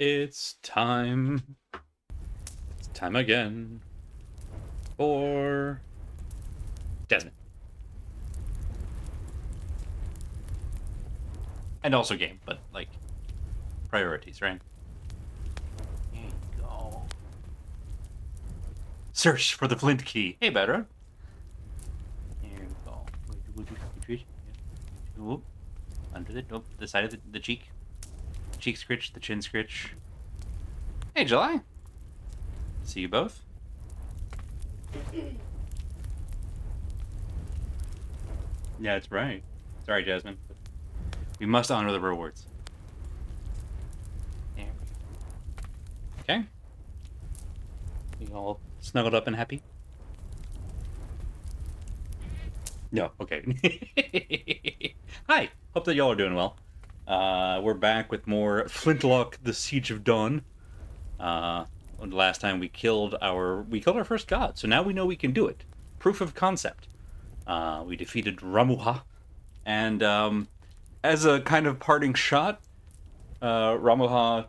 It's time. It's time again for Jasmine. And also game, but like priorities, right? There you go. Search for the Flint key. Hey, Bedra. There you go. Whoop. Under the side of the cheek. Cheek scritch, the chin scritch. Hey, July. See you both. Yeah, that's right. Sorry, Jasmine. We must honor the rewards. There we go. Okay. We all snuggled up and happy? No, okay. Hi, hope that y'all are doing well. We're back with more Flintlock, the Siege of Dawn. The last time we killed our first god, so now we know we can do it. Proof of concept. We defeated Ramuha, and as a kind of parting shot, Ramuha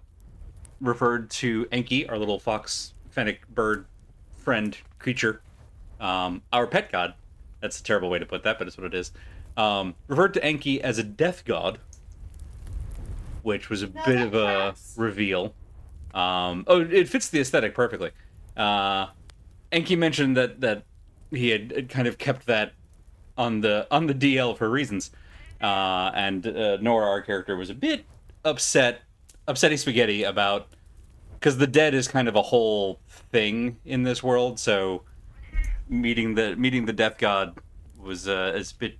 referred to Enki, our little fox, fennec bird friend creature, our pet god. That's a terrible way to put that, but it's what it is. Referred to Enki as a death god, which was a bit of a reveal. It fits the aesthetic perfectly. Enki mentioned that he had kind of kept that on the DL for reasons, and Nora, our character, was a bit upsetty spaghetti about, because the dead is kind of a whole thing in this world. So meeting the death god was a bit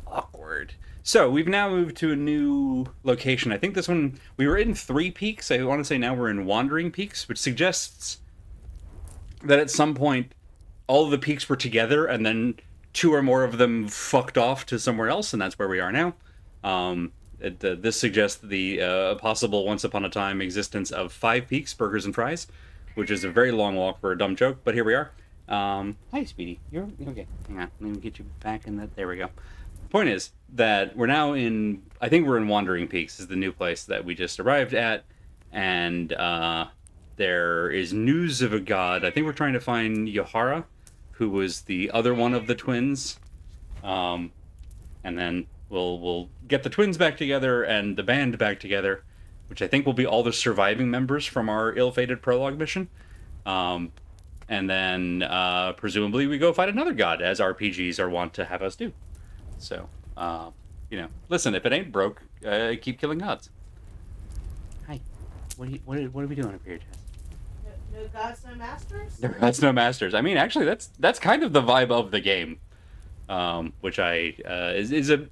awkward. So we've now moved to a new location. I think this one, we were in 3 peaks. I want to say now we're in Wandering Peaks, which suggests that at some point all of the peaks were together and then 2 or more of them fucked off to somewhere else, and that's where we are now. This suggests the possible once upon a time existence of 5 peaks, burgers and fries, which is a very long walk for a dumb joke, but here we are. Hi, Speedy. You're okay. Hang on, let me get you back in that. There we go. Point is that we're now in, I think we're in Wandering Peaks, is the new place that we just arrived at, and there is news of a god. I think we're trying to find Yohara, who was the other one of the twins, and then we'll get the twins back together and the band back together, which I think will be all the surviving members from our ill-fated prologue mission, and then presumably we go fight another god, as RPGs are wont to have us do. So, listen, if it ain't broke, keep killing gods. Hi. What are we doing up here, Jess? No gods, no masters? No gods, no masters. I mean, actually, that's kind of the vibe of the game, which is a...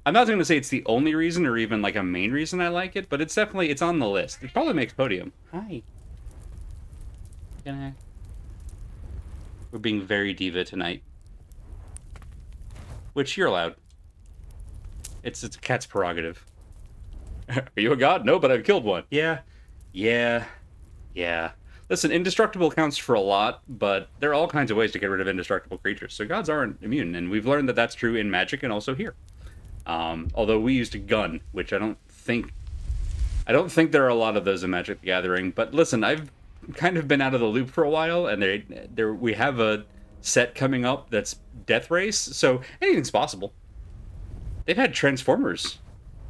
I'm not going to say it's the only reason or even like a main reason I like it, but it's on the list. It probably makes podium. Hi. We're being very diva tonight. Which you're allowed. It's a cat's prerogative. Are you a god? No, but I've killed one. Yeah. Listen, indestructible counts for a lot, but there are all kinds of ways to get rid of indestructible creatures. So gods aren't immune, and we've learned that that's true in Magic and also here. Although we used a gun, which I don't think there are a lot of those in Magic the Gathering. But listen, I've kind of been out of the loop for a while, and we have a set coming up that's Death Race, so anything's possible. They've had Transformers.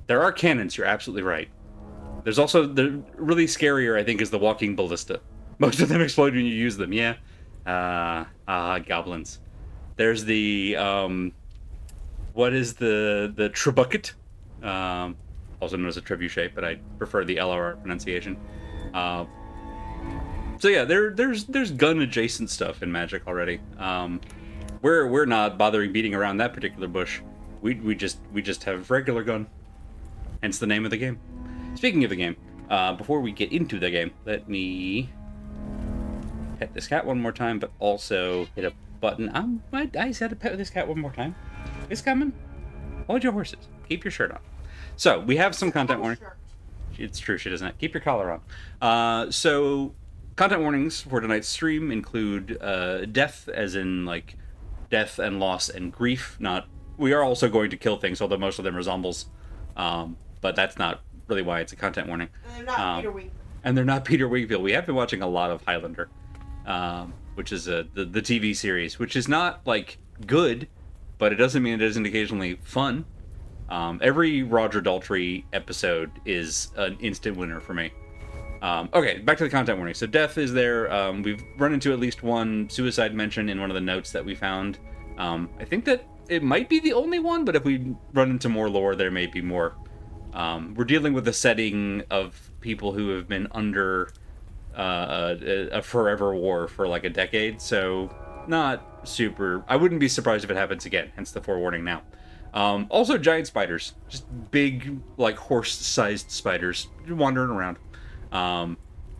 There are cannons, you're absolutely right. There's also, the really scarier, I think, is the Walking Ballista. Most of them explode when you use them, yeah. Goblins. There's the, what is the Trebuchet? Also known as a trebuchet, but I prefer the LRR pronunciation. So yeah, there's gun adjacent stuff in Magic already. We're not bothering beating around that particular bush. We just have regular gun. Hence the name of the game. Speaking of the game, before we get into the game, let me pet this cat one more time, but also hit a button. I said to pet this cat one more time. It's coming. Hold your horses. Keep your shirt on. So we have some content warning. It's true, she doesn't. Keep your collar on. So content warnings for tonight's stream include death, as in like death and loss and grief. We are also going to kill things, although most of them are zombies. But that's not really why it's a content warning. And they're not Peter Wink. And they're not Peter Wingfield. We have been watching a lot of Highlander, which is the TV series, which is not like good, but it doesn't mean it isn't occasionally fun. Every Roger Daltrey episode is an instant winner for me. Okay, back to the content warning. So death is there. We've run into at least one suicide mention in one of the notes that we found. I think that it might be the only one, but if we run into more lore, there may be more. We're dealing with a setting of people who have been under a forever war for like a decade, so not super... I wouldn't be surprised if it happens again, hence the forewarning now. Also giant spiders. Just big, like, horse-sized spiders wandering around.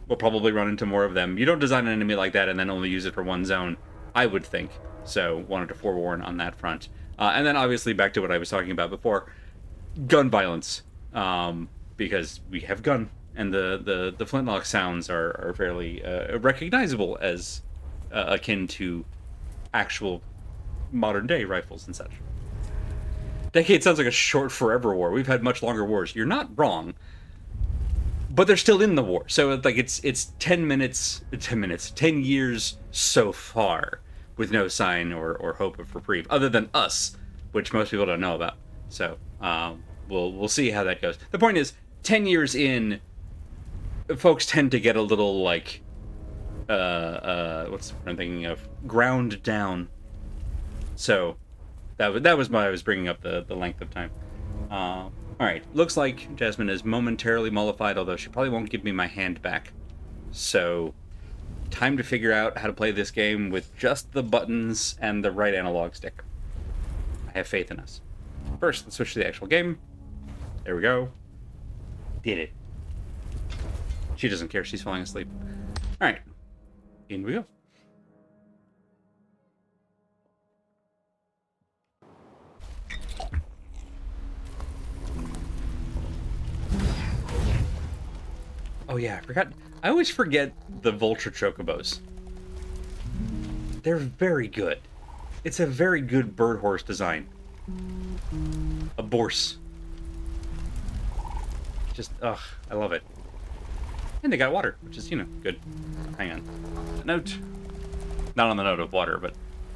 We'll probably run into more of them. You don't design an enemy like that and then only use it for one zone, I would think. So, wanted to forewarn on that front. And then, obviously, back to what I was talking about before. Gun violence. Because we have gun. And the Flintlock sounds are fairly recognizable as akin to actual modern-day rifles and such. Decade sounds like a short forever war. We've had much longer wars. You're not wrong. But they're still in the war. So like it's 10 years so far with no sign or hope of reprieve, other than us, which most people don't know about. So we'll see how that goes. The point is, 10 years in, folks tend to get a little like what's what I'm thinking of? Ground down. So that was why I was bringing up the length of time. Alright, looks like Jasmine is momentarily mollified, although she probably won't give me my hand back. So, time to figure out how to play this game with just the buttons and the right analog stick. I have faith in us. First, let's switch to the actual game. There we go. Did it. She doesn't care, she's falling asleep. Alright, in we go. Oh yeah, I forgot. I always forget the vulture chocobos. They're very good. It's a very good bird horse design. A borse. Just, ugh, I love it. And they got water, which is, you know, good. Hang on. A note. Not on the note of water, but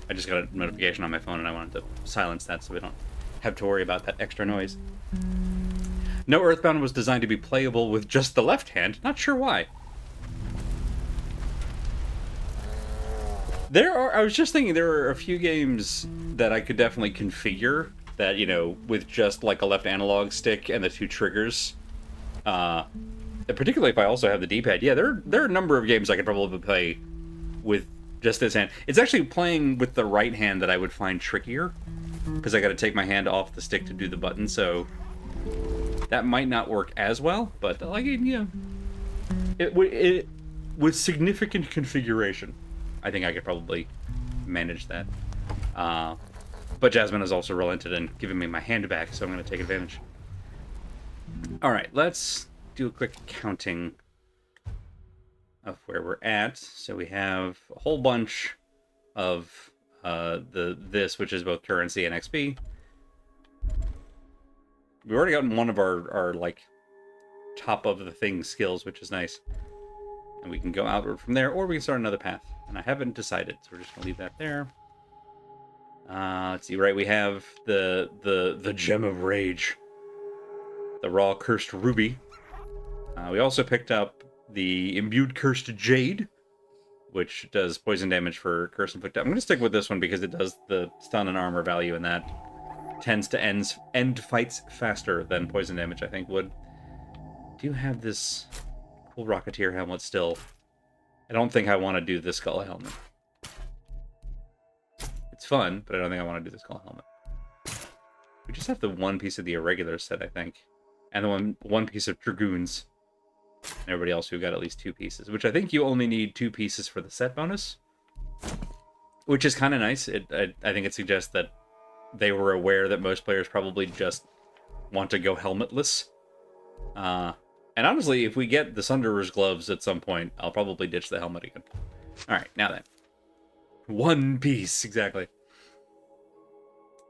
I just got a notification on my phone and I wanted to silence that so we don't have to worry about that extra noise. No Earthbound was designed to be playable with just the left hand. Not sure why. I was just thinking there are a few games that I could definitely configure that, you know, with just like a left analog stick and the two triggers. Particularly if I also have the D-pad. Yeah, there are a number of games I could probably play with just this hand. It's actually playing with the right hand that I would find trickier, because I got to take my hand off the stick to do the button, so that might not work as well, but like, yeah, it with significant configuration, I think I could probably manage that. But Jasmine has also relented and given me my hand back, so I'm going to take advantage. All right, let's do a quick counting of where we're at. So we have a whole bunch of this, which is both currency and XP. We've already gotten one of our like top of the thing skills, which is nice. And we can go outward from there, or we can start another path. And I haven't decided, so we're just gonna leave that there. Let's see, right, we have the Gem of Rage. The raw cursed ruby. We also picked up the imbued cursed jade, which does poison damage for curse inflicted. I'm gonna stick with this one because it does the stun and armor value, and that tends to end fights faster than poison damage, I think, would. Do you have this cool Rocketeer helmet still? I don't think I want to do the skull helmet. It's fun, but I don't think I want to do the skull helmet. We just have the one piece of the irregular set, I think. And the one piece of Dragoons. And everybody else who got at least 2 pieces, which I think you only need 2 pieces for the set bonus. Which is kind of nice. I think it suggests that they were aware that most players probably just want to go helmetless. And honestly, if we get the Sunderer's gloves at some point, I'll probably ditch the helmet again. Alright, now then. 1 piece, exactly.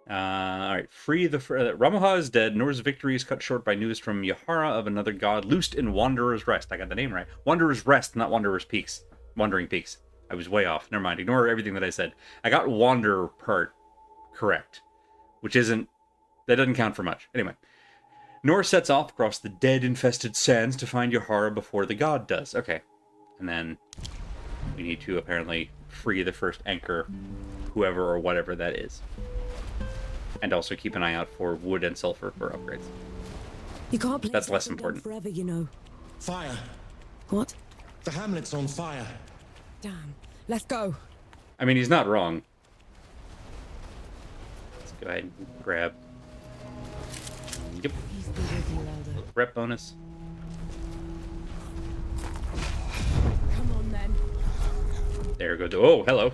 Alright, free the... Ramaha is dead. Nor's victory is cut short by news from Yahara of another god, loosed in Wanderer's Rest. I got the name right. Wanderer's Rest, not Wanderer's Peaks. Wandering Peaks. I was way off. Never mind. Ignore everything that I said. I got Wanderer part correct. Which isn't... That doesn't count for much. Anyway. Nor sets off across the dead-infested sands to find Yahara before the god does. Okay. And then we need to apparently free the first anchor, whoever or whatever that is. And also keep an eye out for wood and sulfur for upgrades. You can't play That's less something important. forever, you know. Fire! What? The hamlet's on fire. Damn. Let's go. I mean, he's not wrong. Let's go ahead and grab... Yep. Peace be with you, Elder. Rep bonus. Come on, then. There goes... Oh, hello.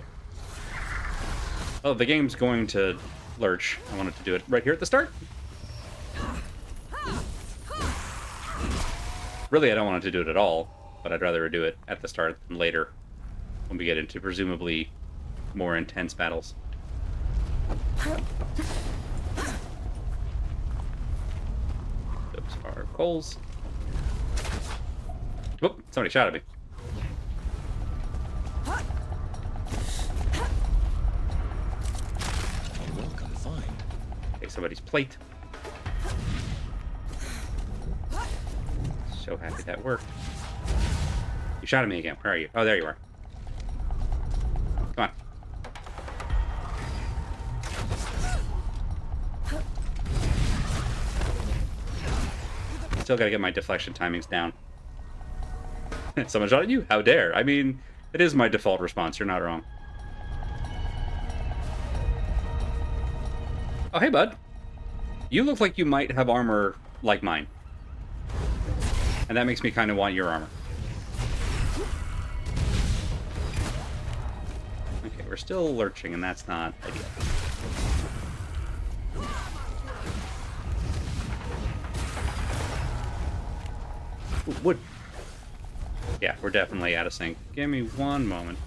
Oh, the game's going to lurch. I wanted to do it right here at the start. Really, I don't want it to do it at all, but I'd rather do it at the start than later when we get into presumably more intense battles. Those are coals. Whoop, somebody shot at me. A welcome find. Take somebody's plate. So happy that worked. You shot at me again. Where are you? Oh, there you are. Come on. Still gotta get my deflection timings down. Someone shot at you? How dare? I mean, it is my default response. You're not wrong. Oh, hey, bud. You look like you might have armor like mine. And that makes me kind of want your armor. Okay, we're still lurching, and that's not ideal. Ooh, wood. Yeah, we're definitely out of sync. Give me one moment.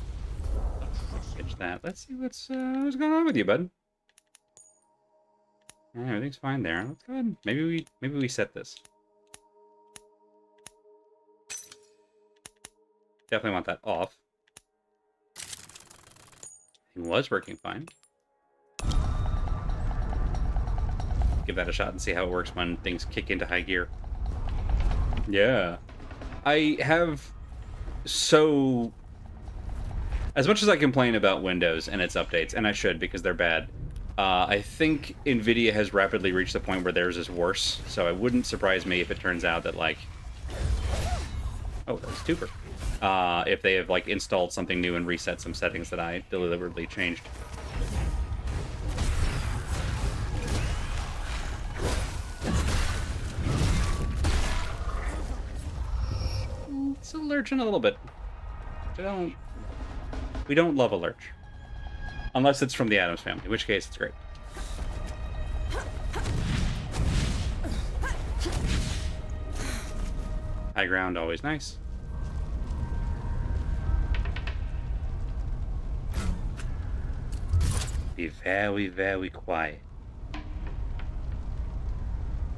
Pitch that. Let's see what's going on with you, bud. Yeah, everything's fine there. Let's go ahead. Maybe we set this. Definitely want that off. It was working fine. Give that a shot and see how it works when things kick into high gear. Yeah. I have so... As much as I complain about Windows and its updates, and I should because they're bad, I think NVIDIA has rapidly reached the point where theirs is worse, so it wouldn't surprise me if it turns out that, like... Oh, that's super. If they have, like, installed something new and reset some settings that I deliberately changed. Still lurching a little bit. We don't love a lurch. Unless it's from the Addams Family, in which case it's great. High ground, always nice. Be very, very quiet.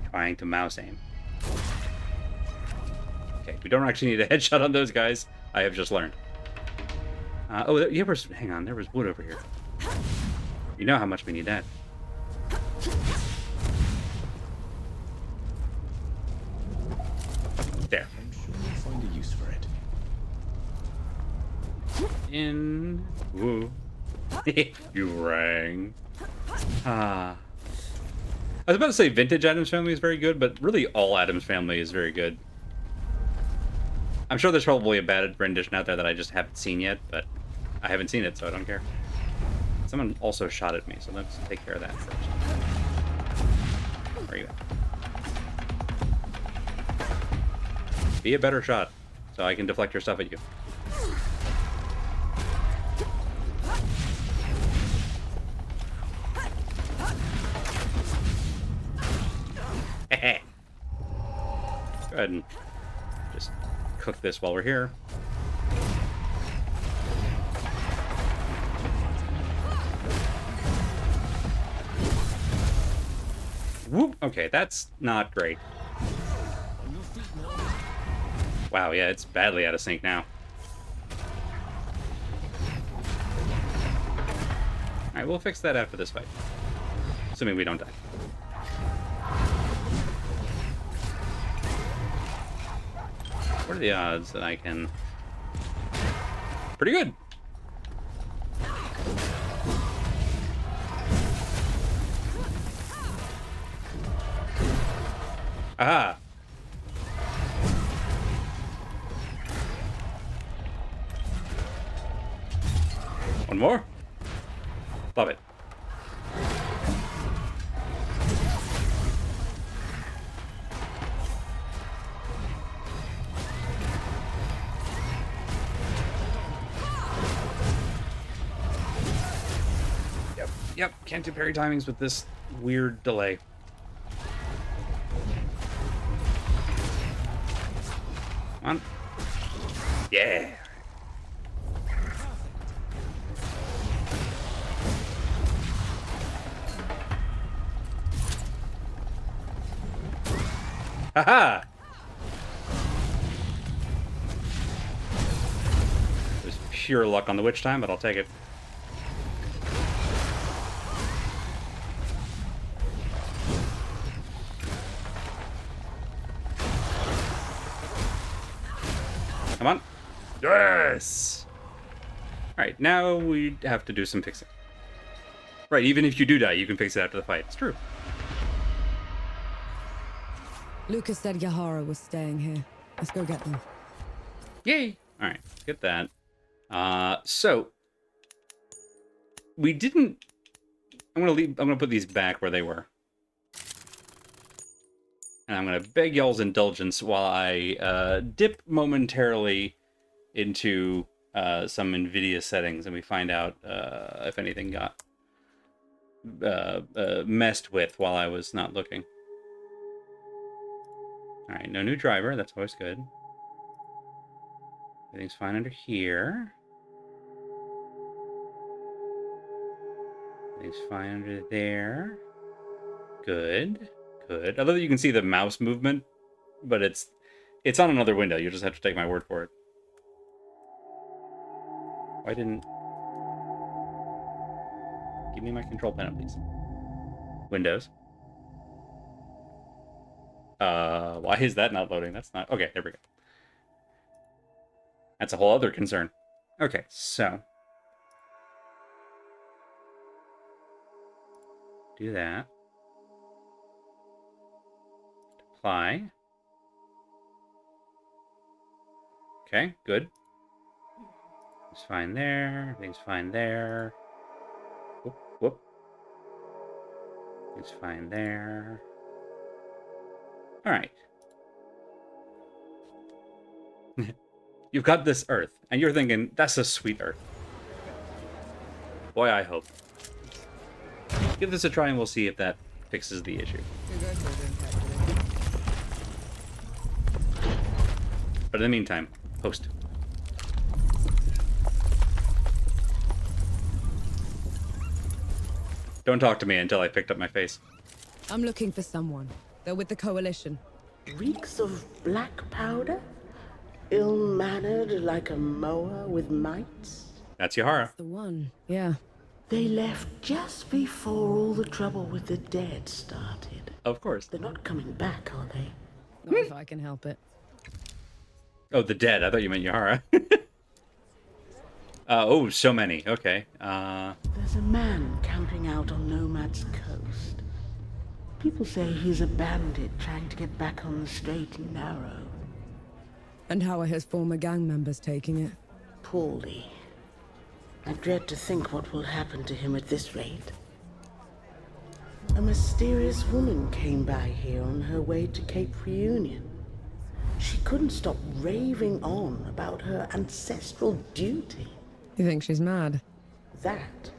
Trying to mouse aim. Okay, we don't actually need a headshot on those guys. I have just learned. Oh, yeah, hang on, there was wood over here. You know how much we need that. There. I'm sure you'll find a use for it. In. Woo. You rang. I was about to say vintage Addams Family is very good, but really all Addams Family is very good. I'm sure there's probably a bad rendition out there that I just haven't seen yet, but I haven't seen it, so I don't care. Someone also shot at me, so let's take care of that first. Where are you at? Be a better shot, so I can deflect your stuff at you. Go ahead and just cook this while we're here. Whoop. Okay, that's not great. On your feet now. Wow, yeah, it's badly out of sync now. Alright, we'll fix that after this fight. Assuming we don't die. What are the odds that I can... Pretty good! Aha! One more? Love it. Yep, can't do parry timings with this weird delay. Come on. Yeah. Haha! It was pure luck on the witch time, but I'll take it. Come on. Yes! Alright, now we have to do some fixing. Right, even if you do die, you can fix it after the fight. It's true. Lucas said Yahara was staying here. Let's go get them. Yay! Alright, get that. So we didn't... I'm gonna put these back where they were. And I'm gonna beg y'all's indulgence while I dip momentarily into some NVIDIA settings and we find out if anything got messed with while I was not looking. Alright, no new driver, that's always good. Everything's fine under here. Everything's fine under there. Good. Good. I love that you can see the mouse movement, but it's on another window. You just have to take my word for it. Why didn't... Give me my control panel, please. Windows. Why is that not loading? That's not... Okay, there we go. That's a whole other concern. Okay, so... Do that. Apply. Okay, good. It's fine there. Everything's fine there. Whoop, whoop. It's fine there. All right. You've got this Earth, and you're thinking, that's a sweet Earth. Boy, I hope. Give this a try, and we'll see if that fixes the issue. But in the meantime, post. Don't talk to me until I picked up my face. I'm looking for someone. They're with the Coalition. Reeks of black powder? Ill-mannered like a mower with mites? That's Yahara. The one, yeah. They left just before all the trouble with the dead started. Of course. They're not coming back, are they? Not if I can help it. Oh, the dead. I thought you meant Yahara. Oh, so many. Okay. There's a man camping out on Nomad's coast. People say he's a bandit trying to get back on the straight and narrow. And how are his former gang members taking it? Poorly. I dread to think what will happen to him at this rate. A mysterious woman came by here on her way to Cape Reunion. She couldn't stop raving on about her ancestral duty. You think she's mad? That,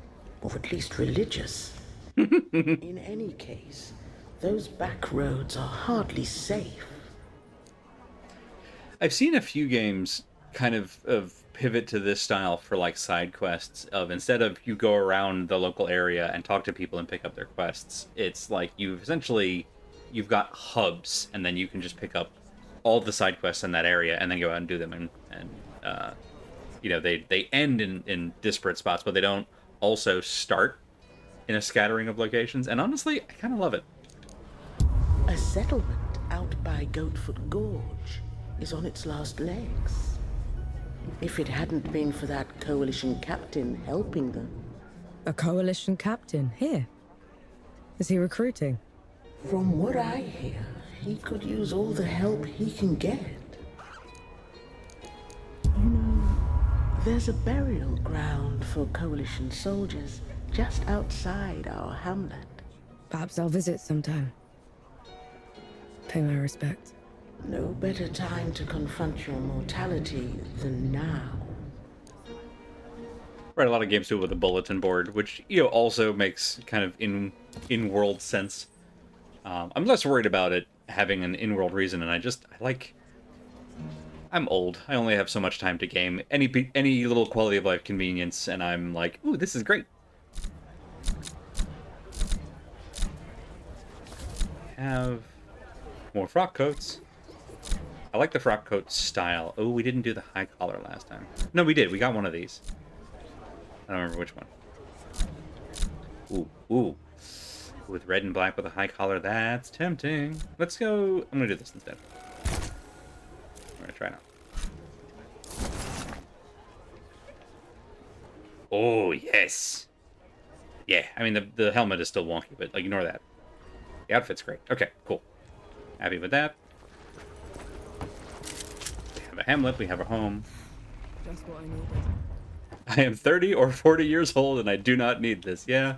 or at least religious. In any case, those back roads are hardly safe. I've seen a few games kind of pivot to this style for like side quests of instead of you go around the local area and talk to people and pick up their quests, it's like you've got hubs and then you can just pick up all the side quests in that area and then go out and do them and you know, they end in disparate spots, but they don't also start in a scattering of locations. And honestly, I kind of love it. A settlement out by Goatfoot Gorge is on its last legs. If it hadn't been for that coalition captain helping them. A coalition captain here. Is he recruiting? From what I hear, he could use all the help he can get. You know, there's a burial ground for coalition soldiers just outside our hamlet. Perhaps I'll visit sometime. Pay my respects. No better time to confront your mortality than now. Right, a lot of games do it with a bulletin board, which, you know, also makes kind of in-world sense. I'm less worried about it having an in-world reason, and I'm old. I only have so much time to game. Any little quality of life convenience, and I'm like, ooh, this is great. Have more frock coats. I like the frock coat style. Oh, we didn't do the high collar last time. No, we did. We got one of these. I don't remember which one. Ooh. With red and black with a high collar, that's tempting. Let's go. I'm going to do this instead. I'm going to try now. Oh, yes. Yeah, I mean, the helmet is still wonky, but like, ignore that. The outfit's great. Okay, cool. Happy with that. We have a hamlet. We have a home. Just what I needed. I am 30 or 40 years old, and I do not need this. Yeah.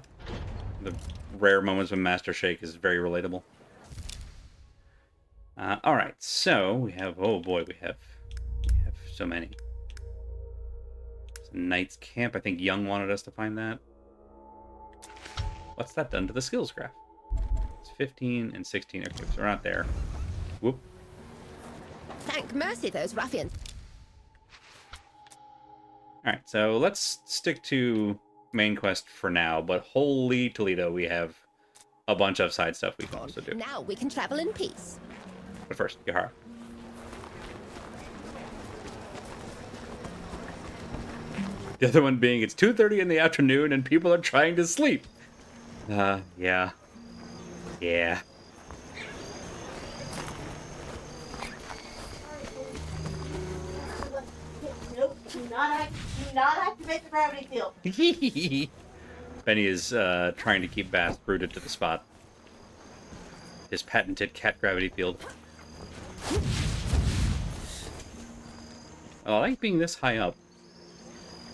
The rare moments when Master Shake is very relatable. All right, so we have... Oh, boy, we have so many. It's a Knight's Camp. I think Young wanted us to find that. What's that done to the skills graph? It's 15 and 16. Okay, so we're not there. Whoop. Thank mercy those ruffians. Alright, so let's stick to main quest for now, but holy Toledo, we have a bunch of side stuff we can also do. Now we can travel in peace. But first, Yahara. The other one being it's 2:30 in the afternoon and people are trying to sleep. Yeah. Yeah. Nope, do not activate the gravity field. Benny is trying to keep Bass rooted to the spot. His patented cat gravity field. I like being this high up.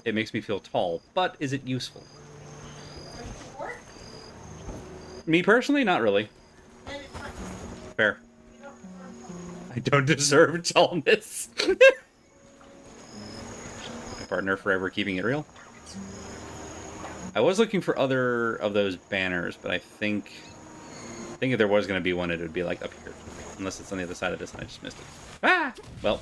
It makes me feel tall, but is it useful? Me personally, not really. Fair. I don't deserve tallness. My partner forever keeping it real. I was looking for other of those banners, but I think if there was going to be one, it would be like up here. Unless it's on the other side of this and I just missed it. Ah! Well.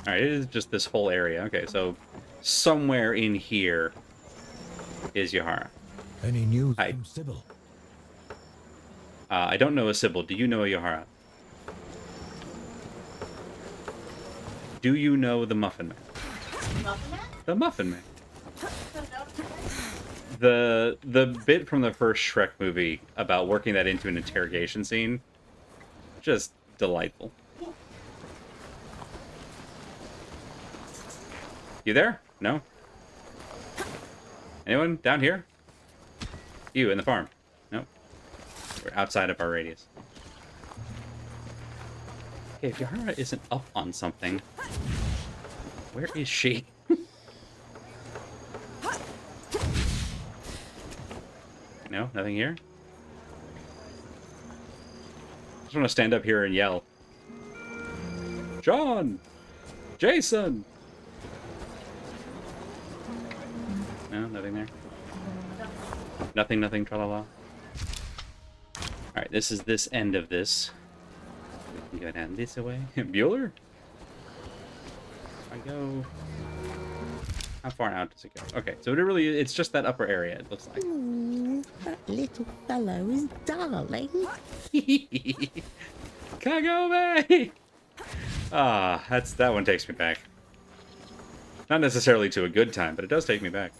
Alright, it is just this whole area. Okay, so somewhere in here is Yahara. Any news Hi. from Sybil? I don't know a Sybil. Do you know a Yahara? Do you know the Muffin Man? Muffin Man? The Muffin Man. The bit from the first Shrek movie about working that into an interrogation scene, just delightful. You there? No? Anyone down here? You in the farm? Nope. We're outside of our radius. Okay, if Yahara isn't up on something, where is she? No? Nothing here? I just want to stand up here and yell. John! Jason! No, nothing there. Nothing, tra-la-la. Alright, this is this end of this. We can go down this way. Bueller? I go... How far out does it go? Okay, so it's just that upper area, it looks like. That little fellow is darling. Kagome! Ah, that one takes me back. Not necessarily to a good time, but it does take me back.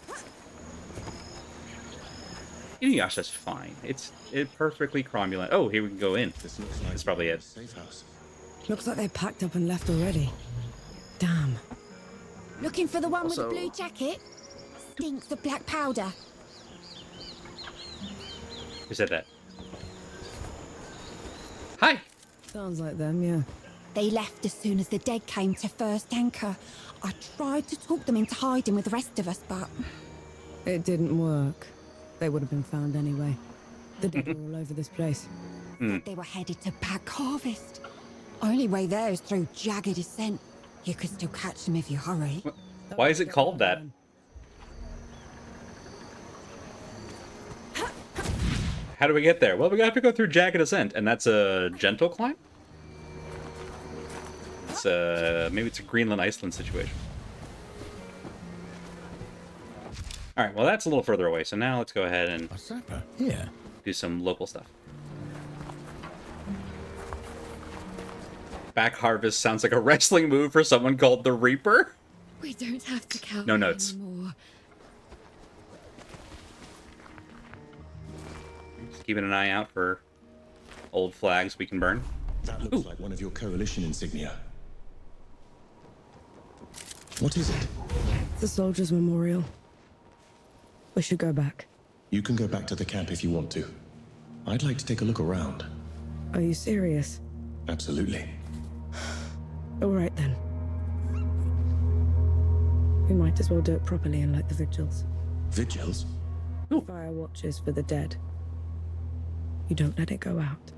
Inuyasha's fine. It's perfectly cromulent. Oh, here we can go in. This looks like That's probably it. safe house. Looks like they packed up and left already. Damn. Looking for the one with Also- the blue jacket? Stinks of black powder. Who said that? Hi! Sounds like them, yeah. They left as soon as the dead came to first anchor. I tried to talk them into hiding with the rest of us, but It didn't work. They would have been found anyway. The dead are all over this place. they were headed to Pack Harvest. Only way there is through jagged descent. You could still catch them if you hurry. Why is it called that? How do we get there? Well, we have to go through jagged ascent, and that's a gentle climb? It's maybe it's a Greenland, Iceland situation. Alright, well that's a little further away, so now let's go ahead and A sapper? Here. do some local stuff. Back harvest sounds like a wrestling move for someone called the Reaper. We don't have to count No notes. anymore. Just keeping an eye out for old flags we can burn. That looks like one of your coalition insignia. What is it? It's a soldier's memorial. We should go back. You can go back to the camp if you want to. I'd like to take a look around. Are you serious? Absolutely. All right then. We might as well do it properly and like the vigils. Vigils? Fire watches for the dead. You don't let it go out.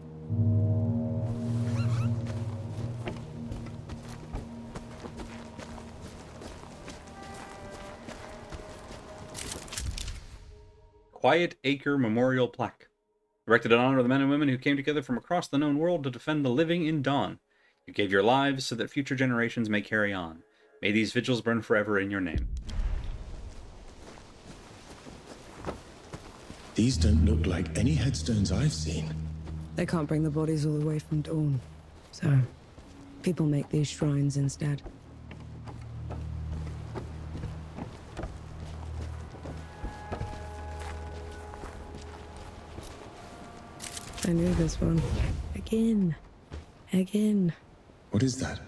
Quiet Acre Memorial Plaque. Erected in honor of the men and women who came together from across the known world to defend the living in Dawn. You gave your lives so that future generations may carry on. May these vigils burn forever in your name. These don't look like any headstones I've seen. They can't bring the bodies all the way from Dawn. So, people make these shrines instead. I knew this one. Again. Again. What is that?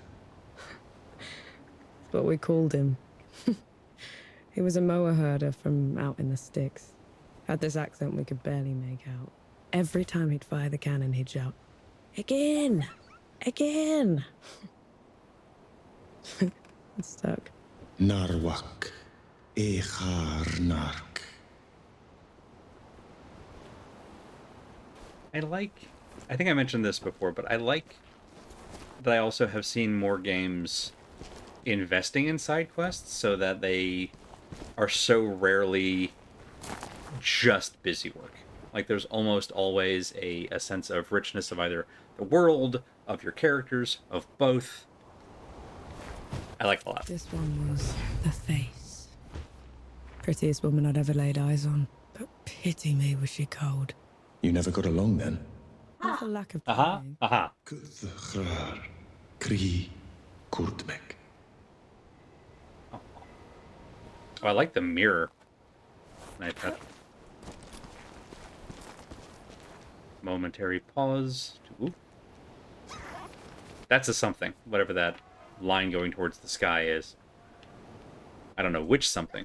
That's what we called him. He was a mower herder from out in the sticks. Had this accent we could barely make out. Every time he'd fire the cannon, he'd shout, "Again! Again!" It stuck. Narwak. Echar Nark. I think I mentioned this before, but I like that I also have seen more games investing in side quests so that they are so rarely just busy work. Like there's almost always a sense of richness of either the world, of your characters, of both. I like it a lot. This one was the face. Prettiest woman I'd ever laid eyes on. But pity me, was she cold. You never got along then? Not for lack of Aha, trying. aha. Kuthrar. Kri. Kurtmek. Oh, I like the mirror. Momentary pause. Ooh. That's a something, whatever that line going towards the sky is. I don't know which something.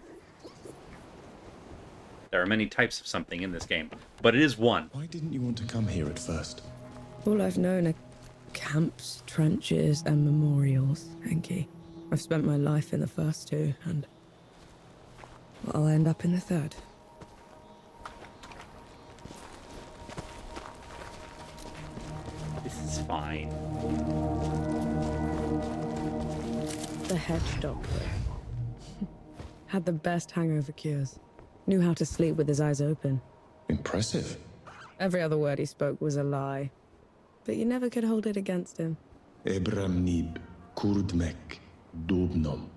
There are many types of something in this game, but it is one. Why didn't you want to come here at first? All I've known are camps, trenches, and memorials, Enki. I've spent my life in the first two, and well, I'll end up in the third. This is fine. The hedge doctor. Had the best hangover cures. Knew how to sleep with his eyes open. Impressive. Every other word he spoke was a lie. But you never could hold it against him. Ebram Nib, Kurdmek, Dobnom.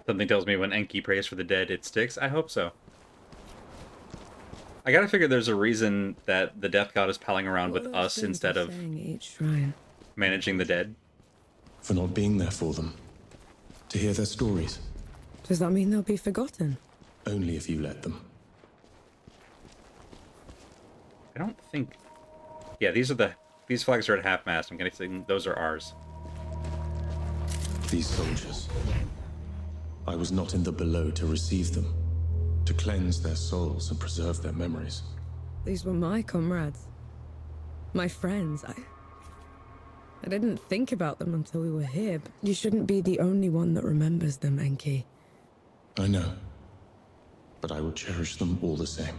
Something tells me when Enki prays for the dead, it sticks. I hope so. I gotta figure there's a reason that the death god is palling around with us instead of each shrine. managing the dead. For not being there for them. To hear their stories. Does that mean they'll be forgotten? Only if you let them. I don't think... Yeah, these flags are at half-mast. I'm guessing those are ours. These soldiers. I was not in the below to receive them. To cleanse their souls and preserve their memories. These were my comrades. My friends. I didn't think about them until we were here, but you shouldn't be the only one that remembers them, Enki. I know. But I will cherish them all the same.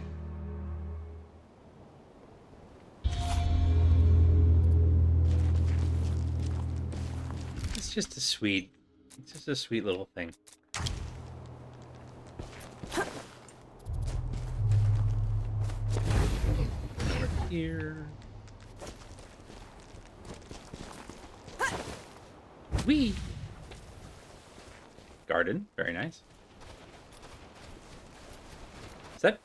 It's just a sweet little thing. Over here. Wee. Garden, very nice. Is that?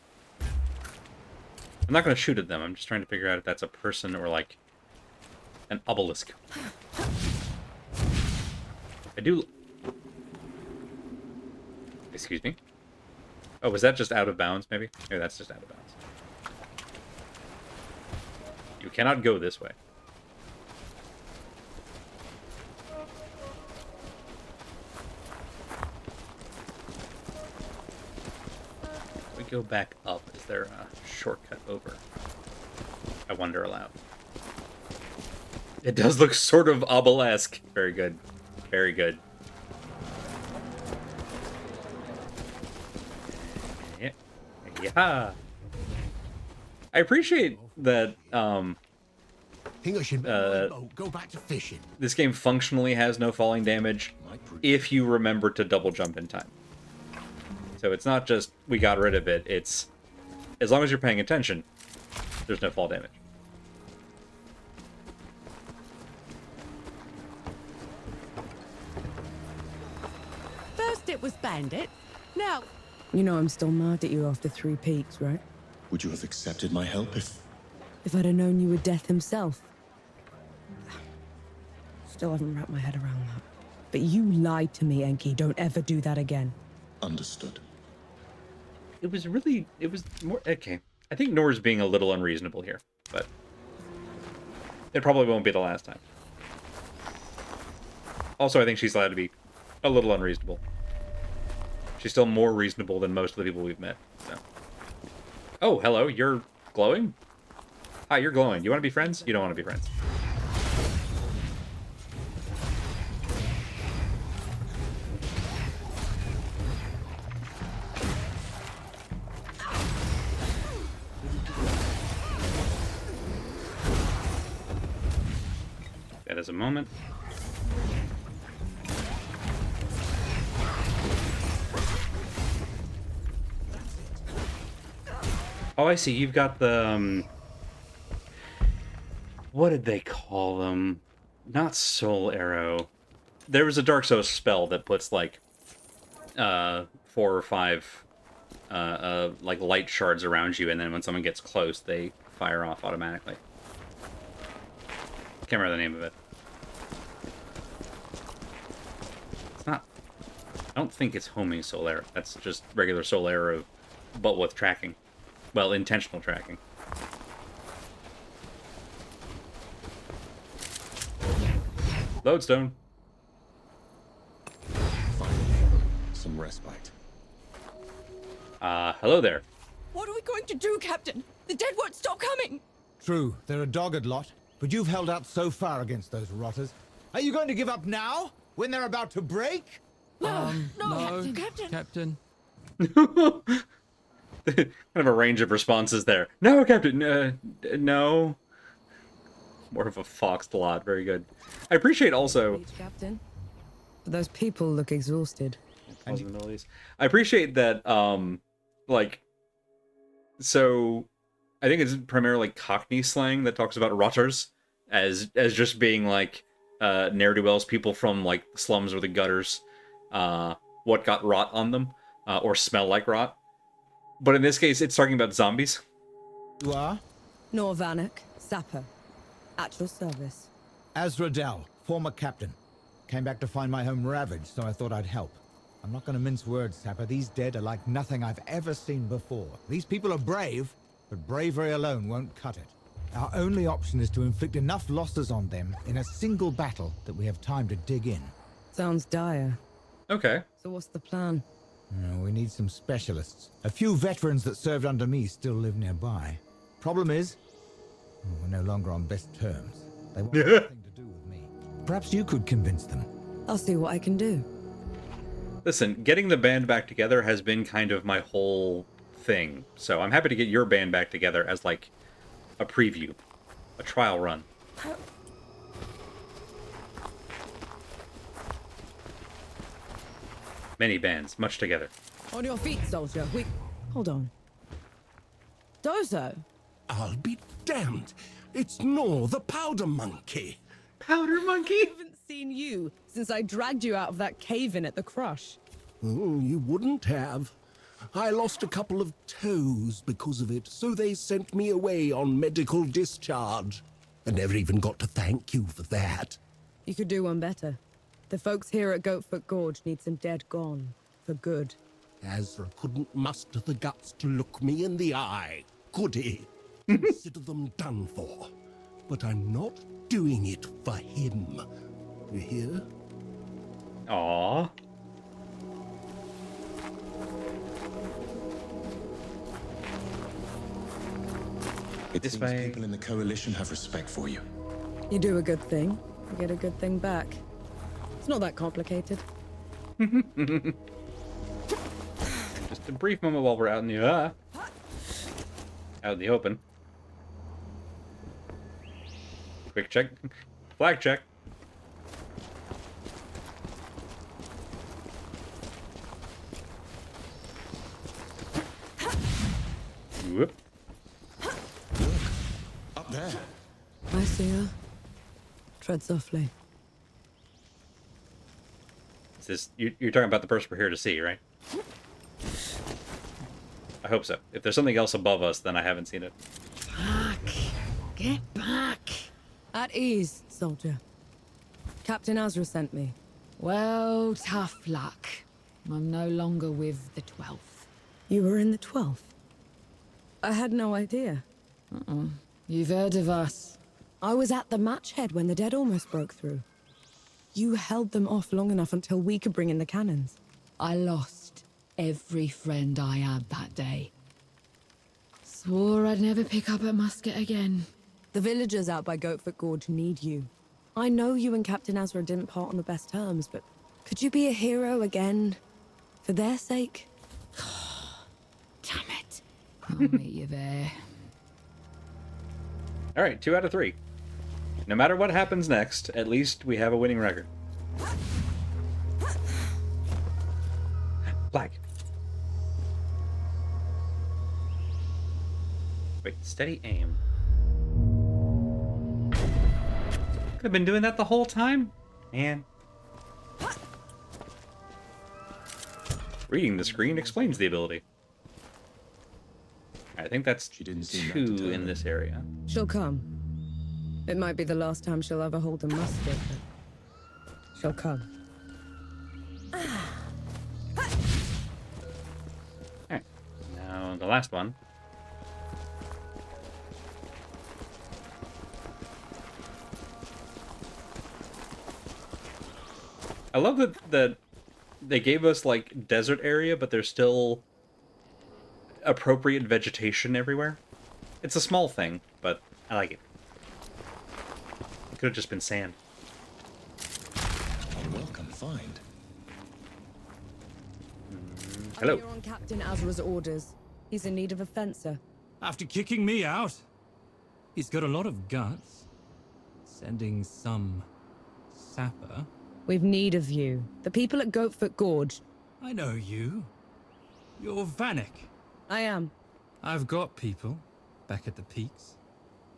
I'm not going to shoot at them. I'm just trying to figure out if that's a person or like an obelisk. I do. Excuse me. Oh, was that just out of bounds? Maybe. Maybe that's just out of bounds. You cannot go this way. We go back up. Is there a shortcut over? I wonder aloud. It does look sort of obelisk. Very good. Very good. Yeah. Yeah. I appreciate that Think I should go back to fishing. this game functionally has no falling damage if you remember to double jump in time. So it's not just we got rid of it, it's as long as you're paying attention, there's no fall damage. First it was bandits, now... You know I'm still mad at you after 3 peaks, right? Would you have accepted my help if... If I'd have known you were Death himself. Still haven't wrapped my head around that. But you lied to me, Enki. Don't ever do that again. Understood. It was more... Okay. I think Nora's being a little unreasonable here, but it probably won't be the last time. Also, I think she's allowed to be a little unreasonable. She's still more reasonable than most of the people we've met, so... Oh, hello, you're glowing? Hi, you're glowing. You want to be friends? You don't want to be friends. That is a moment. Oh, I see. You've got the... what did they call them? Not Soul Arrow. There was a Dark Souls spell that puts, like, 4 or 5, like, light shards around you, and then when someone gets close, they fire off automatically. Can't remember the name of it. It's not... I don't think it's homing Soul Arrow. That's just regular Soul Arrow, but with tracking. Well, intentional tracking. Lodestone. Finally, some respite. Hello there. What are we going to do, Captain? The dead won't stop coming! True, they're a dogged lot, but you've held out so far against those rotters. Are you going to give up now, when they're about to break? No, Captain. Captain. Kind of a range of responses there. No, Captain. No. More of a foxed lot. Very good. I appreciate also... Beach captain. But those people look exhausted. I appreciate that, like... So, I think it's primarily Cockney slang that talks about rotters as just being like ne'er-do-wells, people from like the slums or the gutters, what got rot on them, or smell like rot. But in this case, it's talking about zombies. You are? Nor Vanek, Sapper. At your service. Azradel, former captain. Came back to find my home ravaged, so I thought I'd help. I'm not going to mince words, Sapper. These dead are like nothing I've ever seen before. These people are brave, but bravery alone won't cut it. Our only option is to inflict enough losses on them in a single battle that we have time to dig in. Sounds dire. Okay. So what's the plan? We need some specialists. A few veterans that served under me still live nearby. Problem is, we're no longer on best terms. They want nothing to do with me. Perhaps you could convince them. I'll see what I can do. Listen, getting the band back together has been kind of my whole thing. So I'm happy to get your band back together as like a preview, a trial run. Many bands, much together. On your feet, soldier. Hold on. Dozo? I'll be damned. It's Nor, the powder monkey. Powder monkey? I haven't seen you since I dragged you out of that cave-in at the Crush. Oh, you wouldn't have. I lost a couple of toes because of it, so they sent me away on medical discharge. I never even got to thank you for that. You could do one better. The folks here at Goatfoot Gorge need some dead gone. For good. Azra couldn't muster the guts to look me in the eye, could he? Consider them done for. But I'm not doing it for him. You hear? Aww. It This seems way. people in the Coalition have respect for you. You do a good thing, you get a good thing back. It's not that complicated. Just a brief moment while we're out in the out in the open. Quick check. Flag check. Whoop. Up there. I see her. Tread softly. Is this, you're talking about the person we're here to see, right? I hope so. If there's something else above us, then I haven't seen it. Back. Get back. At ease, soldier. Captain Azra sent me. Well, tough luck. I'm no longer with the 12th. You were in the 12th? I had no idea. You've heard of us. I was at the match head when the dead almost broke through. You held them off long enough until we could bring in the cannons. I lost every friend I had that day. Swore I'd never pick up a musket again. The villagers out by Goatfoot Gorge need you. I know you and Captain Azra didn't part on the best terms, but could you be a hero again? For their sake? Damn it. I'll meet you there. All right, 2 out of 3. No matter what happens next, at least we have a winning record. Flag. Wait, steady aim. Could have been doing that the whole time? Man. Reading the screen explains the ability. I think that's She didn't seem that 2 in determined. this area. She'll come. It might be the last time she'll ever hold a musket, but she'll come. Alright, now the last one. I love that they gave us like desert area, but there's still appropriate vegetation everywhere. It's a small thing, but I like it. It could have just been sand. A welcome find. Hello. You're on Captain Azra's orders. He's in need of a fencer. After kicking me out, he's got a lot of guts. Sending some sapper. We've need of you. The people at Goatfoot Gorge. I know you. You're Vanek. I am. I've got people, back at the peaks.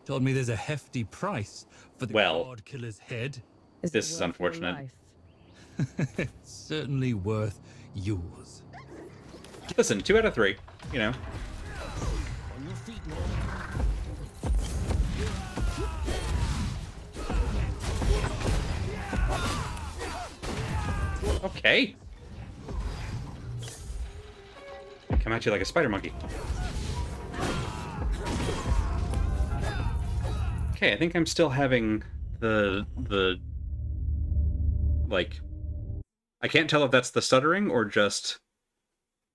Told me there's a hefty price for the Well, god killer's head. This is unfortunate. It's certainly worth yours. Listen, 2 out of 3, you know. On your feet now. Okay. Come at you like a spider monkey. Okay, I think I'm still having the like, I can't tell if that's the stuttering or just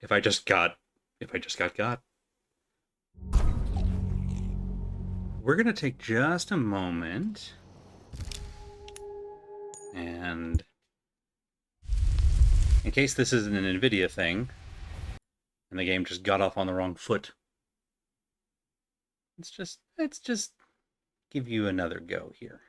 if I just got got. We're gonna take just a moment and in case this isn't an NVIDIA thing and the game just got off on the wrong foot, let's just give you another go here.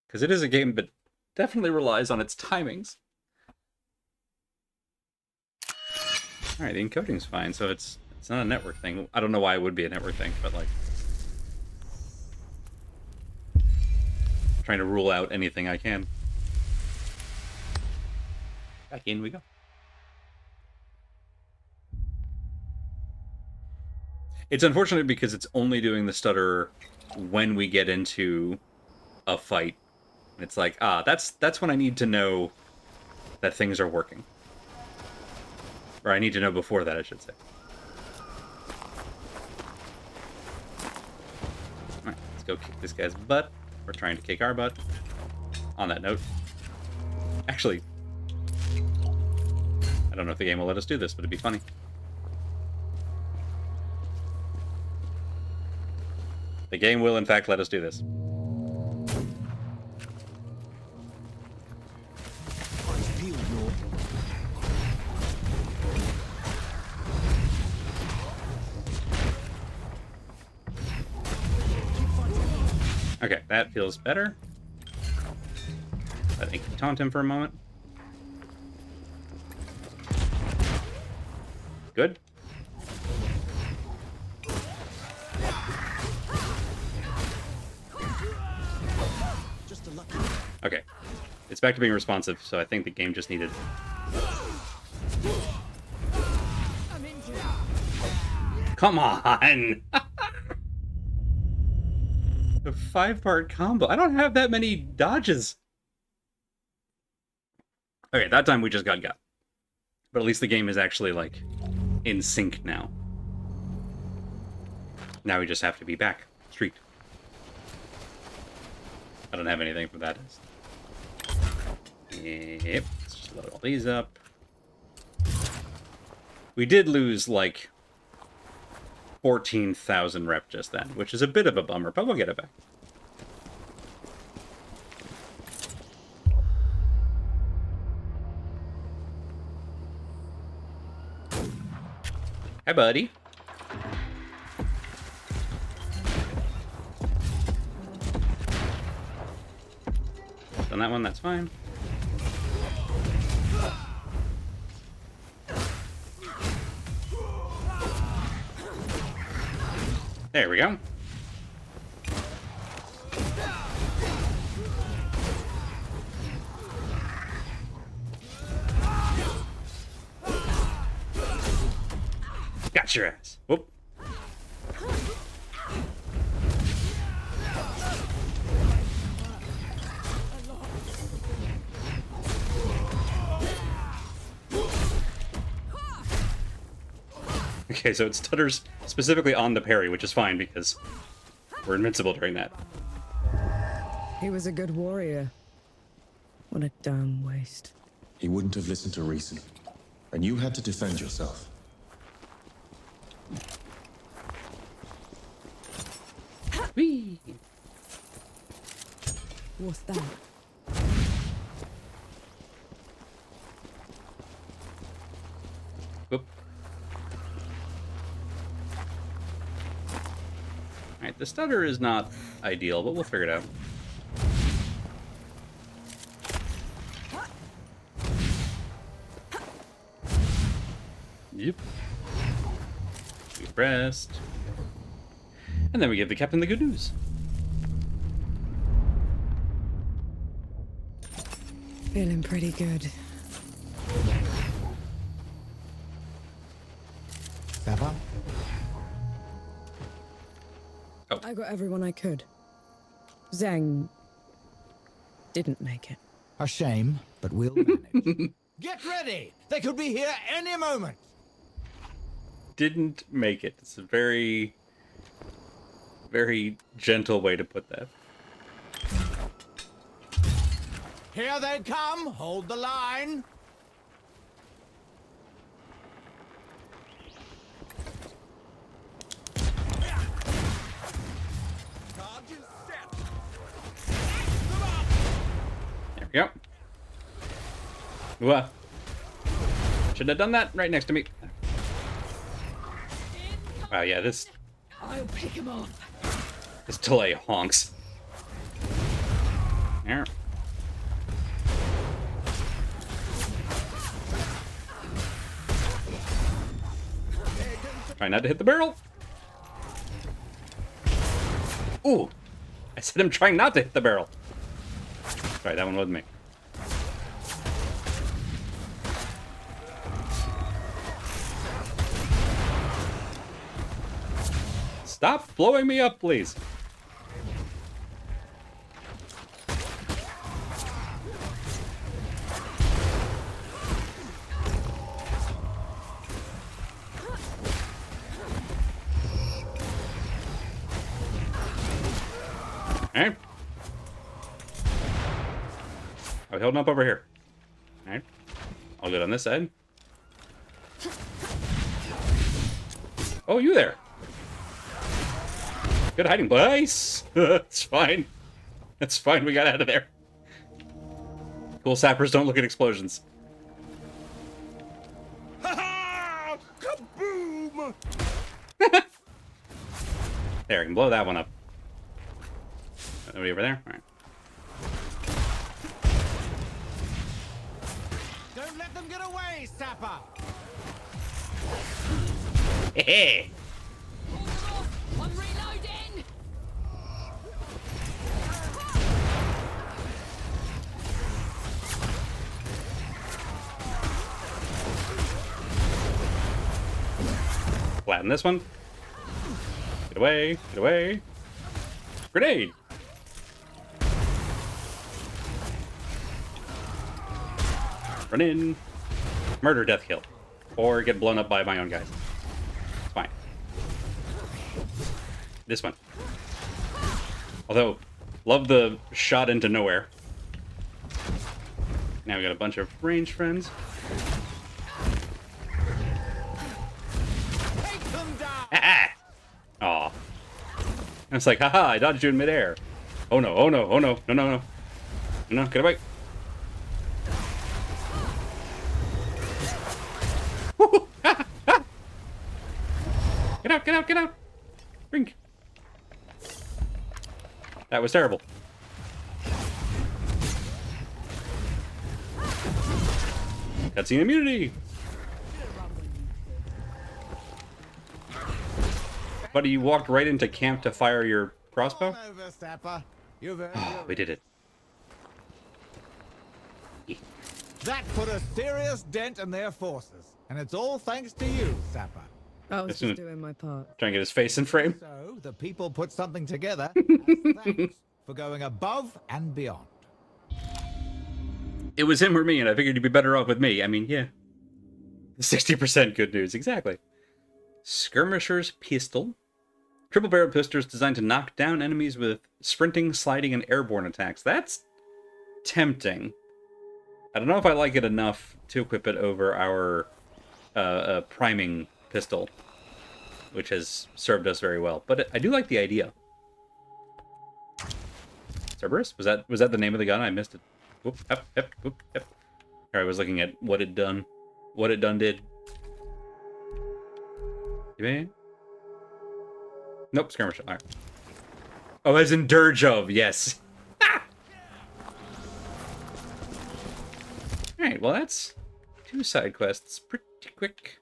Because it is a game that definitely relies on its timings. Alright, the encoding's fine, so it's not a network thing. I don't know why it would be a network thing, but like, trying to rule out anything I can. Back in we go. It's unfortunate because it's only doing the stutter when we get into a fight. It's like, that's when I need to know that things are working. Or I need to know before that, I should say. Alright, let's go kick this guy's butt. We're trying to kick our butt. On that note. Actually, I don't know if the game will let us do this, but it'd be funny. The game will, in fact, let us do this. Okay, that feels better. I think taunt him for a moment. Good. Okay. It's back to being responsive, so I think the game just needed... Come on! A 5-part combo. I don't have that many dodges. Okay, that time we just got. But at least the game is actually, like, in sync now. Now we just have to be back. Street. I don't have anything for that. Yep. Let's just load all these up. We did lose, like, 14,000 rep just then, which is a bit of a bummer, but we'll get it back. Hi, buddy. Done that one, that's fine. There we go. Got your ass. Whoop. Okay, so it stutters specifically on the parry, which is fine because we're invincible during that. He was a good warrior. What a damn waste. He wouldn't have listened to reason. And you had to defend yourself. Whee! What's that? Whoop. Alright, the stutter is not ideal, but we'll figure it out. Deep rest. And then we give the captain the good news. Feeling pretty good. Sapper? Oh. I got everyone I could. Zhang didn't make it. A shame, but we'll manage. Get ready! They could be here any moment! Didn't make it. It's a very, very gentle way to put that. Here they come! Hold the line! There we go. Whoa. Shouldn't have done that right next to me. Wow, yeah, this I'll pick him off. this delay honks. There. Try not to hit the barrel. Ooh! I said I'm trying not to hit the barrel. Sorry, that one wasn't me. Stop blowing me up, please. Alright. I was holding up over here. Alright. All good on this side. Oh, you there. Good hiding place. It's fine. It's fine. We got out of there. Cool sappers don't look at explosions. Ha-ha! Kaboom! There, I can blow that one up. Nobody over there? Alright. Don't let them get away, Sapper! Hey! I'm reloading. Flatten this one. Get away. Get away. Grenade! Run in. Murder, death, kill. Or get blown up by my own guys. It's fine. This one. Although, love the shot into nowhere. Now we got a bunch of ranged friends. Take them down! Ah! Aw. And it's like, haha, I dodged you in midair. Oh no, oh no, oh no, no, no, no. No, get away. Woohoo! Ah, ah. Get out, get out, get out! Brink. That was terrible. Cutscene immunity! Buddy, you walked right into camp to fire your crossbow? Come on over, Sapper. You've earned Oh, your we did it. That put a serious dent in their forces. And it's all thanks to you, Sapper. I was Listen, just doing my part. Trying to get his face in frame. So, the people put something together as thanks for going above and beyond. It was him or me, and I figured you'd be better off with me. I mean, yeah. 60% good news, exactly. Skirmisher's Pistol. Triple-barreled pistol designed to knock down enemies with sprinting, sliding, and airborne attacks. That's tempting. I don't know if I like it enough to equip it over our priming pistol, which has served us very well. But I do like the idea. Cerberus? Was that the name of the gun? I missed it. Whoop, yep, yep, whoop, yep. Or I was looking at what it done. What it done did. You mean? Nope, skirmish. Alright. Oh, as in dirge of, yes. Alright, well that's 2 side quests. Pretty quick.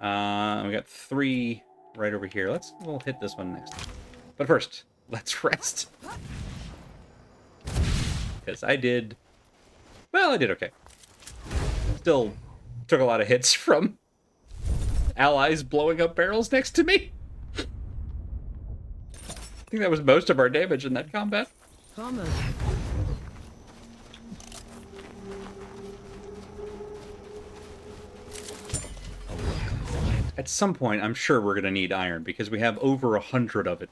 We got 3 right over here. We'll hit this one next. But first, let's rest. Because I did okay. Still took a lot of hits from allies blowing up barrels next to me. I think that was most of our damage in that combat. Karma. At some point, I'm sure we're going to need iron, because we have over 100 of it.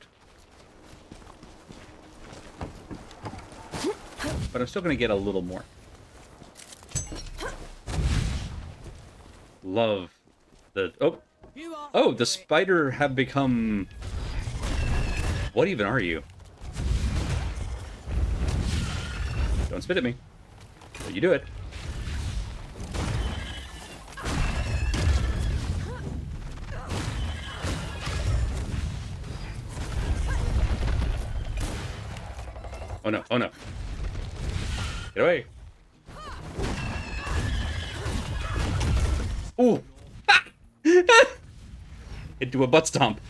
But I'm still going to get a little more. Love the... Oh, the spider have become... What even are you? Don't spit at me. But you do it. Oh no, oh no. Get away. Ooh! Into a butt stomp.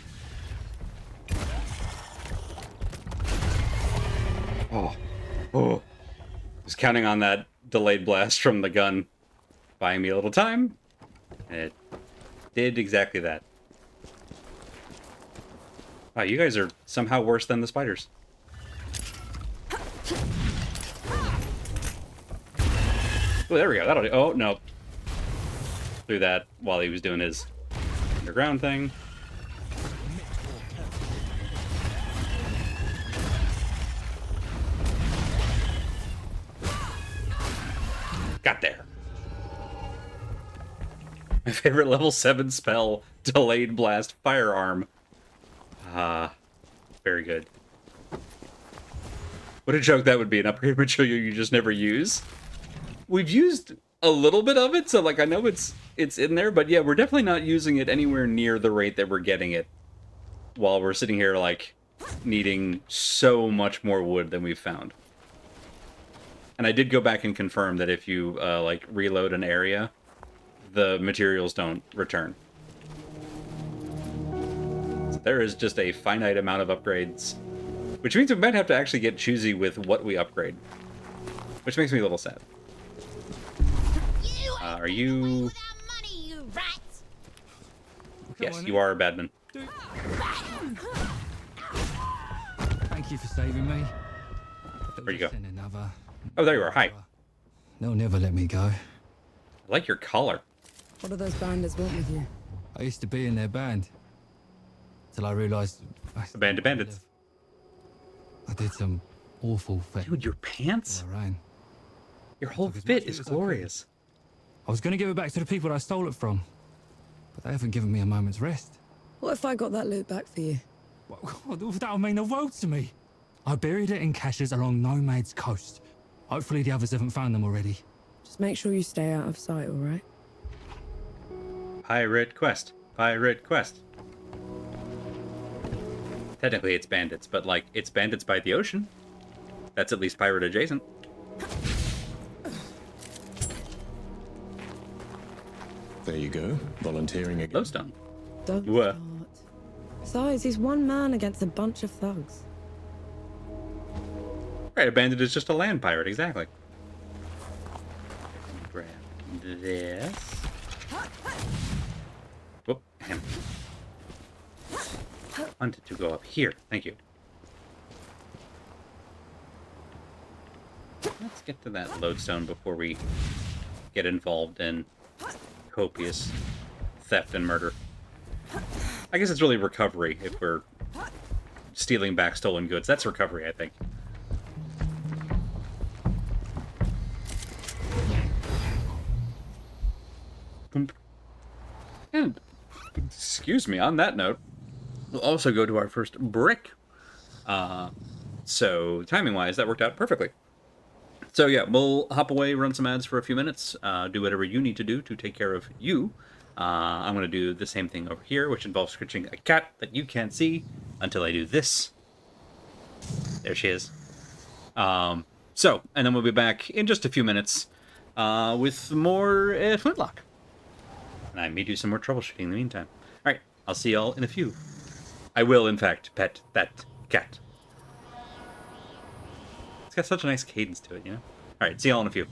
Oh. Oh. Was counting on that delayed blast from the gun buying me a little time. And it did exactly that. Wow, you guys are somehow worse than the spiders. Oh, there we go. That'll do. Oh, no. Threw that while he was doing his underground thing. Got there. My favorite level 7 spell, Delayed Blast Firearm. Very good. What a joke that would be, an upgrade material you just never use. We've used a little bit of it, so like I know it's in there, but yeah, we're definitely not using it anywhere near the rate that we're getting it while we're sitting here like needing so much more wood than we've found. And I did go back and confirm that if you like reload an area, the materials don't return. So there is just a finite amount of upgrades, which means we might have to actually get choosy with what we upgrade, which makes me a little sad. Are you... Yes, you are a badman. Thank you for saving me. Where'd you go? Oh, there you are. Hi. They'll never let me go. I like your collar. What do those bandits want with you? I used to be in their band. Till I realized... The band of bandits. I did some awful thing. Dude, your pants? Your whole fit is glorious. I was going to give it back to the people I stole it from. But they haven't given me a moment's rest. What if I got that loot back for you? Well, that would mean the world to me. I buried it in caches along Nomad's coast. Hopefully the others haven't found them already. Just make sure you stay out of sight, all right? Pirate quest. Pirate quest. Technically it's bandits, but like, it's bandits by the ocean. That's at least pirate adjacent. There you go, volunteering again. Lodestone. Don't What? start. Besides, he's one man against a bunch of thugs. Right, a bandit is just a land pirate, exactly. Grab this. Whoop, him. Wanted to go up here. Thank you. Let's get to that lodestone before we get involved in copious theft and murder. I guess it's really recovery if we're stealing back stolen goods. That's recovery, I think. And, excuse me, on that note, we'll also go to our first brick. So, timing-wise, that worked out perfectly. So yeah, we'll hop away, run some ads for a few minutes, do whatever you need to do to take care of you. I'm going to do the same thing over here, which involves scratching a cat that you can't see until I do this. There she is. And then we'll be back in just a few minutes with more Flintlock. And I may do some more troubleshooting in the meantime. Alright, I'll see y'all in a few. I will, in fact, pet that cat. It's got such a nice cadence to it, you know? Alright, see y'all in a few.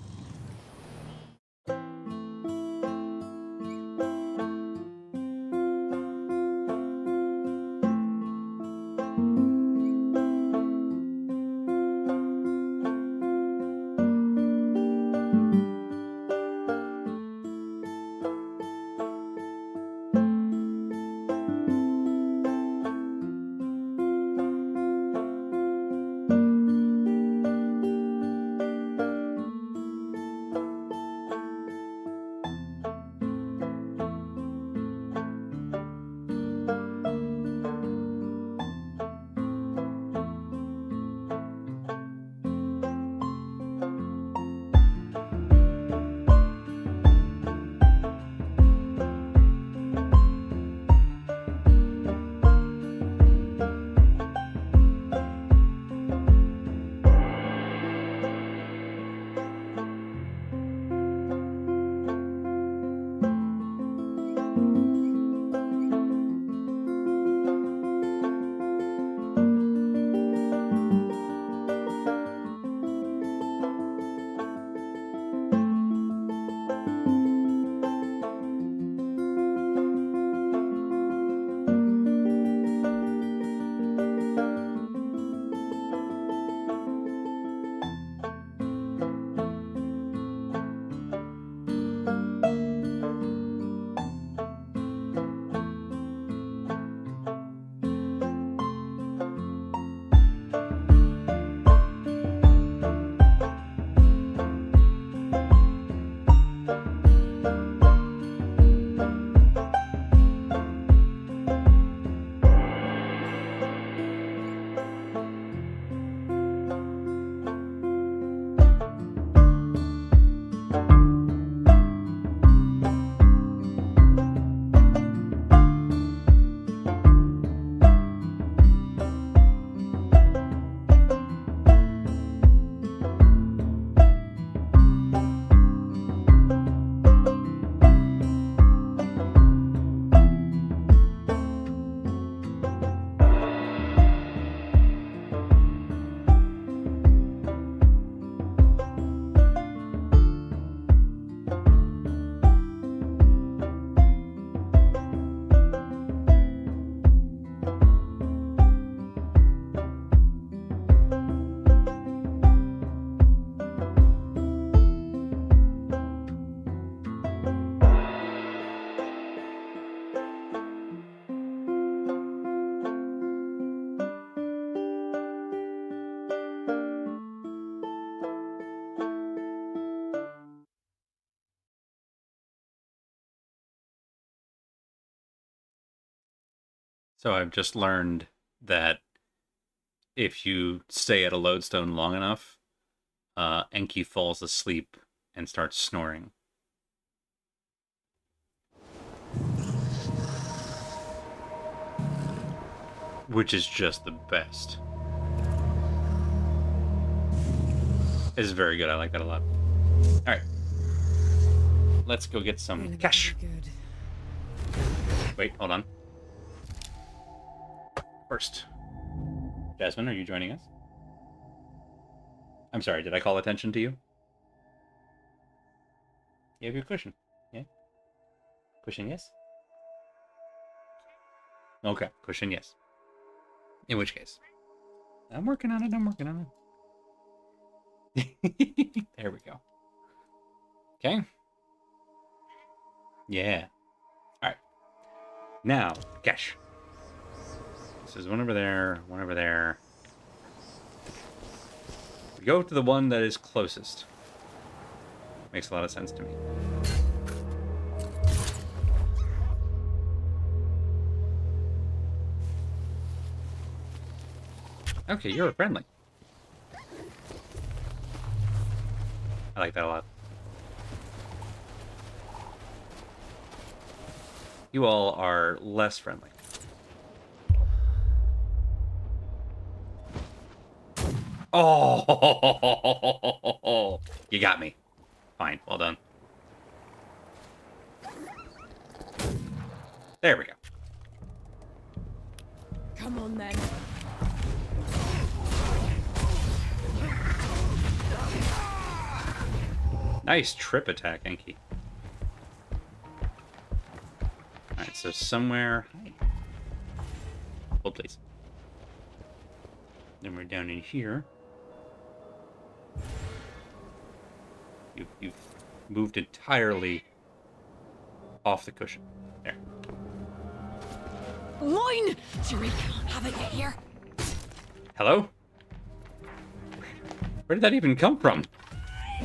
So I've just learned that if you stay at a lodestone long enough, Enki falls asleep and starts snoring. Which is just the best. It's very good. I like that a lot. Alright. Let's go get some cash. Wait, hold on. First, Jasmine, are you joining us? I'm sorry, did I call attention to you? You have your cushion. Yeah? Cushion, yes? Okay, cushion, yes. In which case, I'm working on it, I'm working on it. There we go. Okay. Yeah. Alright. Now, cash. This is one over there, one over there. We go to the one that is closest. Makes a lot of sense to me. Okay, you're friendly. I like that a lot. You all are less friendly. Oh, you got me. Fine, well done. There we go. Come on then. Nice trip attack, Enki. Alright, so somewhere... Hold, please. Then we're down in here. You've moved entirely off the cushion. There. Mine! Jerry can't have it here. Hello? Where did that even come from?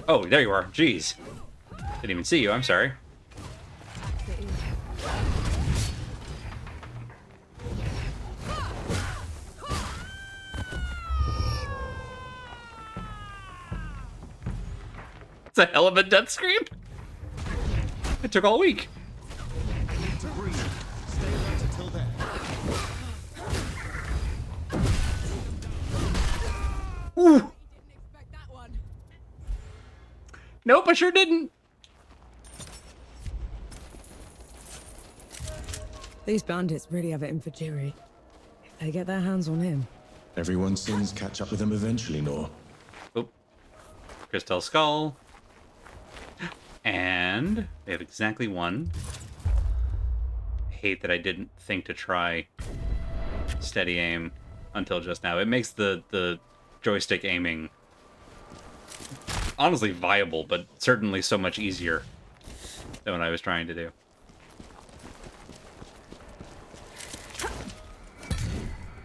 Oh, there you are. Jeez. Didn't even see you. I'm sorry. It's a hell of a death scream. It took all week. To breathe. Stay alert until then. Ooh. Nope, I sure didn't. These bandits really have it in for Jiri. If they get their hands on him. Everyone's sins catch up with them eventually, Nor. Oh. Crystal Skull. And we have exactly one. Hate that I didn't think to try steady aim until just now. It makes the joystick aiming honestly viable, but certainly so much easier than what I was trying to do.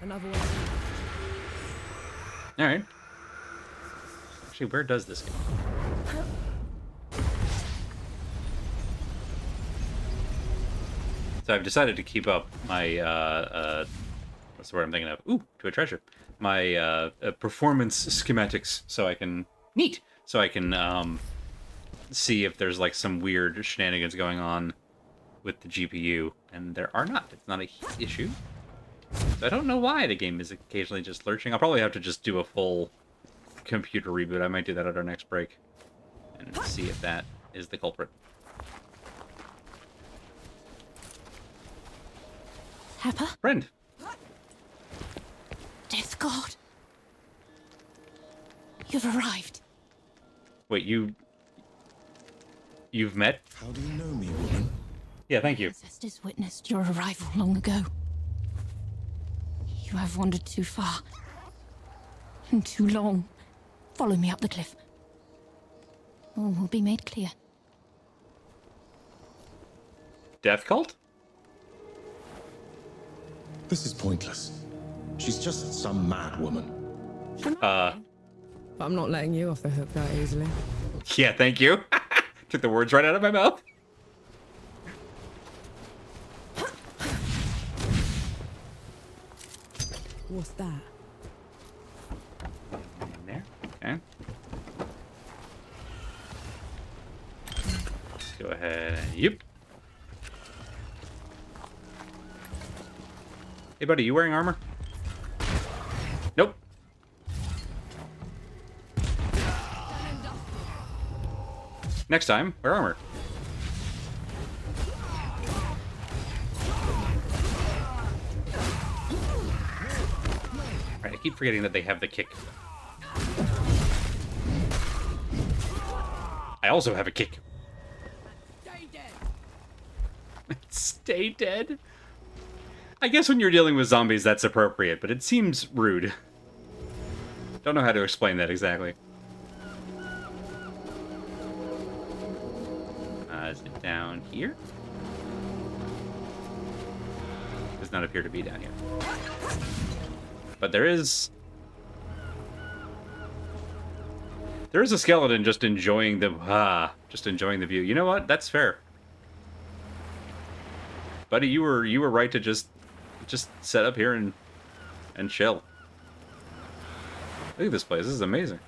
Another one. Alright. Actually, where does this go? So I've decided to keep up my, what's the word I'm thinking of? Ooh, to a treasure. My performance schematics so I can... Neat! So I can see if there's like some weird shenanigans going on with the GPU. And there are not. It's not a heat issue. So I don't know why the game is occasionally just lurching. I'll probably have to just do a full computer reboot. I might do that at our next break. And see if that is the culprit. Pepper? Friend. Death God. You've arrived. Wait, you've met? How do you know me, woman? Yeah, thank you. Ancestors witnessed your arrival long ago. You have wandered too far. And too long. Follow me up the cliff. All will be made clear. Death cult? This is pointless. She's just some mad woman. But I'm not letting you off the hook that easily. Yeah, thank you. Took the words right out of my mouth. What's that? In there. Okay. Let's go ahead and... Yep. Hey, buddy, you wearing armor? Nope. Next time, wear armor. Alright, I keep forgetting that they have the kick. I also have a kick. Stay dead. Stay dead? I guess when you're dealing with zombies, that's appropriate, but it seems rude. Don't know how to explain that exactly. Is it down here? Does not appear to be down here. But there is a skeleton just enjoying the view. You know what? That's fair. Buddy, you were right to just set up here and chill. Look at this place. This is amazing.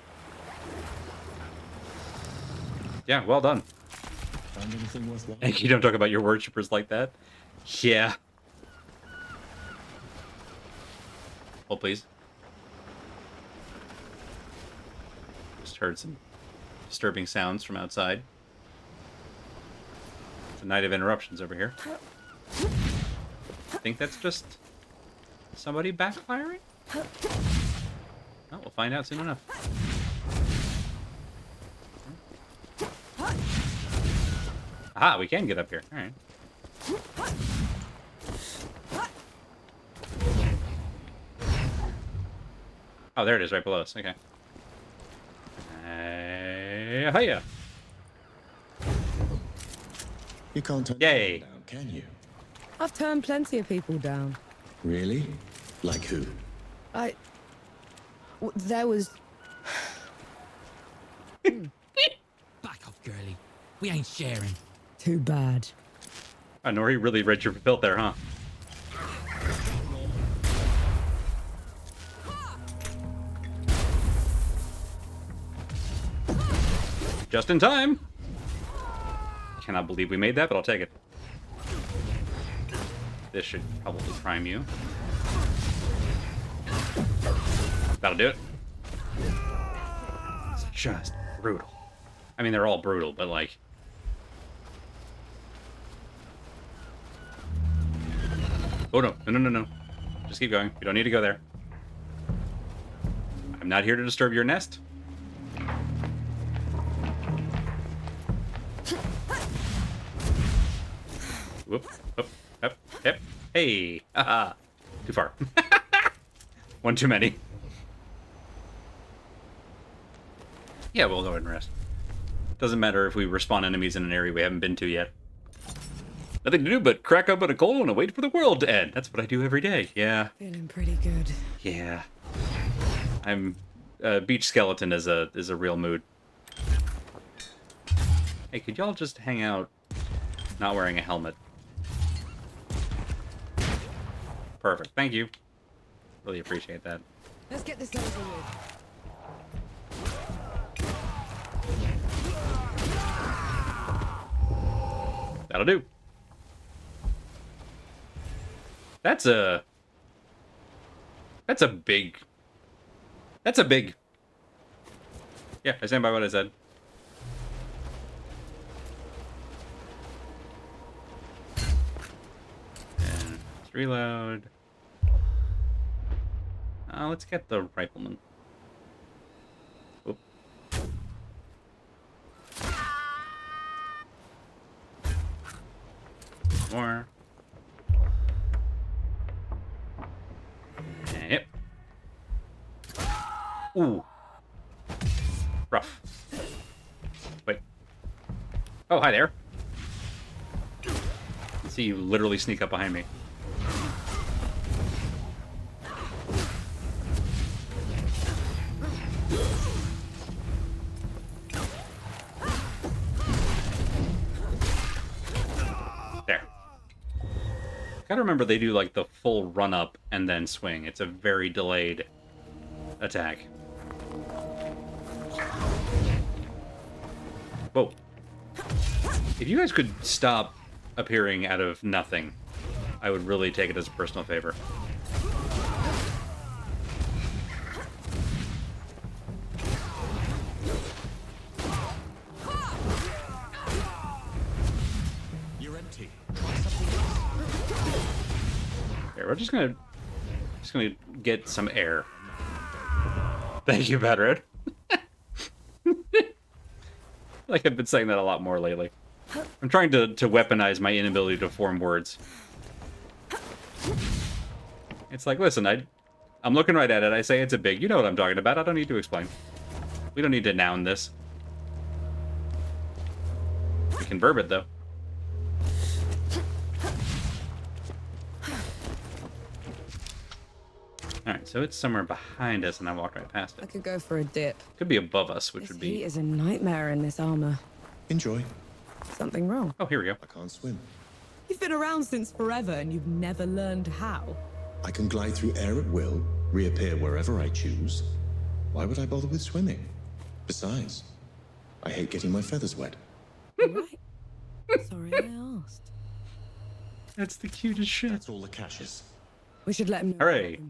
Yeah, well done. Found anything worthwhile? And you don't talk about your worshippers like that. Yeah. Hold, please. Just heard some disturbing sounds from outside. It's a night of interruptions over here. I think that's just somebody backfiring? Oh, we'll find out soon enough. Ah, we can get up here. All right. Oh, there it is, right below us. Okay. Hiya! You can't turn Yay! anyone down, can you? I've turned plenty of people down. Really? Like who? There was... Back off, girlie. We ain't sharing. Too bad. Oh, Nori really read your filth there, huh? Just in time! Cannot believe we made that, but I'll take it. This should probably prime you. That'll do it. It's just brutal. I mean, they're all brutal, but like... Oh, no. No, no, no, no. Just keep going. You don't need to go there. I'm not here to disturb your nest. Whoop, up, up, yep. Hey, haha. Too far. One too many. Yeah, we'll go ahead and rest. Doesn't matter if we respawn enemies in an area we haven't been to yet. Nothing to do but crack open a coal and wait for the world to end. That's what I do every day. Yeah. Feeling pretty good. Yeah. I'm... beach skeleton is a real mood. Hey, could y'all just hang out not wearing a helmet? Perfect. Thank you. Really appreciate that. Let's get this over with. That'll do. That's a big... That's a big... Yeah, I stand by what I said. And let's reload. Let's get the rifleman. Oop. More. Yep. Ooh. Rough. Wait. Oh, hi there. I see you literally sneak up behind me. There. Gotta remember they do like the full run up and then swing. It's a very delayed attack. Whoa. If you guys could stop appearing out of nothing, I would really take it as a personal favor. You're empty. Here, we're just gonna get some air. Thank you, Badred. Like I've been saying that a lot more lately. I'm trying to weaponize my inability to form words. It's like, listen, I'm looking right at it. I say it's a big. You know what I'm talking about. I don't need to explain. We don't need to noun this. We can verb it, though. Alright, so it's somewhere behind us, and I walked right past I it. could go for a dip. Could be above us, which This would heat be... is a nightmare in this armor. Enjoy. Something wrong. Oh, here we go. I can't swim. You've been around since forever and you've never learned how. I can glide through air at will, reappear wherever I choose. Why would I bother with swimming? Besides, I hate getting my feathers wet. Right. Sorry I asked. That's the cutest shit. That's all the caches. We should let him know. Hooray.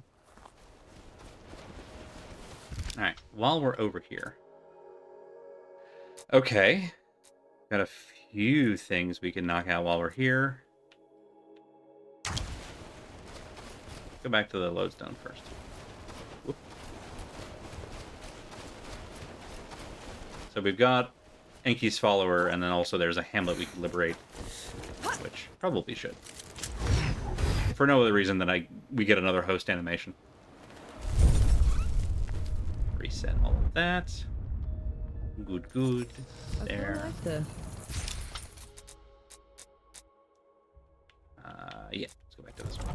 Alright, while we're over here. Okay. Got a few things we can knock out while we're here. Go back to the lodestone first. Whoop. So we've got Enki's follower, and then also there's a hamlet we can liberate, which probably should. For no other reason than we get another host animation. Reset all of that. Good, good. There. Yeah, let's go back to this one.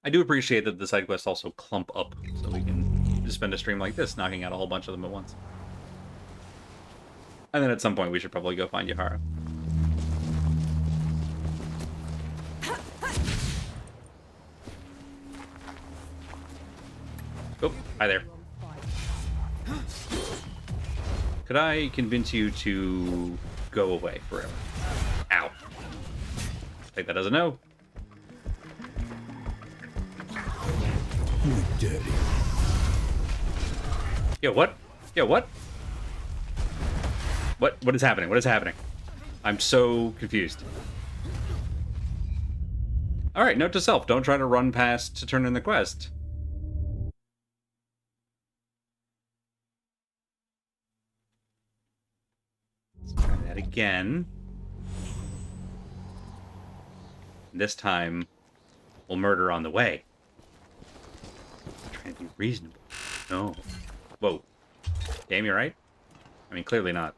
I do appreciate that the side quests also clump up, so we can just spend a stream like this, knocking out a whole bunch of them at once. And then at some point, we should probably go find Yahara. Oh, hi there. Could I convince you to go away forever? Ow. Take that as a no. We're dirty. Yo, what? Yo, what? What is happening? What is happening? I'm so confused. Alright, note to self. Don't try to run past to turn in the quest. Let's try that again. This time, we'll murder on the way. I'm trying to be reasonable. No. Whoa. Game, you right? I mean, clearly not.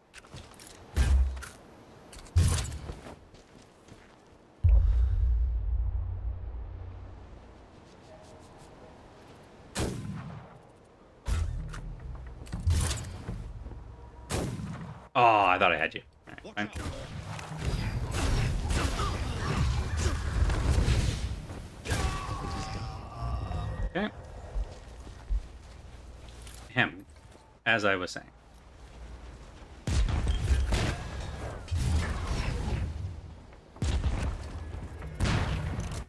Oh, I thought I had you. All right, fine. Okay. Him, as I was saying.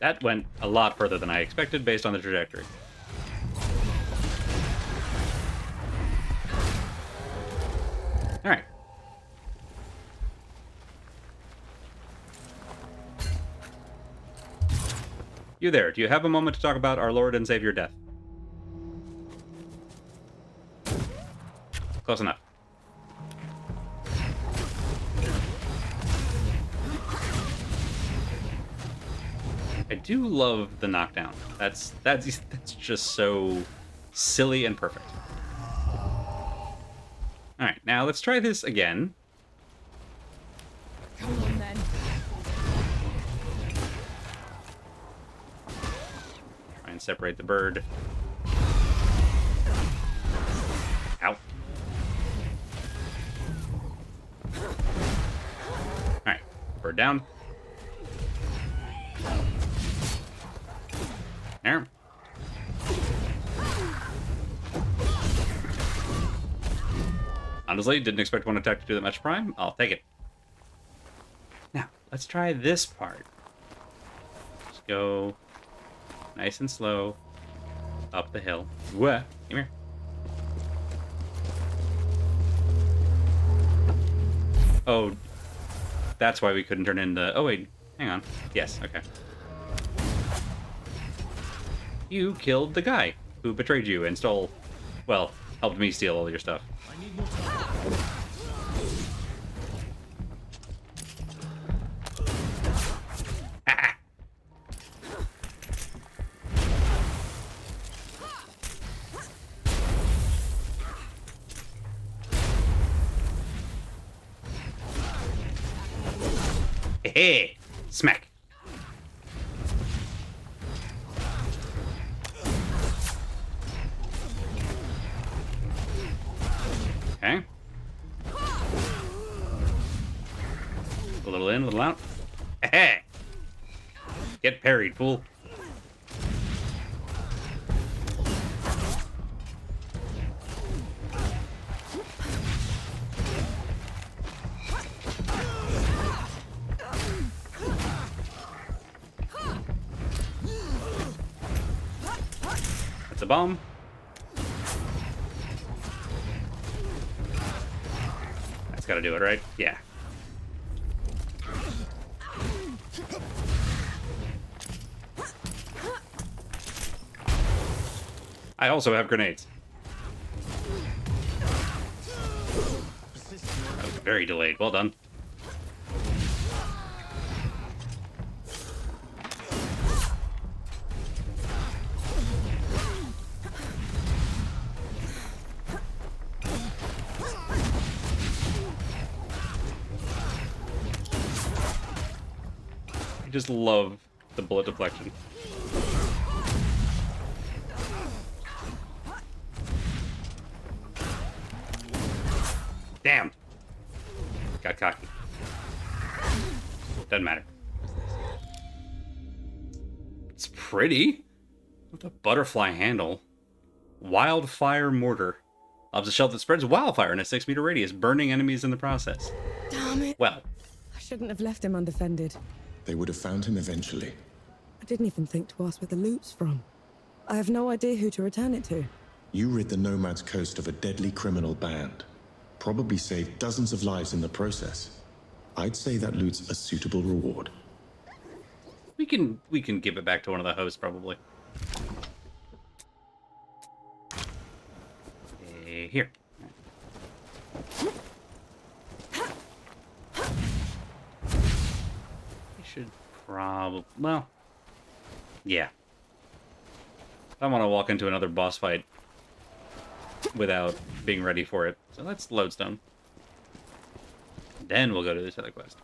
That went a lot further than I expected based on the trajectory. All right. You there, do you have a moment to talk about our Lord and Savior death? Close enough. I do love the knockdown. That's just so silly and perfect. Alright, now let's try this again. Come on then. Try and separate the bird. Ow. Alright, bird down. There. Honestly, didn't expect one attack to do that much prime. I'll take it. Now, let's try this part. Just go nice and slow up the hill. What? Come here. Oh, that's why we couldn't turn into... Oh, wait. Hang on. Yes, okay. You killed the guy who betrayed you and stole... Well, helped me steal all your stuff. I need more time. Hey, smack. Okay. A little in, a little out. Hey, get parried, fool. That's a bomb. That's gotta do it, right? Yeah. I also have grenades. That was very delayed. Well done. I just love the bullet deflection. Damn! Got cocky. Doesn't matter. It's pretty. With a butterfly handle. Wildfire mortar. Loves a shell that spreads wildfire in a 6-meter radius, burning enemies in the process. Damn it. Well. I shouldn't have left him undefended. They would have found him eventually. I didn't even think to ask where the loot's from. I have no idea who to return it to. You rid the Nomad's coast of a deadly criminal band. Probably saved dozens of lives in the process. I'd say that loot's a suitable reward. We can give it back to one of the hosts, probably. Here. We should probably... Well... Yeah. I don't want to walk into another boss fight without being ready for it. So let's lodestone. Then we'll go to this other quest.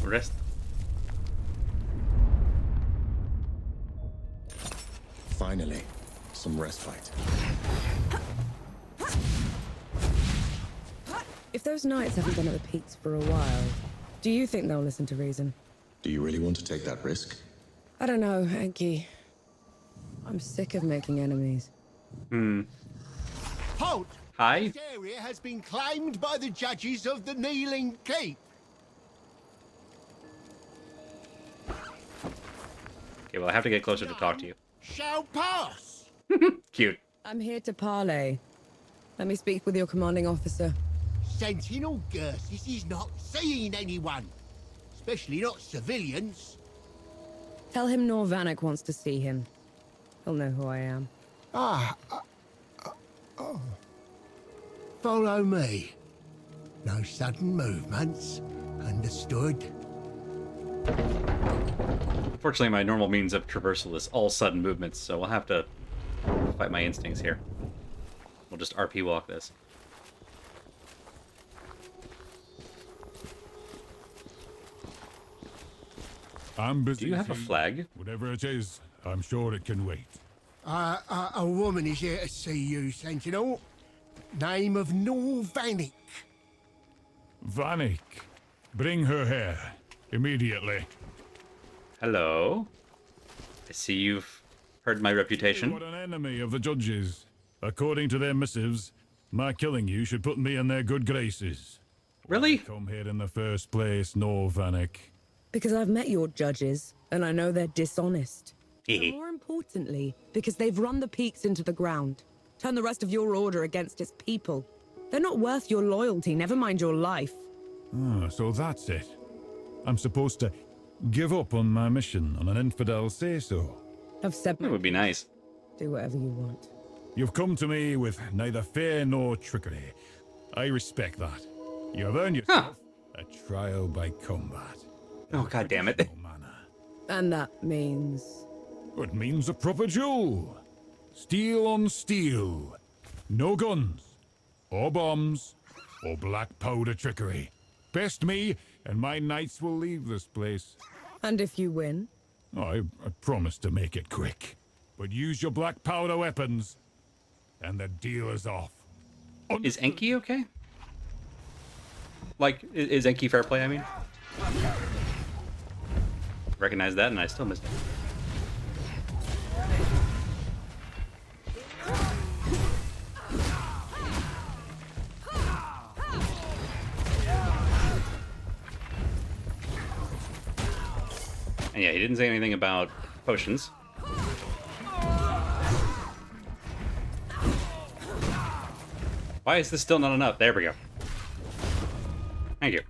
Rest. Finally, some respite. If those knights haven't been at the peaks for a while, do you think they'll listen to reason? Do you really want to take that risk? I don't know, Enki. I'm sick of making enemies. Halt! Hi. This area has been claimed by the judges of the Kneeling Keep. Okay, well, I have to get closer to talk to you. Shall pass. Cute. I'm here to parley. Let me speak with your commanding officer. Sentinel Gersis is not seeing anyone, especially not civilians. Tell him Norvanek wants to see him. He'll know who I am. Follow me. No sudden movements. Understood? Unfortunately, my normal means of traversal is all sudden movements, so I'll have to fight my instincts here. We'll just RP walk this. I'm busy. Do you have a flag? Whatever it is, I'm sure it can wait. A woman is here to see you, Sentinel. Name of Norvanek. Vanek. Bring her here. Immediately. Hello. I see you've heard my reputation. What an enemy of the judges. According to their missives, my killing you should put me in their good graces. Really? Why come here in the first place, Norvanek? Because I've met your judges, and I know they're dishonest. But more importantly, because they've run the peaks into the ground. Turned the rest of your order against its people. They're not worth your loyalty, never mind your life. Ah, so that's it. I'm supposed to give up on my mission on an infidel say-so. I've said That would be nice. Do whatever you want. You've come to me with neither fear nor trickery. I respect that. You have earned yourself a trial by combat. Oh, god damn it. And that means... It means a proper duel. Steel on steel. No guns, or bombs, or black powder trickery. Best me, and my knights will leave this place. And if you win? I promise to make it quick. But use your black powder weapons, and the deal is off. Is Enki okay? Like, is Enki fair play, I mean? Recognize that, and I still missed it. And yeah, he didn't say anything about potions. Why is this still not enough? There we go. Thank you.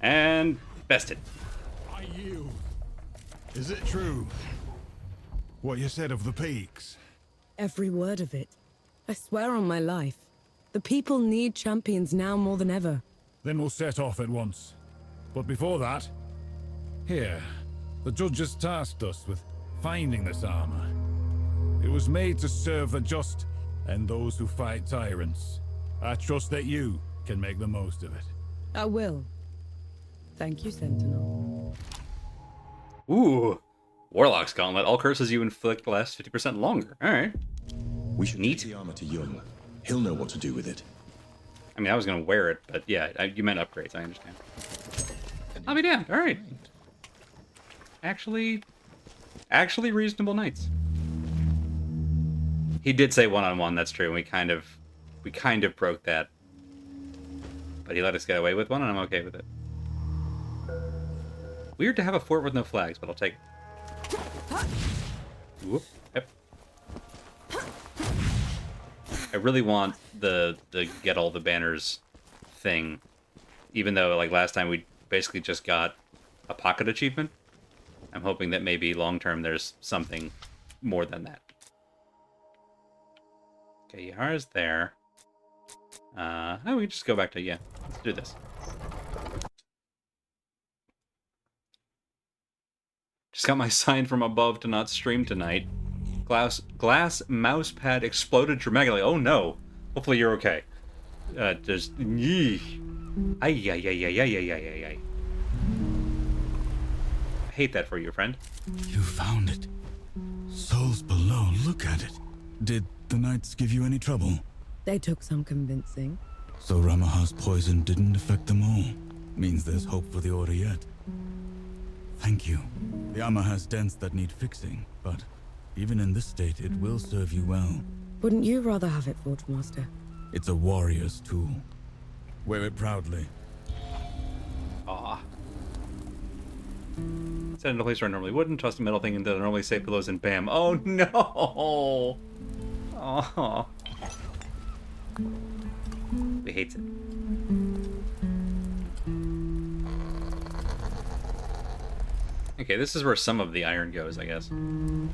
And bested. I yield. Is it true? What you said of the peaks? Every word of it. I swear on my life. The people need champions now more than ever. Then we'll set off at once. But before that, here, the judges tasked us with finding this armor. It was made to serve the just and those who fight tyrants. I trust that you can make the most of it. I will. Thank you, Sentinel. Ooh. Warlock's Gauntlet. All curses you inflict last 50% longer. Alright. We should take the armor to Jung. He'll know what to do with it. I mean, I was going to wear it, but yeah, you meant upgrades. I understand. I'll be damned. Alright. Actually reasonable knights. He did say one-on-one, that's true. We kind of broke that. But he let us get away with one, and I'm okay with it. Weird to have a fort with no flags, but I'll take it. Whoop. Yep. I really want the get all the banners thing. Even though, like, last time we basically just got a pocket achievement. I'm hoping that maybe long-term there's something more than that. Okay, Yahara's there. Oh, we can just go back to, yeah, let's do this. Just got my sign from above to not stream tonight. Glass mouse pad exploded dramatically. Oh no. Hopefully you're okay. Just... Ay, ay, ay, ay, ay, ay, ay, ay. I hate that for you, friend. You found it. Souls below, look at it. Did the knights give you any trouble? They took some convincing. So Ramaha's poison didn't affect them all. Means there's hope for the Order yet. Thank you. The armor has dents that need fixing, but even in this state, it will serve you well. Wouldn't you rather have it, Forge Master? It's a warrior's tool. Wear it proudly. Aw. Set into a place where I normally wouldn't. Toss the metal thing into the normally safe pillows and bam. Oh no! Oh. We hate it. Okay, this is where some of the iron goes, I guess.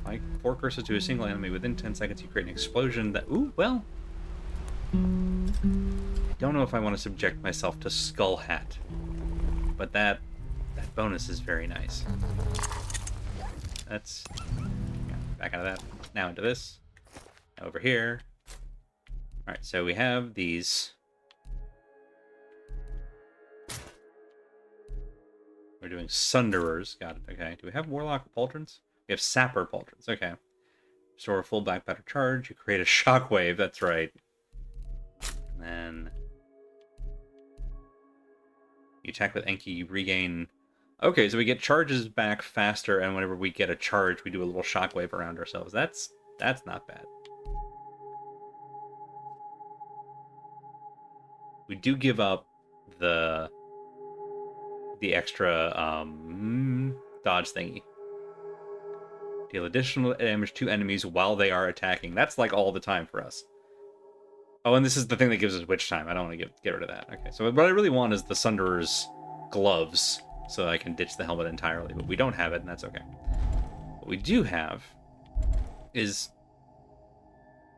Like 4 curses to a single enemy. Within 10 seconds, you create an explosion that... Ooh, well... I don't know if I want to subject myself to Skull Hat. But that bonus is very nice. That's... Yeah, back out of that. Now into this. Over here. Alright, so we have these... We're doing Sunderers. Got it. Okay. Do we have Warlock Pauldrons? We have Sapper Pauldrons. Okay. Restore a full black batter charge. You create a shockwave. That's right. And then... You attack with Enki, you regain... Okay, so we get charges back faster, and whenever we get a charge, we do a little shockwave around ourselves. That's not bad. We do give up the extra dodge thingy. Deal additional damage to enemies while they are attacking. That's like all the time for us. Oh, and this is the thing that gives us witch time. I don't want to get rid of that. Okay, so what I really want is the Sunderer's gloves, so that I can ditch the helmet entirely. But we don't have it, and that's okay. What we do have is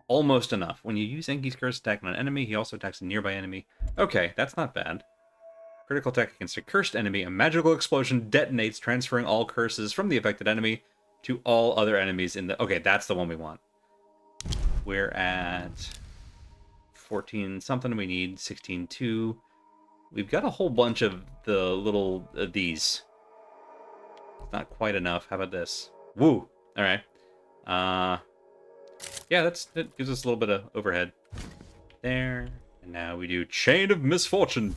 almost enough. When you use Enki's curse attack on an enemy, he also attacks a nearby enemy. Okay, that's not bad. Critical attack against a cursed enemy. A magical explosion detonates, transferring all curses from the affected enemy to all other enemies in the... Okay, that's the one we want. We're at 14 something. We need 16.2. We've got a whole bunch of the little these. It's not quite enough. How about this? Woo! All right. Yeah, that gives us a little bit of overhead. There. And now we do Chain of Misfortune.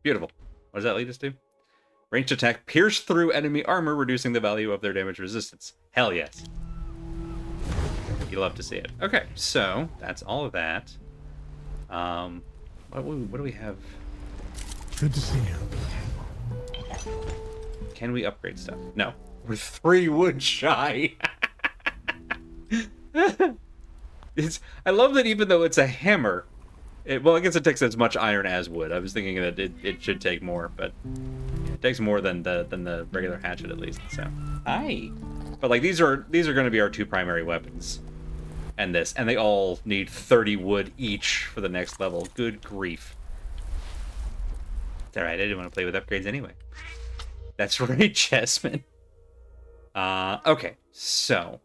Beautiful. What does that lead us to? Ranged attack, pierce through enemy armor, reducing the value of their damage resistance. Hell yes. You love to see it. Okay, so that's all of that. What do we have? Good to see you. Can we upgrade stuff? No. We're 3 wood shy. I love that even though it's a hammer, Well, I guess it takes as much iron as wood. I was thinking that it should take more, but it takes more than the regular hatchet at least. So, hi. But like these are going to be our two primary weapons, and they all need 30 wood each for the next level. Good grief. It's all right. I didn't want to play with upgrades anyway. That's right, Jasmine. Okay, so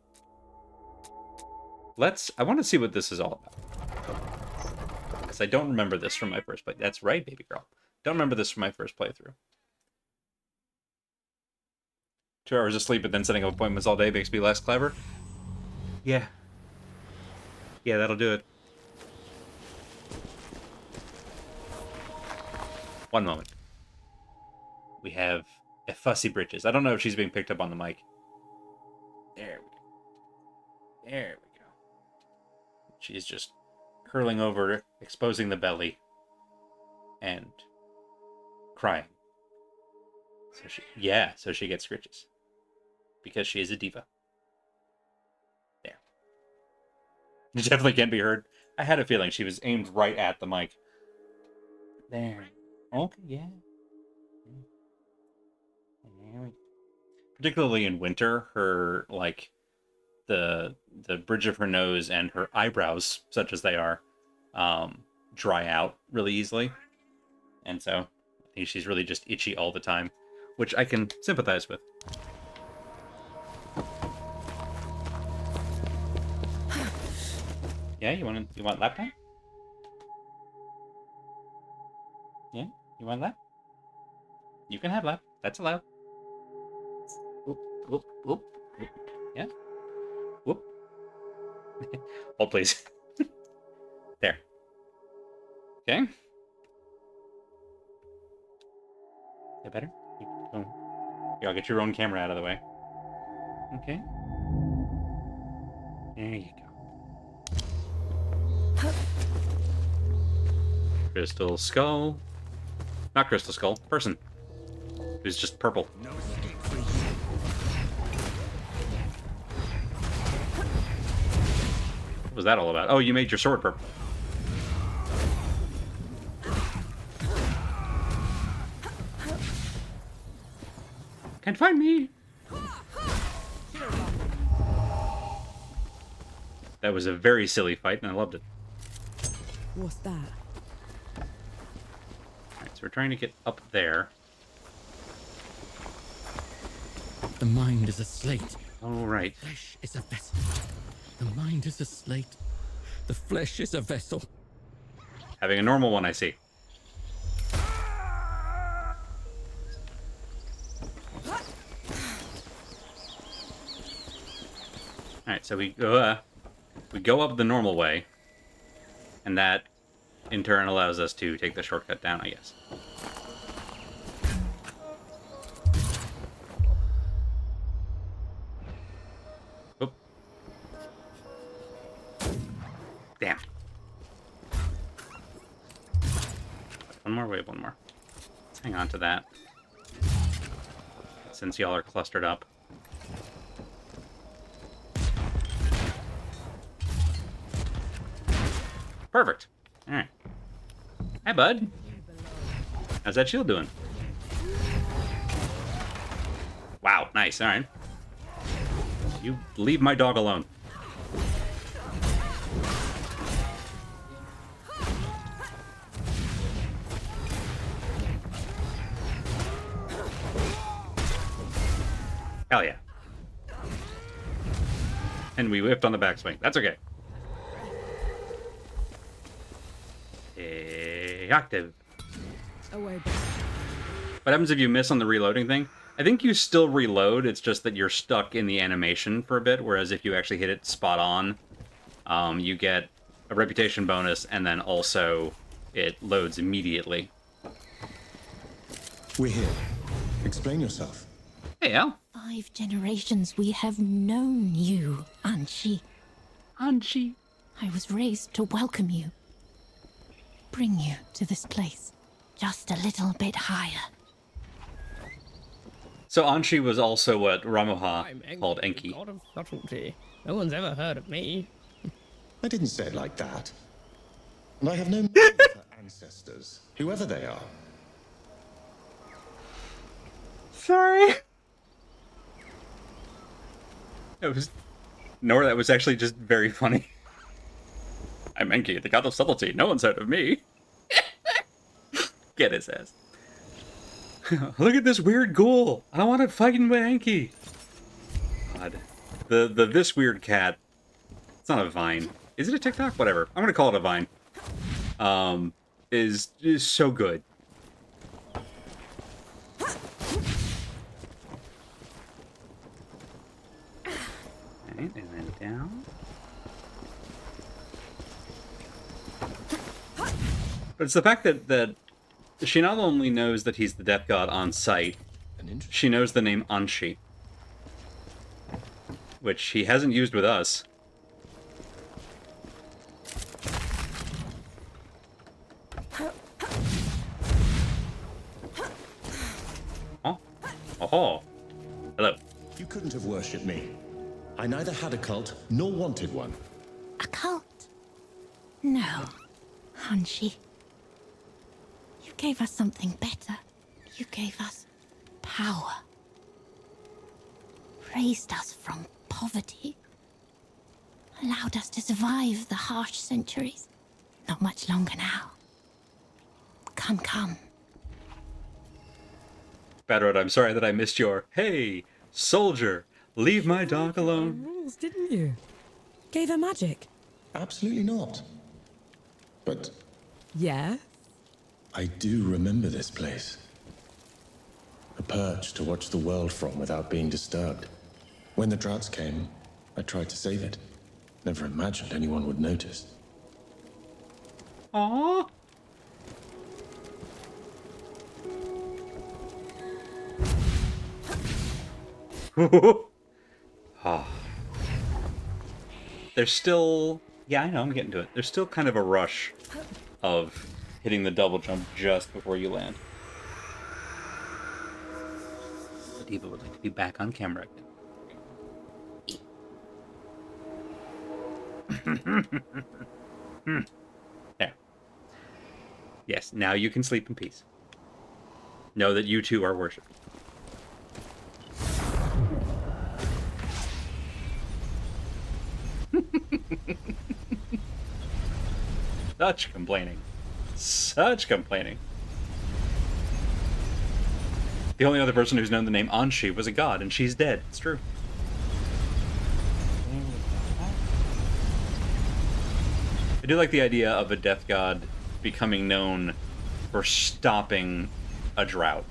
I want to see what this is all about. Because I don't remember this from my first play. That's right, baby girl. Don't remember this from my first playthrough. 2 hours of sleep and then setting up appointments all day makes me less clever. Yeah. Yeah, that'll do it. One moment. We have a Fussy Britches. I don't know if she's being picked up on the mic. There we go. There we go. She's just curling over, exposing the belly, and crying. So she gets scritches. Because she is a diva. There. It definitely can't be heard. I had a feeling she was aimed right at the mic. There. Okay, yeah. There we go. Particularly in winter, her, like, the bridge of her nose and her eyebrows, such as they are, dry out really easily. And so, I think she's really just itchy all the time, which I can sympathize with. Yeah, you want lap time? Yeah, you want lap? You can have lap. That's allowed. Whoop, whoop, whoop, whoop. Yeah. Whoop. Hold, please. There. Okay. Is that better? Here, I'll get your own camera out of the way. Okay. There you go. Crystal Skull. Not Crystal Skull. Person. Who's just purple. No escape for you. What was that all about? Oh, you made your sword purple. Can't find me. That was a very silly fight, and I loved it. What's that? Alright, so we're trying to get up there. The mind is a slate. Oh, right. Flesh is a vessel. The mind is a slate. The flesh is a vessel. Having a normal one, I see. Alright, so we go up the normal way, and that, in turn, allows us to take the shortcut down, I guess. Oop. Damn. One more, wait, one more. Let's hang on to that, since y'all are clustered up. Perfect. Alright. Hi, bud. How's that shield doing? Wow, nice. Alright. You leave my dog alone. Hell yeah. And we whiffed on the backswing. That's okay. Active. Away. What happens if you miss on the reloading thing? I think you still reload, it's just that you're stuck in the animation for a bit, whereas if you actually hit it spot on, you get a reputation bonus, and then also it loads immediately. We're here. Explain yourself. Hey, Al. 5 generations we have known you, Anshi. Anshi. I was raised to welcome you. Bring you to this place. Just a little bit higher. So Anshi was also what Ramoha called Enki. God of subtlety. No one's ever heard of me. I didn't say it like that. And I have no ancestors, whoever they are. Sorry. Nora, that was actually just very funny. I'm Enki, the god of subtlety. No one's heard of me. Get his ass. Look at this weird ghoul. I want to fighting with Enki. God. The this weird cat. It's not a Vine. Is it a TikTok? Whatever. I'm gonna call it a Vine. Is so good. And then down. But it's the fact that she not only knows that he's the death god on sight, she knows the name Anshi, which he hasn't used with us. Oh. Oh. Hello. You couldn't have worshipped me. I neither had a cult nor wanted one. A cult? No, Hanshi. You gave us something better. You gave us power. Raised us from poverty. Allowed us to survive the harsh centuries. Not much longer now. Come, come. Badrod, I'm sorry that I missed your, hey, soldier, leave my dog alone. Rules, didn't you? Gave her magic. Absolutely not. But Yeah? I do remember this place. A perch to watch the world from without being disturbed. When the droughts came, I tried to save it. Never imagined anyone would notice. Aww. Oh. There's still... Yeah, I know, I'm getting to it. There's still kind of a rush of hitting the double jump just before you land. The diva would like to be back on camera again. There. Yes, now you can sleep in peace. Know that you too are worshipped. Such complaining. Such complaining. The only other person who's known the name Anshi was a god, and she's dead. It's true. I do like the idea of a death god becoming known for stopping a drought.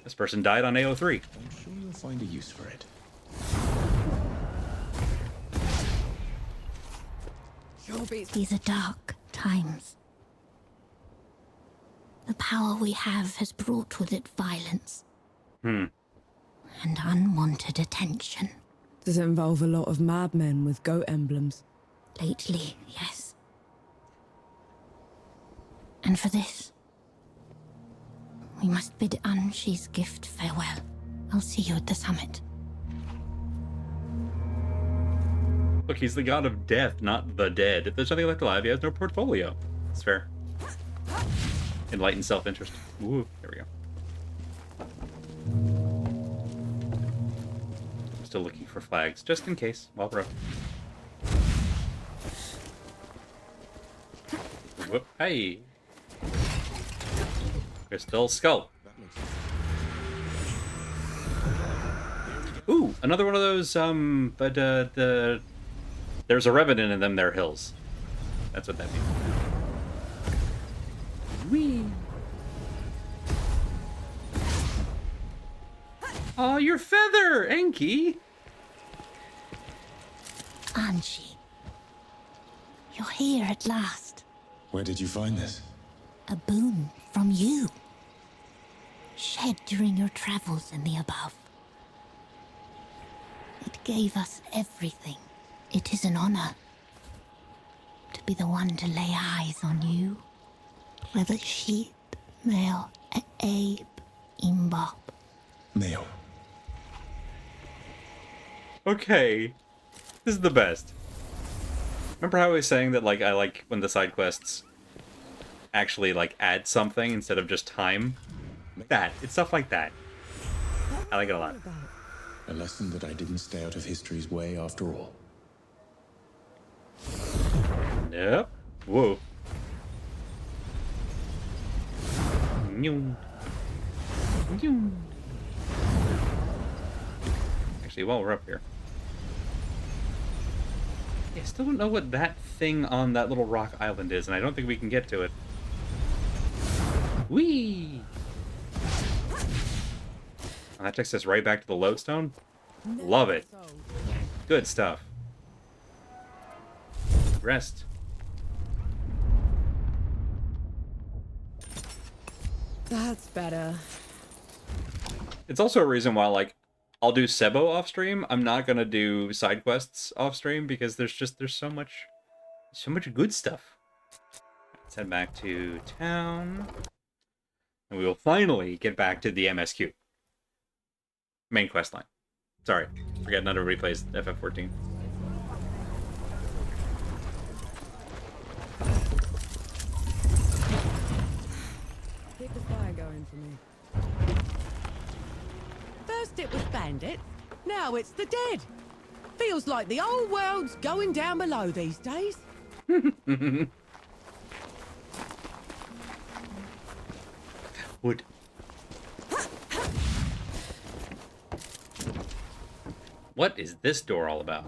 This person died on AO3. I'm sure you'll find a use for it. These are dark times. The power we have has brought with it violence. And unwanted attention. Does it involve a lot of madmen with goat emblems? Lately, yes. And for this, we must bid Anshi's gift farewell. I'll see you at the summit. Look, he's the god of death, not the dead. If there's nothing left alive, he has no portfolio. It's fair. Enlightened self-interest. Ooh, there we go. Still looking for flags, just in case, while we're up. Whoop, hey! Crystal skull. Ooh, another one of those, there's a revenant in them there hills. That's what that means. Whee! Oh, your feather, Enki! Anshi, you're here at last. Where did you find this? A boon from you. Shed during your travels in the above. It gave us everything. It is an honor to be the one to lay eyes on you. Whether sheep, male, Abe Imbop. Neil. Okay. This is the best. Remember how I was saying that, like, I like when the side quests actually, like, add something instead of just time? It's stuff like that. I like it a lot. A lesson that I didn't stay out of history's way after all. Yep. Whoa. Actually, while we're up here. I still don't know what that thing on that little rock island is, and I don't think we can get to it. Whee! Oh, that takes us right back to the lodestone. Love it. Good stuff. Rest. That's better. It's also a reason why, like, I'll do Sebo off stream. I'm not gonna do side quests off stream because there's so much good stuff. Let's head back to town, and we will finally get back to the MSQ main quest line. Sorry, forget not everybody plays FF14. Keep the fire going for me. First it was bandits, now it's the dead. Feels like the whole world's going down below these days. Wood. What is this door all about?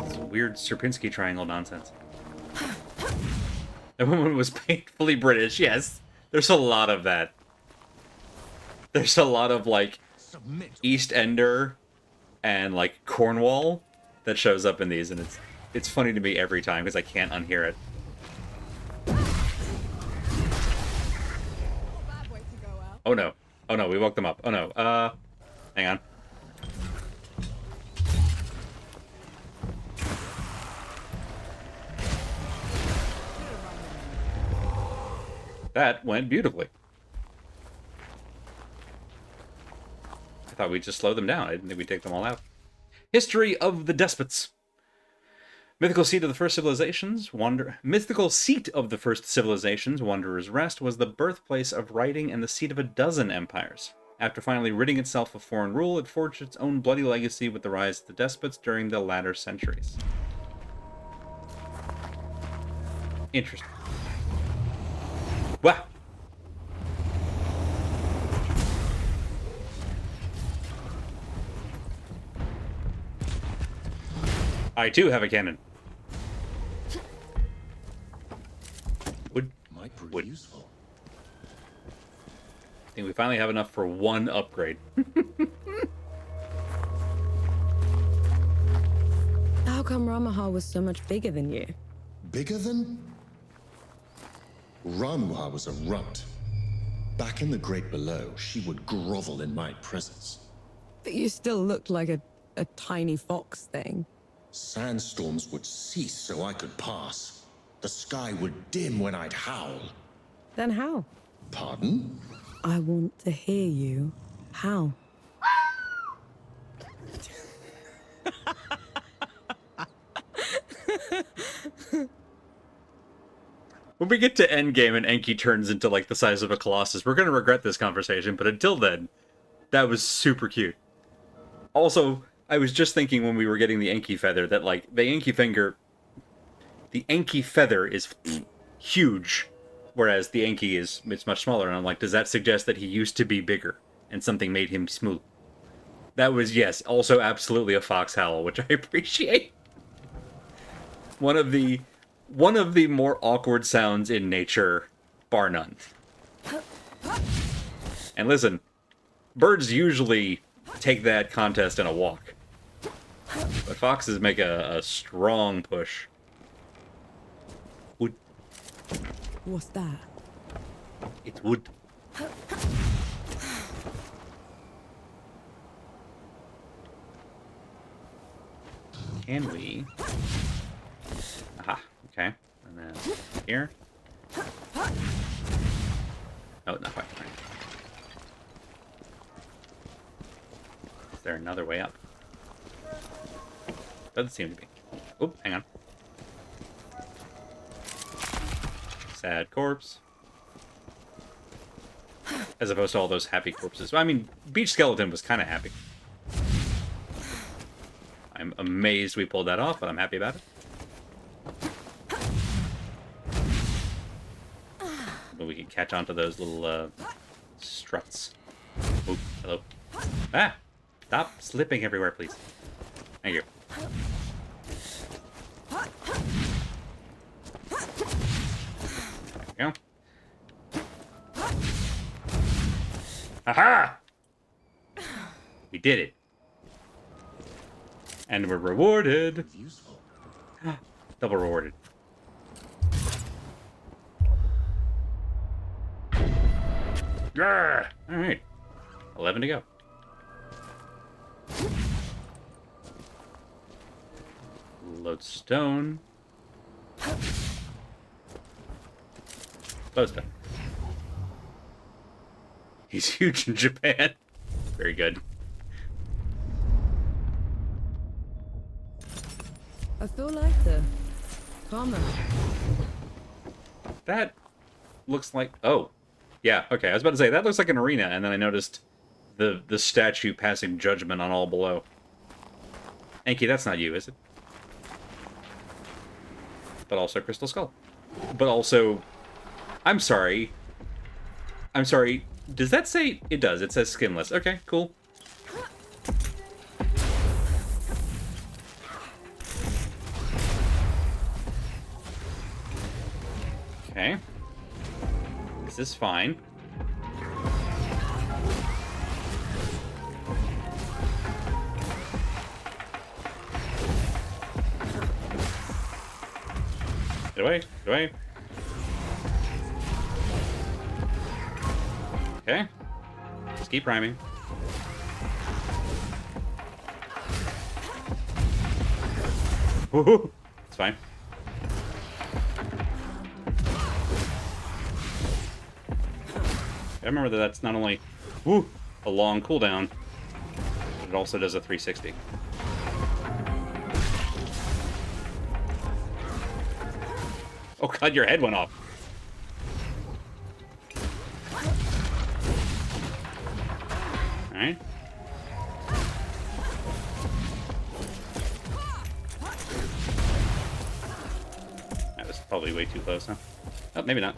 This weird Sierpinski triangle nonsense. That woman was painfully British, yes. There's a lot of that. There's a lot of, like, East Ender and, like, Cornwall that shows up in these, and it's funny to me every time because I can't unhear it. Oh no. Oh no, we woke them up. Oh no. Hang on. That went beautifully. I thought we'd just slow them down. I didn't think we'd take them all out. History of the Despots. Mythical seat of the first civilizations, Wanderer's Rest, was the birthplace of writing and the seat of a dozen empires. After finally ridding itself of foreign rule, it forged its own bloody legacy with the rise of the despots during the latter centuries. Interesting. Wow. I too have a cannon. Might prove useful. I think we finally have enough for one upgrade. How come Ramaha was so much bigger than you? Bigger than? Ramuha was a runt. Back in the Great Below, she would grovel in my presence. But you still looked like a tiny fox thing. Sandstorms would cease so I could pass. The sky would dim when I'd howl. Then how? Pardon? I want to hear you. How? When we get to Endgame and Enki turns into, like, the size of a Colossus, we're gonna regret this conversation, but until then, that was super cute. Also, I was just thinking when we were getting the Enki feather that, like, the Enki feather is huge, whereas the Enki it's much smaller, and I'm like, does that suggest that he used to be bigger, and something made him smooth? That was, yes, also absolutely a fox howl, which I appreciate. One of the more awkward sounds in nature, bar none. And listen, birds usually take that contest in a walk. But foxes make a strong push. Wood. What's that? It's wood. Can we? Aha, okay. And then here. Oh, not quite. Right. Is there another way up? Doesn't seem to be. Oop, hang on. Sad corpse. As opposed to all those happy corpses. I mean, Beach Skeleton was kind of happy. I'm amazed we pulled that off, but I'm happy about it. But we can catch on to those little struts. Oh, hello. Ah! Stop slipping everywhere, please. Thank you. There we go. Aha! We did it. And we're rewarded. Double rewarded. Yeah! Alright. 11 to go. Lodestone. Lodestone. He's huge in Japan. Very good. I feel like the common. That looks like... Oh. Yeah, okay. I was about to say, that looks like an arena, and then I noticed the statue passing judgment on all below. Enki, that's not you, is it? But also Crystal Skull. But also... I'm sorry. I'm sorry. Does that say... It does. It says skinless. Okay, cool. Okay. This is fine. Get away. Get away. Okay. Just keep rhyming. Woohoo! It's fine. I remember that that's not only a long cooldown, but it also does a 360. Oh god, your head went off. Alright. That was probably way too close, huh? Oh, maybe not.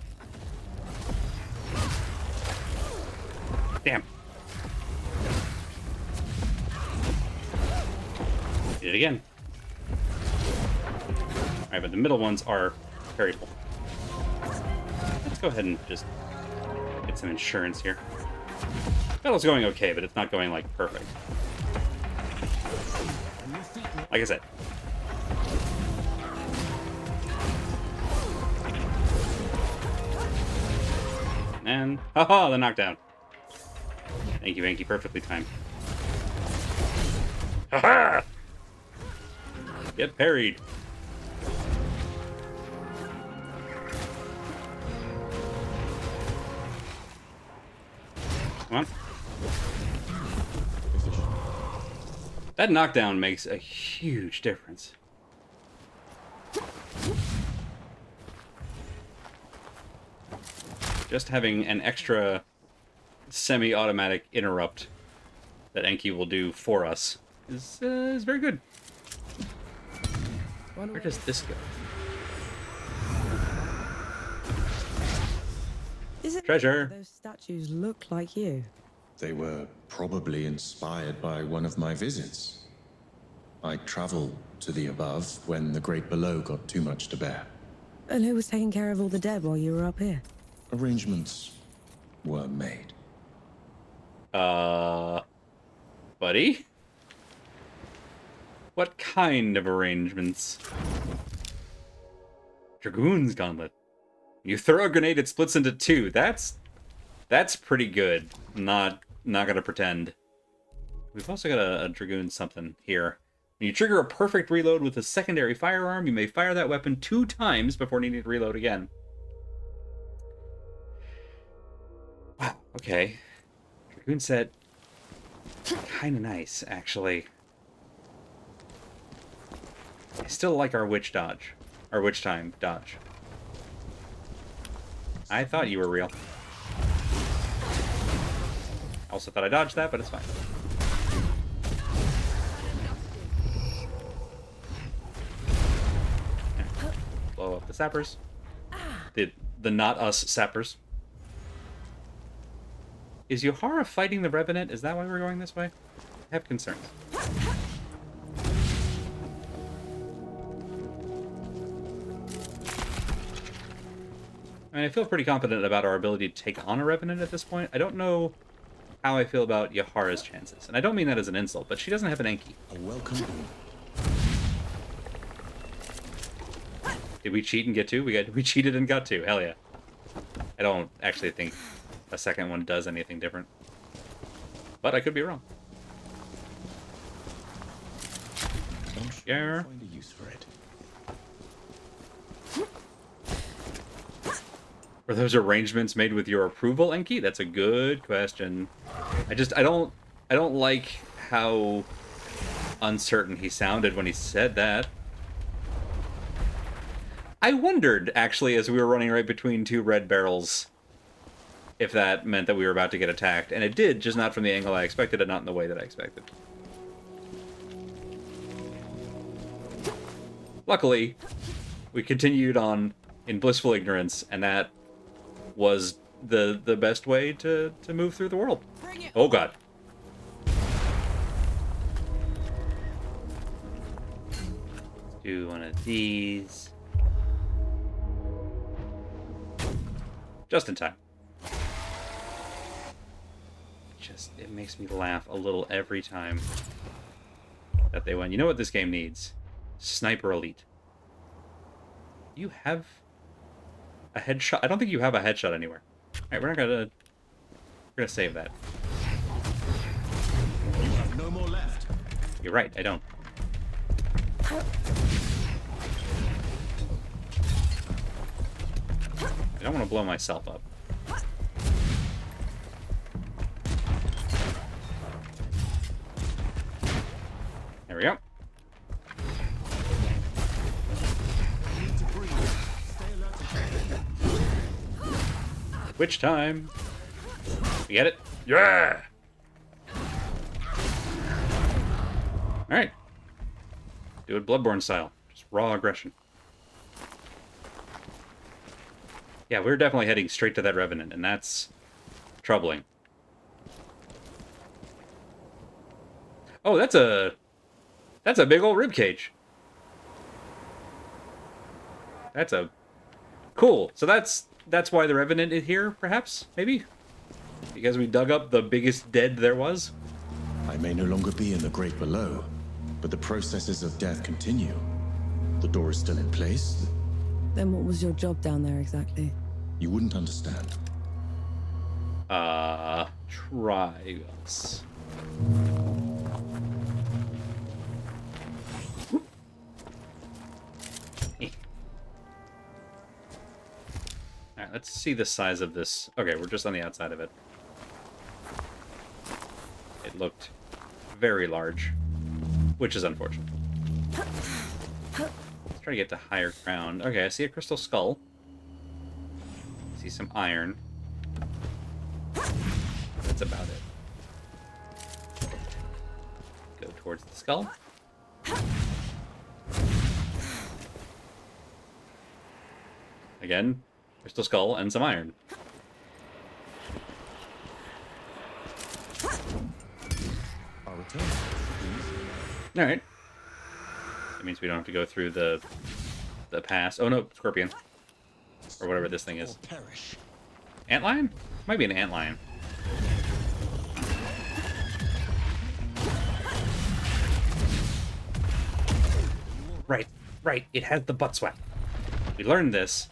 Damn. Did it again. Alright, but the middle ones are very full. Let's go ahead and just get some insurance here. Battle's going okay, but it's not going, like, perfect. Like I said. And, haha, the knockdown. Thank you, Anki. Perfectly timed. Haha! Get parried. Come on. That knockdown makes a huge difference. Just having an extra semi-automatic interrupt that Enki will do for us is very good. Where does this go? Is it treasure? Those statues look like you. They were probably inspired by one of my visits. I traveled to the above when the great below got too much to bear. And who was taking care of all the dead while you were up here? Arrangements were made. Buddy? What kind of arrangements? Dragoon's Gauntlet. You throw a grenade, it splits into two. That's pretty good. Not gonna pretend. We've also got a Dragoon something here. When you trigger a perfect reload with a secondary firearm, you may fire that weapon 2 times before needing to reload again. Okay. Dragoon set. Kind of nice, actually. I still like our witch dodge. Our witch time dodge. I thought you were real. Also thought I dodged that, but it's fine. Yeah. Blow up the sappers. The not us sappers. Is Yohara fighting the Revenant? Is that why we're going this way? I have concerns. I mean, I feel pretty confident about our ability to take on a Revenant at this point. I don't know how I feel about Yohara's chances. And I don't mean that as an insult, but she doesn't have an Enki. A welcome. Did we cheat and get two? We cheated and got two. Hell yeah. I don't actually think a second one does anything different. But I could be wrong. Yeah. Find a use for it. Were those arrangements made with your approval, Enki? That's a good question. I don't like how uncertain he sounded when he said that. I wondered, actually, as we were running right between two red barrels, if that meant that we were about to get attacked. And it did, just not from the angle I expected and not in the way that I expected. Luckily, we continued on in blissful ignorance, and that was the best way to move through the world. Oh god. Let's do one of these. Just in time. It makes me laugh a little every time that they win. You know what this game needs? Sniper Elite. You have a headshot? I don't think you have a headshot anywhere. Alright, we're gonna save that. You have no more left. You're right, I don't. I don't want to blow myself up. There we go. Witch time. You get it? Yeah! Alright. Do it Bloodborne style. Just raw aggression. Yeah, we're definitely heading straight to that Revenant, and that's troubling. Oh, that's a big old ribcage. That's a cool. So that's why the Revenant is here, perhaps? Maybe? Because we dug up the biggest dead there was? I may no longer be in the Great Below, but the processes of death continue. The door is still in place. Then what was your job down there exactly? You wouldn't understand. Try us. Alright, let's see the size of this. Okay, we're just on the outside of it. It looked very large, which is unfortunate. Let's try to get to higher ground. Okay, I see a crystal skull. I see some iron. That's about it. Go towards the skull. Again, crystal skull and some iron. I'll return. Alright. That means we don't have to go through the pass. Oh no, scorpion. Or whatever this thing is. Antlion? Might be an antlion. Right. It has the butt swap. We learned this.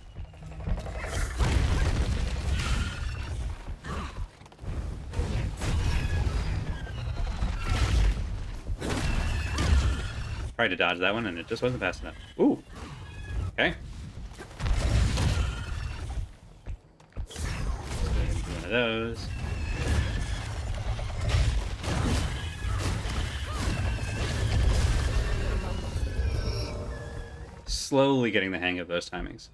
Tried to dodge that one, and it just wasn't fast enough. Ooh. Okay. One of those. slowly getting the hang of those timings.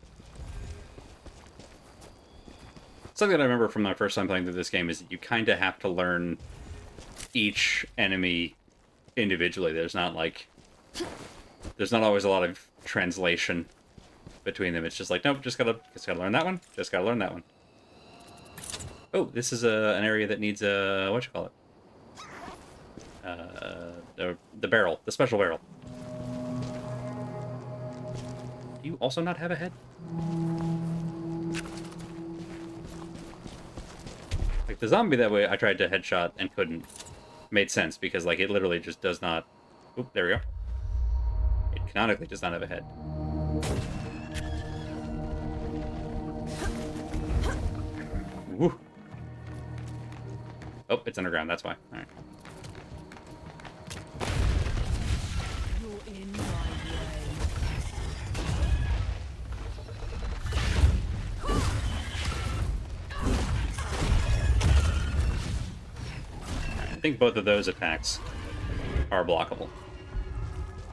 Something that I remember from my first time playing through this game is that you kind of have to learn each enemy individually. There's not always a lot of translation between them. It's just like, nope, just gotta learn that one. Just gotta learn that one. Oh, this is an area that needs a the barrel, the special barrel. Do you also not have a head? Like the zombie that way I tried to headshot and couldn't. Made sense because like it literally just does not. Oop, there we go. It canonically does not have a head. Woo. Oh, it's underground, that's why. Alright. I think both of those attacks are blockable.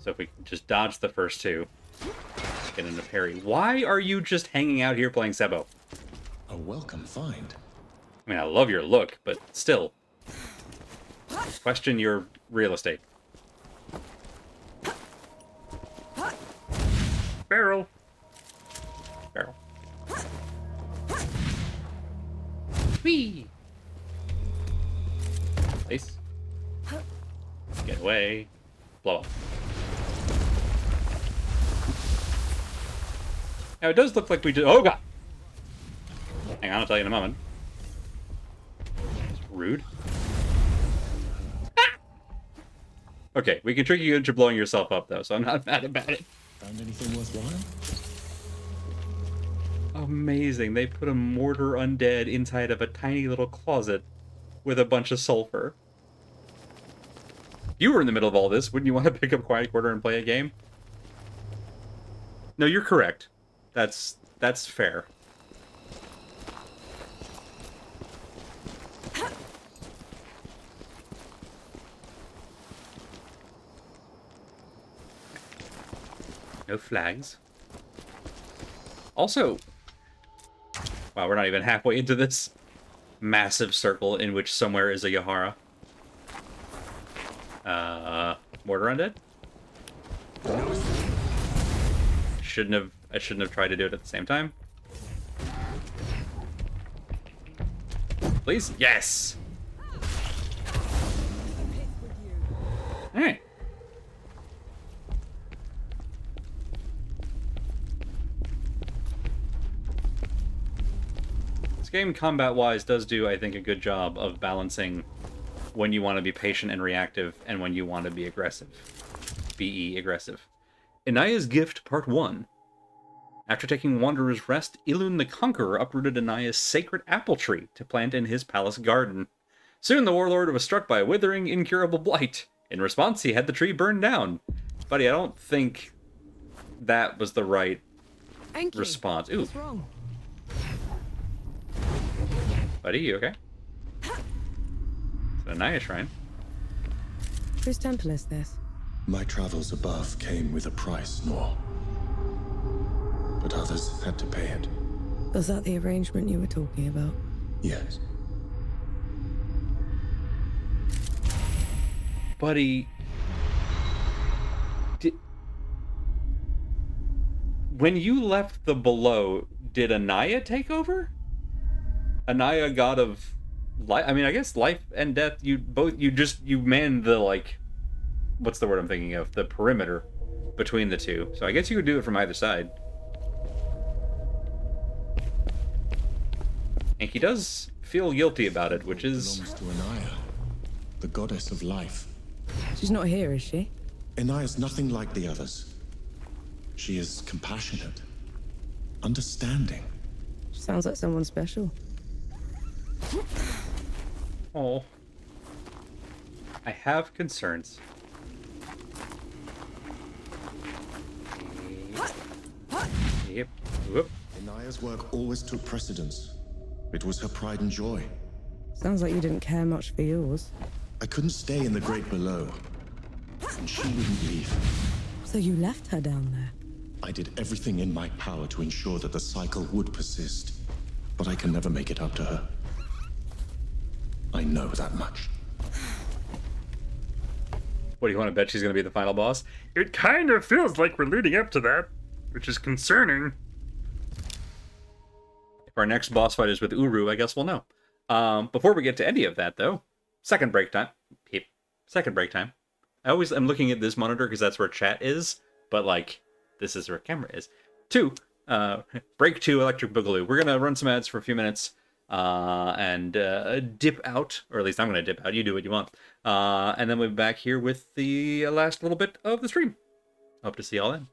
So if we can just dodge the first two, get into parry. Why are you just hanging out here playing Sebo? A welcome find. I mean, I love your look, but still. Question your real estate. Barrel. Barrel. Whee! Place. Get away. Blow up. Now, it does look like we just... Oh, God! Hang on, I'll tell you in a moment. It's rude. Ah! Okay, we can trick you into blowing yourself up, though, so I'm not mad about it. Found anything worthwhile? Amazing. They put a mortar undead inside of a tiny little closet with a bunch of sulfur. If you were in the middle of all this, wouldn't you want to pick up Quiet Quarter and play a game? No, you're correct. That's fair. No flags. Also, wow, we're not even halfway into this massive circle in which somewhere is a Yahara. Mortar undead? I shouldn't have tried to do it at the same time. Please? Yes! Alright. This game, combat-wise, does do, I think, a good job of balancing when you want to be patient and reactive and when you want to be aggressive. BE aggressive. Anaya's Gift, Part 1. After taking Wanderer's Rest, Ilun the Conqueror uprooted Anaya's sacred apple tree to plant in his palace garden. Soon the warlord was struck by a withering, incurable blight. In response, he had the tree burned down. Buddy, I don't think that was the right response. Ooh. What's wrong? Buddy, you okay? It's an Anaya shrine. Whose temple is this? My travels above came with a price, Nor. But others had to pay it. Was that the arrangement you were talking about? Yes. Buddy, when you left the below, did Anaya take over? Anaya, god of life. I mean, I guess life and death. You manned the, like, what's the word I'm thinking of? The perimeter between the two. So I guess you could do it from either side. And he does feel guilty about it, which is... belongs to Anaya, the goddess of life. She's not here, is she? Anaya's nothing like the others. She is compassionate, understanding. Sounds like someone special. Oh. I have concerns. Yep. Whoop. Anaya's work always took precedence. It was her pride and joy. Sounds like you didn't care much for yours. I couldn't stay in the Great Below, and she wouldn't leave. So you left her down there? I did everything in my power to ensure that the cycle would persist, but I can never make it up to her. I know that much. What do you want to bet she's going to be the final boss? It kind of feels like we're leading up to that, which is concerning. If our next boss fight is with Uru, I guess we'll know. Before we get to any of that, though, second break time. Second break time. I always am looking at this monitor because that's where chat is, but like, this is where camera is. 2, break 2, Electric Boogaloo. We're gonna run some ads for a few minutes and dip out, or at least I'm gonna dip out. You do what you want, and then we'll be back here with the last little bit of the stream. Hope to see y'all then.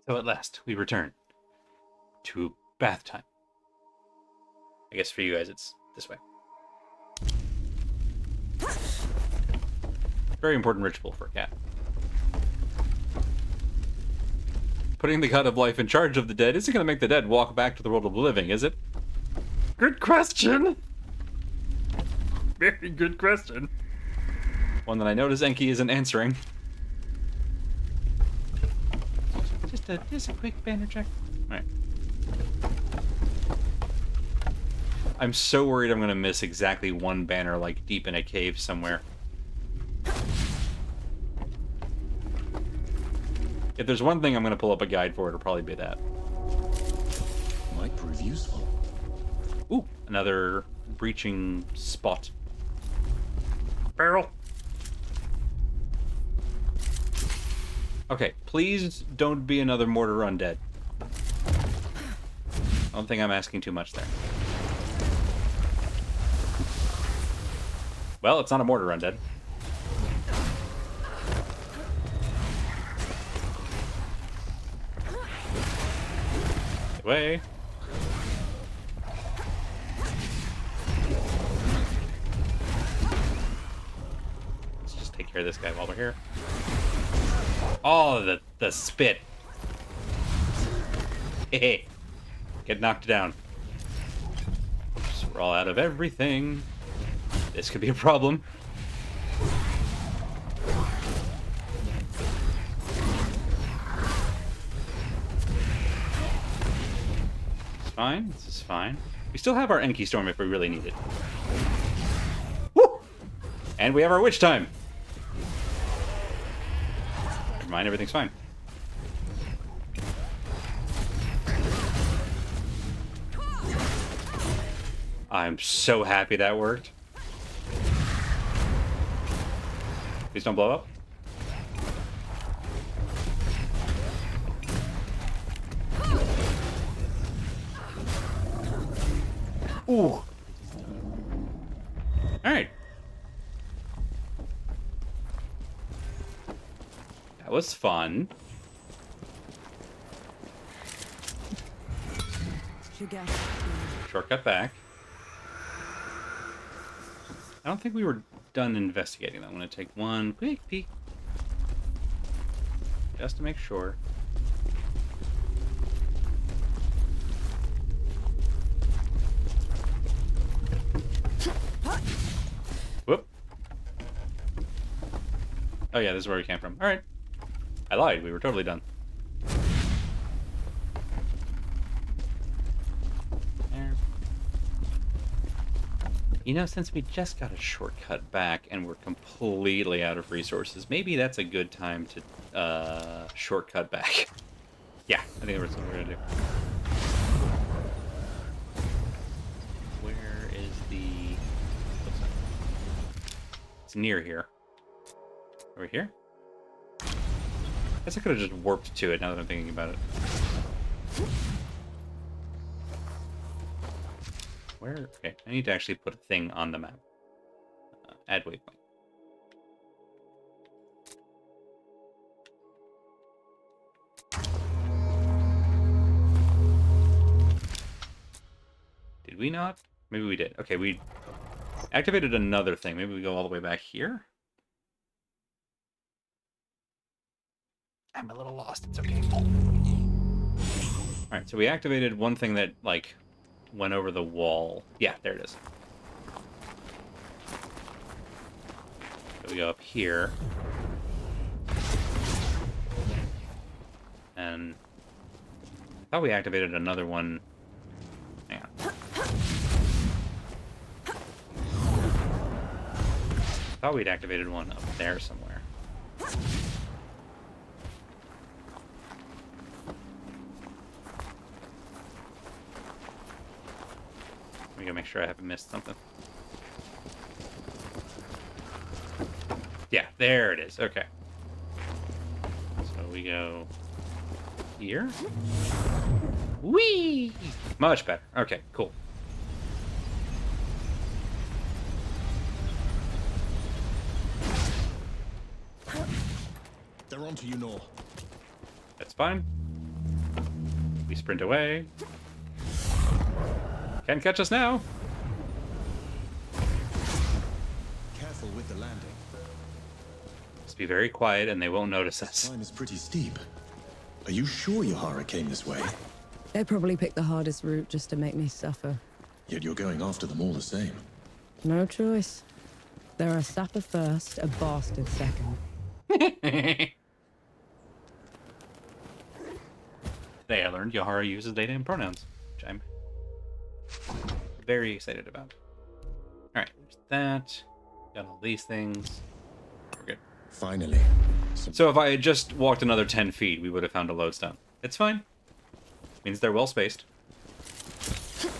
So at last, we return to bath time. I guess for you guys, it's this way. Very important ritual for a cat. Putting the god of life in charge of the dead isn't going to make the dead walk back to the world of the living, is it? Good question! Very good question. One that I notice Enki isn't answering. Just a quick banner check. Alright. I'm so worried I'm gonna miss exactly one banner, like, deep in a cave somewhere. If there's one thing I'm gonna pull up a guide for, it'll probably be that. Might prove useful. Ooh, another breaching spot. Barrel. Okay, please don't be another mortar undead. I don't think I'm asking too much there. Well, it's not a mortar undead. away. Let's just take care of this guy while we're here. Oh, the spit. Hey, get knocked down. Oops, we're all out of everything. This could be a problem. It's fine. This is fine. We still have our Enki Storm if we really need it. Woo! And we have our Witch Time. Never mind, everything's fine. I'm so happy that worked. Please don't blow up. Ooh. Alright. That was fun. Shortcut back. I don't think we were done investigating. I'm going to take one quick peek. Just to make sure. Whoop. Oh yeah, this is where we came from. Alright. I lied. We were totally done. You know, since we just got a shortcut back and we're completely out of resources, maybe that's a good time to shortcut back. Yeah, I think that's what we're gonna do. Where is the... It's near here. Over here? I guess I could have just warped to it now that I'm thinking about it. Where? Okay, I need to actually put a thing on the map. Add waypoint. Did we not? Maybe we did. Okay, we activated another thing. Maybe we go all the way back here? I'm a little lost. It's okay. Alright, so we activated one thing that, like, went over the wall. Yeah, there it is. So we go up here. And I thought we activated another one. Hang on. I thought we'd activated one up there somewhere. Let me go make sure I haven't missed something. Yeah, there it is. Okay. So we go here. Whee! Much better. Okay, cool. They're onto you, Nor. That's fine. We sprint away. Can't catch us now. Careful with the landing. Just be very quiet and they won't notice us. The climb is pretty steep. Are you sure Yahara came this way? They probably picked the hardest route just to make me suffer. Yet you're going after them all the same. No choice. They're a sapper first, a bastard second. Today I learned Yahara uses they and pronouns, which I'm very excited about. Alright, there's that. Got all these things. We're good. Finally. So if I had just walked another 10 feet, we would have found a lodestone. It's fine. Means they're well spaced.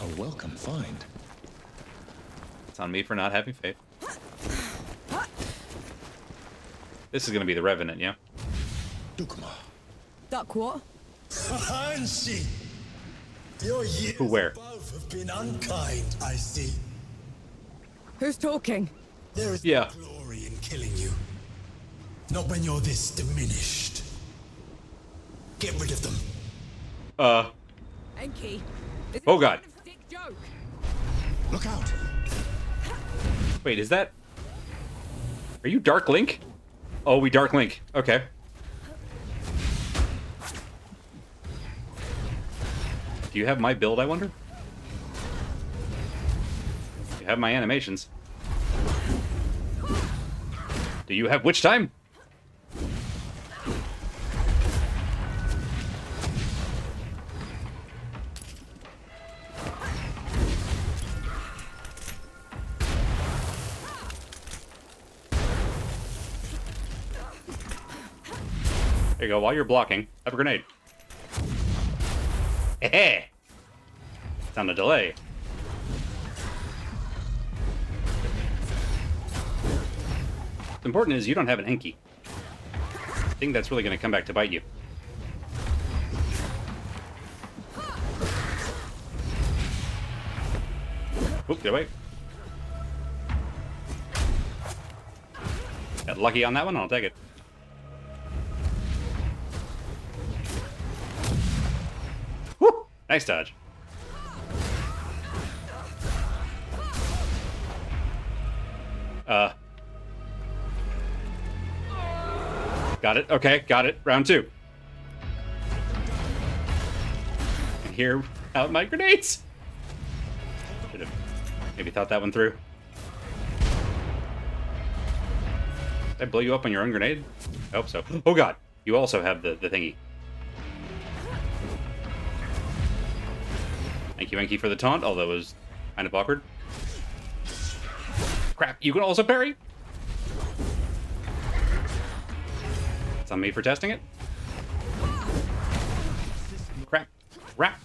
A welcome find. It's on me for not having faith. This is going to be the Revenant, yeah? Duck what? Hanshi! Your years Who, where? above have been unkind, I see. Who's talking? There is Yeah. no glory in killing you. Not when you're this diminished. Get rid of them. Enki, is Oh god. it a sick joke? Look out! Wait, is that... Are you Dark Link? Oh, we Dark Link. Okay. Do you have my build, I wonder? You have my animations. Do you have witch time? There you go, while you're blocking, have a grenade. Hey! It's on a delay. What's important is you don't have an Enki. I think that's really going to come back to bite you. Oop, get away. Got lucky on that one, I'll take it. Woo! Nice dodge. Got it. Okay, got it. Round 2. And here out my grenades. Should have maybe thought that one through. Did I blow you up on your own grenade? I hope so. Oh god, you also have the thingy. Thank you, Enki, for the taunt, although it was kind of awkward. Crap, you can also parry? It's on me for testing it. Crap. Crap.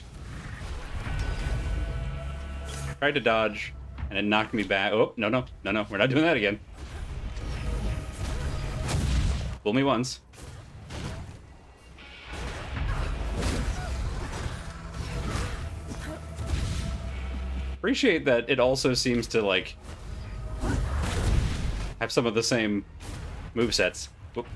Tried to dodge, and it knocked me back. Oh, no, no, no, no. We're not doing that again. Fool me once. Appreciate that it also seems to, like, have some of the same movesets. Whoop.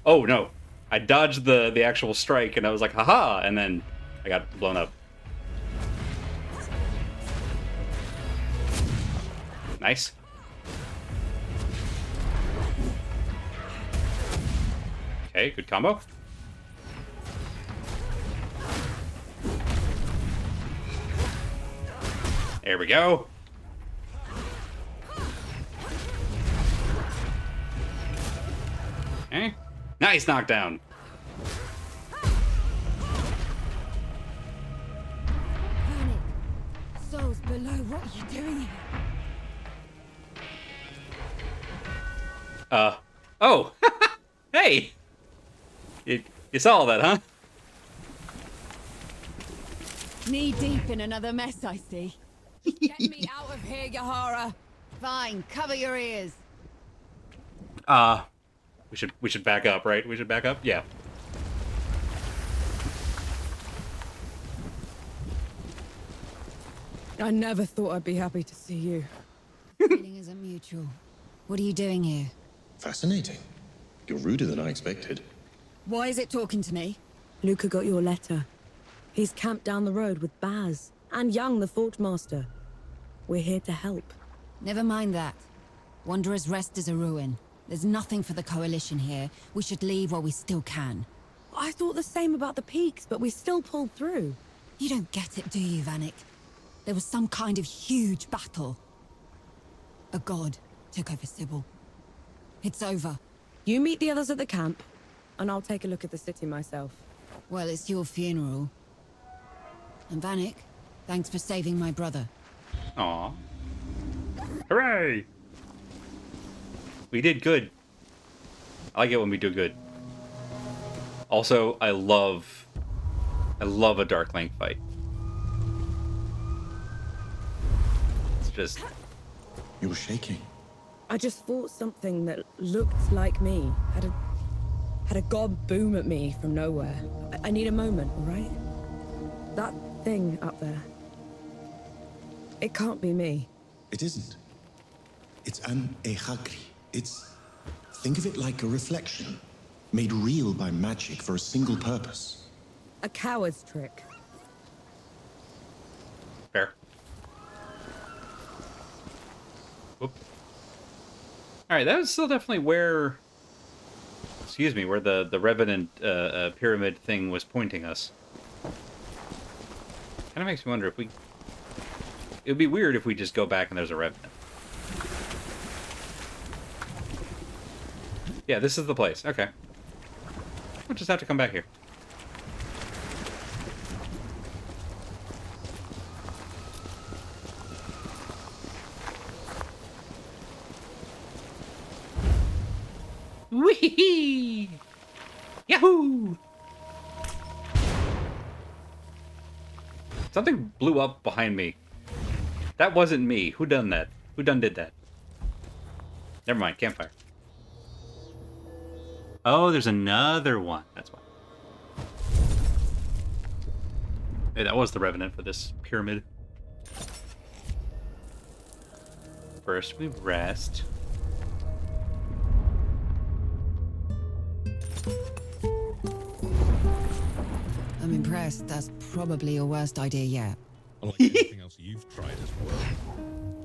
Oh no, I dodged the actual strike and I was like, haha, and then I got blown up. Nice. Okay, good combo. There we go. Okay. Nice knockdown. Souls below, what are you doing here? Oh. Hey! You saw all that, huh? Knee deep in another mess, I see. Get me out of here, Yahara. Fine, cover your ears. We should back up, right? We should back up? Yeah. I never thought I'd be happy to see you. Feeling isn't mutual. What are you doing here? Fascinating. You're ruder than I expected. Why is it talking to me? Luca got your letter. He's camped down the road with Baz and Young, the Forge Master. We're here to help. Never mind that. Wanderer's Rest is a ruin. There's nothing for the Coalition here. We should leave while we still can. I thought the same about the peaks, but we still pulled through. You don't get it, do you, Vanek? There was some kind of huge battle. A god took over Sybil. It's over. You meet the others at the camp, and I'll take a look at the city myself. Well, it's your funeral. And Vanek, thanks for saving my brother. Aw. Hooray! We did good. I like it when we do good. Also, I love a Dark Link fight. It's just... You were shaking. I just fought something that looked like me. Had a god boom at me from nowhere. I need a moment, all right? That thing up there. It can't be me. It isn't. It's an Ehagri. It's Think of it like a reflection, made real by magic for a single purpose. A coward's trick. Fair. Whoop. Alright, that was still definitely where... Excuse me, where the Revenant pyramid thing was pointing us. Kind of makes me wonder if we... It would be weird if we just go back and there's a Revenant. Yeah, this is the place. Okay. We'll just have to come back here. Whee! Yahoo! Something blew up behind me. That wasn't me. Who done that? Who did that? Never mind. Campfire. Oh, there's another one. That's why. Hey, that was the Revenant for this pyramid. First we rest. I'm impressed. That's probably your worst idea yet. Unlike anything else you've tried as well.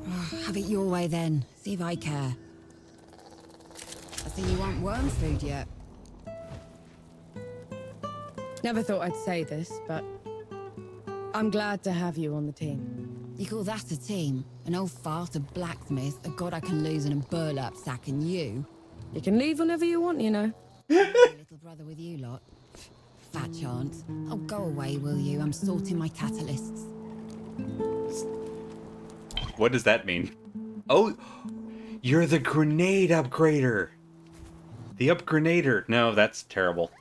Oh, have it your way then. See if I care. I see you aren't worm food yet. Never thought I'd say this, but I'm glad to have you on the team. You call that a team? An old fart, a blacksmith, a god I can lose in a burlap sack, and you? You can leave whenever you want, you know. Little brother with you lot. Fat chance. Oh, go away, will you? I'm sorting my catalysts. What does that mean? Oh, you're the grenade upgrader. The upgrader. No, that's terrible.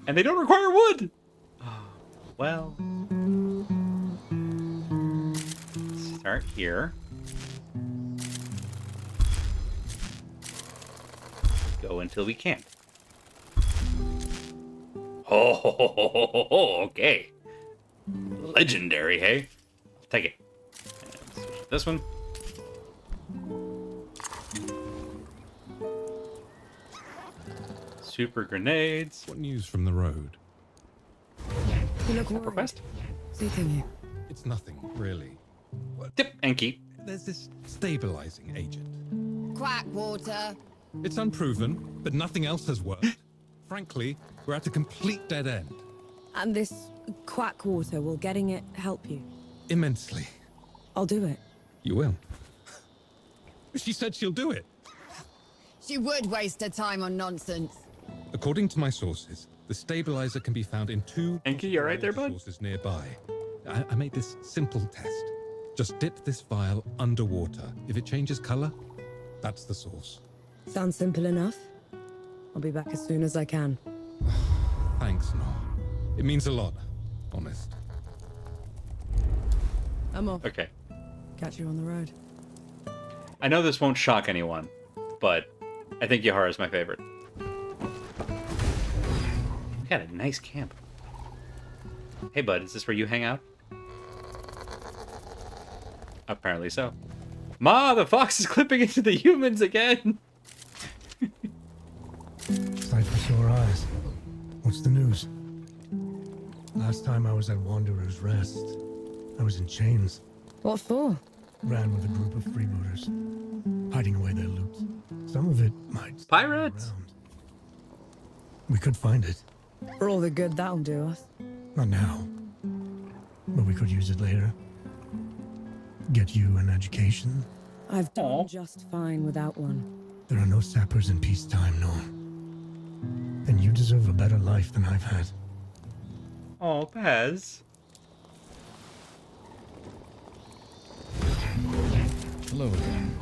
And they don't require wood. Well, start here. Go until we can't. Oh, okay. Legendary, hey? I'll take it. And switch to this one. Super grenades. What news from the road? You look worried. Request? Seeking you. It's nothing, really. Dip and keep. There's this stabilizing agent. Quack water. It's unproven, but nothing else has worked. Frankly, we're at a complete dead end. And this quack water, will getting it help you? Immensely. I'll do it. You will. She said she'll do it. She would waste her time on nonsense. According to my sources, the stabilizer can be found in 2 Enki, you alright there, bud? sources nearby. I made this simple test. Just dip this vial underwater. If it changes color, that's the source. Sounds simple enough. I'll be back as soon as I can. Thanks, Nor. It means a lot, honest. I'm off. Okay. Catch you on the road. I know this won't shock anyone, but I think Yahara is my favorite. We got a nice camp. Hey, bud, is this where you hang out? Apparently so. Ma, the fox is clipping into the humans again! Sight for sore eyes. What's the news? Last time I was at Wanderer's Rest, I was in chains. What for? Ran with a group of freebooters, hiding away their loot. Some of it might... Pirates! We could find it. For all the good that'll do us. Not now. But we could use it later. Get you an education. I've done just fine without one. There are no sappers in peacetime, no. And you deserve a better life than I've had. Oh, Paz. Hello again.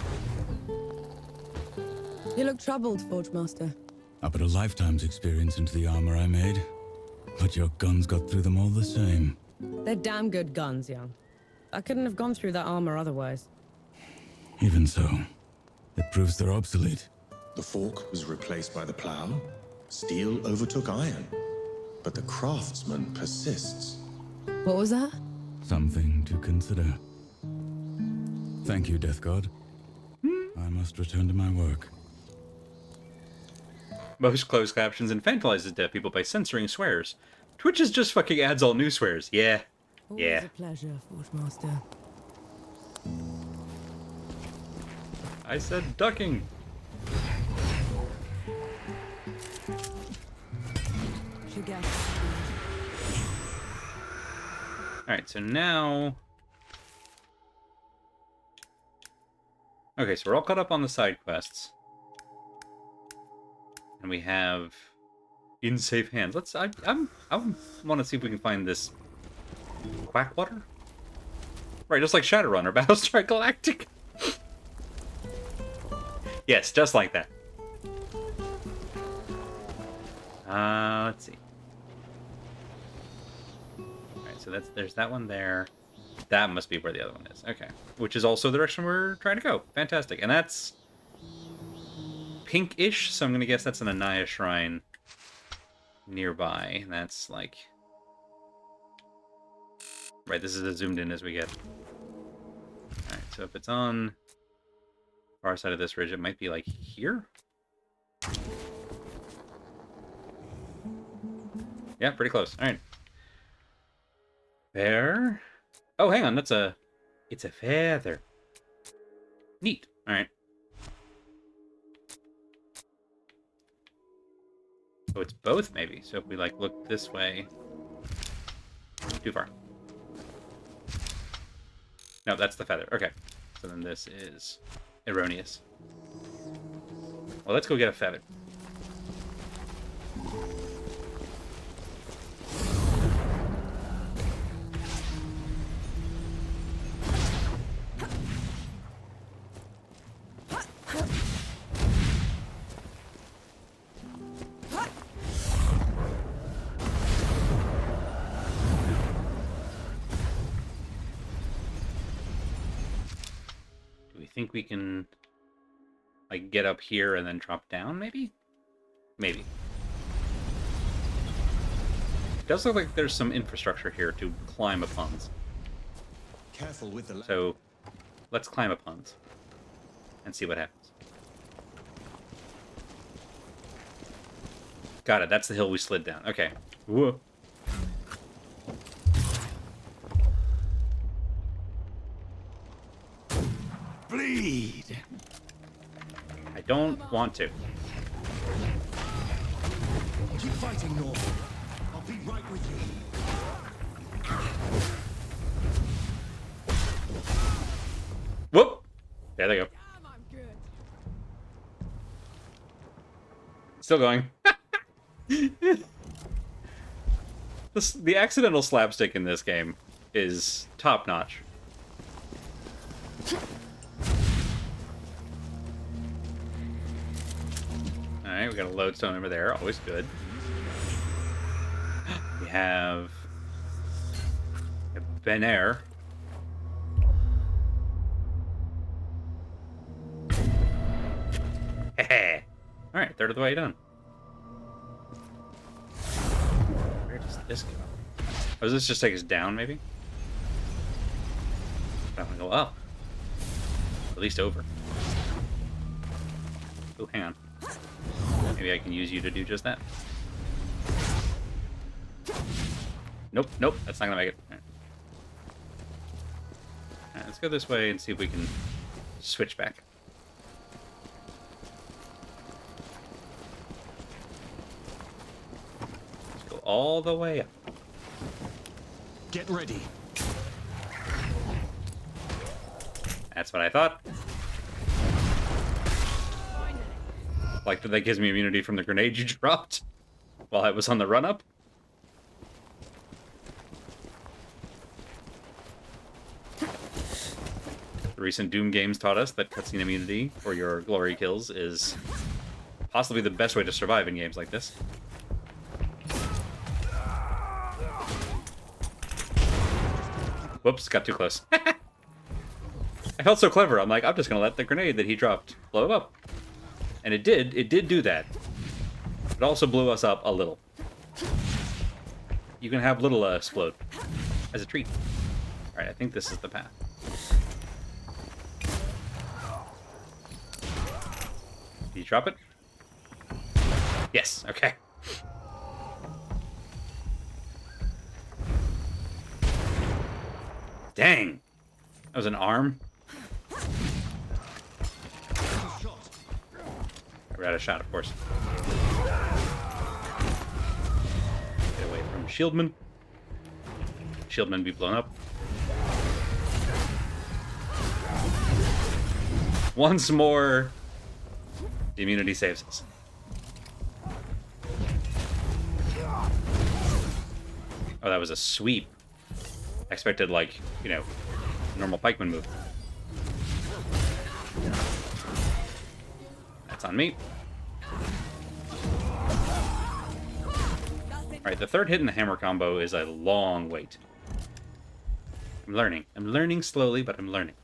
You look troubled, Forge Master. I put a lifetime's experience into the armor I made, but your guns got through them all the same. They're damn good guns, young. I couldn't have gone through that armor otherwise. Even so, it proves they're obsolete. The fork was replaced by the plow. Steel overtook iron. But the craftsman persists. What was that? Something to consider. Thank you, Death God. I must return to my work. Most closed captions infantilizes deaf people by censoring swears. Twitch just fucking adds all new swears. Yeah. Always Yeah. a pleasure, Forge I said ducking. Alright, so now... Okay, so we're all caught up on the side quests. And we have... In safe hands. Let's... I want to see if we can find this... Quackwater? Right, just like Shadowrun or Battlestar Galactic. Yes, just like that. Let's see. Alright, so there's that one there. That must be where the other one is. Okay. Which is also the direction we're trying to go. Fantastic. And that's pink-ish, so I'm going to guess that's an Anaya shrine nearby. And that's like... Right, this is as zoomed in as we get. Alright, so if it's on far side of this ridge, it might be like here? Yeah, pretty close. Alright. There. Oh, hang on, that's a... It's a feather. Neat. Alright. Oh, it's both, maybe. So if we, like, look this way... Too far. No, that's the feather. Okay. So then this is erroneous. Well, let's go get a feather. Think we can like get up here and then drop down, maybe? Maybe. It does look like there's some infrastructure here to climb upon. Careful with the... So let's climb upon and see what happens. Got it, that's the hill we slid down. Okay. Whoa. Bleed! I don't want to. Keep fighting, North. I'll be right with you. Whoop! There they go. Still going. The accidental slapstick in this game is top-notch. Alright, we got a lodestone over there. Always good. We have a Ben Air. Heh. Alright, third of the way done. Where does this go? Oh, does this just take us down, maybe? I want to go up. At least over. Oh, hang on. Maybe I can use you to do just that. Nope, nope, that's not gonna make it. All right. All right, let's go this way and see if we can switch back. Let's go all the way up. Get ready. That's what I thought. Like that gives me immunity from the grenade you dropped while I was on the run-up. The recent Doom games taught us that cutscene immunity for your glory kills is possibly the best way to survive in games like this. Whoops, got too close. I felt so clever. I'm like, I'm just gonna let the grenade that he dropped blow up. And it did do that. It also blew us up a little. You can have little explode as a treat. Alright, I think this is the path. Did you drop it? Yes, okay. Dang. That was an arm. We're out of shot, of course. Get away from Shieldman. Shieldman be blown up. Once more, the immunity saves us. Oh, that was a sweep. I expected, like, you know, normal pikeman move. That's on me. Alright, the third hit in the hammer combo is a long wait. I'm learning. I'm learning slowly, but I'm learning.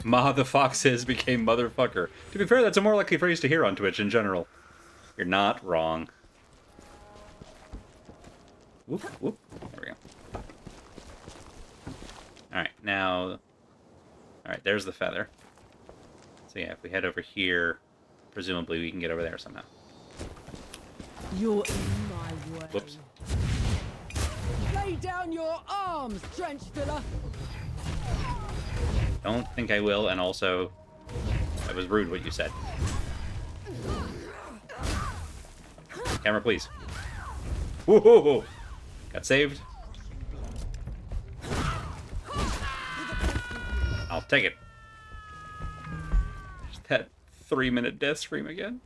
Ma the Foxes became motherfucker. To be fair, that's a more likely phrase to hear on Twitch in general. You're not wrong. Whoop, whoop. There we go. Alright, now... Alright, there's the feather. So yeah, if we head over here, presumably we can get over there somehow. You're in my way. Whoops. Lay down your arms, trench filler. Don't think I will, and also, that was rude what you said. Camera, please. Whoa! Got saved. I'll take it. There's that 3-minute death scream again.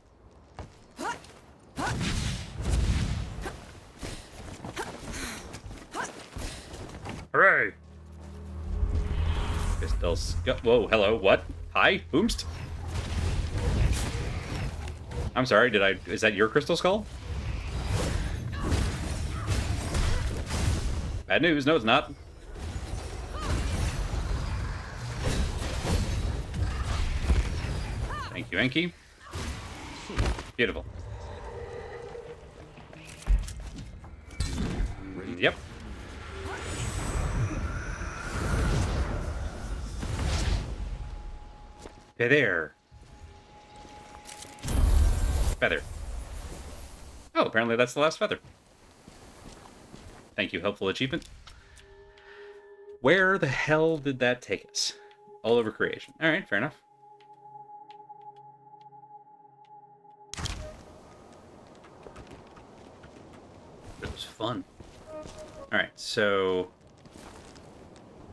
Hooray! Pistols. Whoa, hello, what? Hi, Boomst? I'm sorry, is that your crystal skull? Bad news, no it's not. Thank you, Enki. Beautiful. Yep. Feather. Feather. Oh, apparently that's the last feather. Thank you, helpful achievement. Where the hell did that take us? All over creation. Alright, fair enough. It was fun. Alright, so...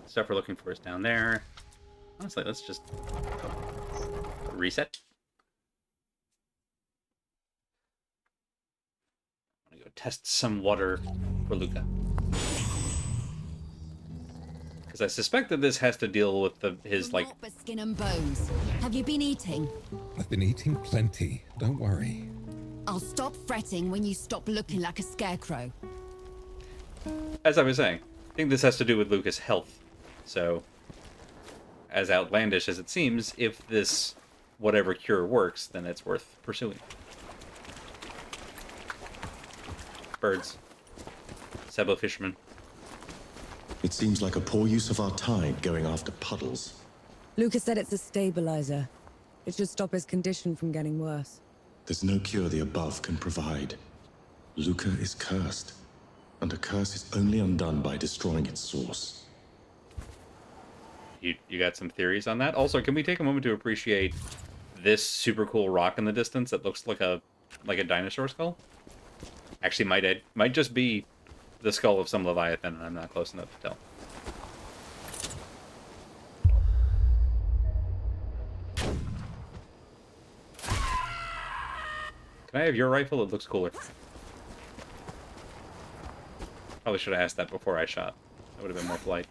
stuff we're looking for is down there. Honestly, let's just... reset. I'm gonna go test some water for Luca. Because I suspect that this has to deal with his, like... But skin and bones. Have you been eating? I've been eating plenty. Don't worry. I'll stop fretting when you stop looking like a scarecrow. As I was saying, I think this has to do with Luca's health. So, as outlandish as it seems, if this whatever cure works, then it's worth pursuing. Birds. Sebo fisherman. It seems like a poor use of our tide going after puddles. Lucas said it's a stabilizer. It should stop his condition from getting worse. There's no cure the above can provide. Luca is cursed, and a curse is only undone by destroying its source. You got some theories on that? Also, can we take a moment to appreciate this super cool rock in the distance that looks like a dinosaur skull? Actually, might just be the skull of some Leviathan, and I'm not close enough to tell. Can I have your rifle? It looks cooler. Probably should have asked that before I shot. That would have been more polite.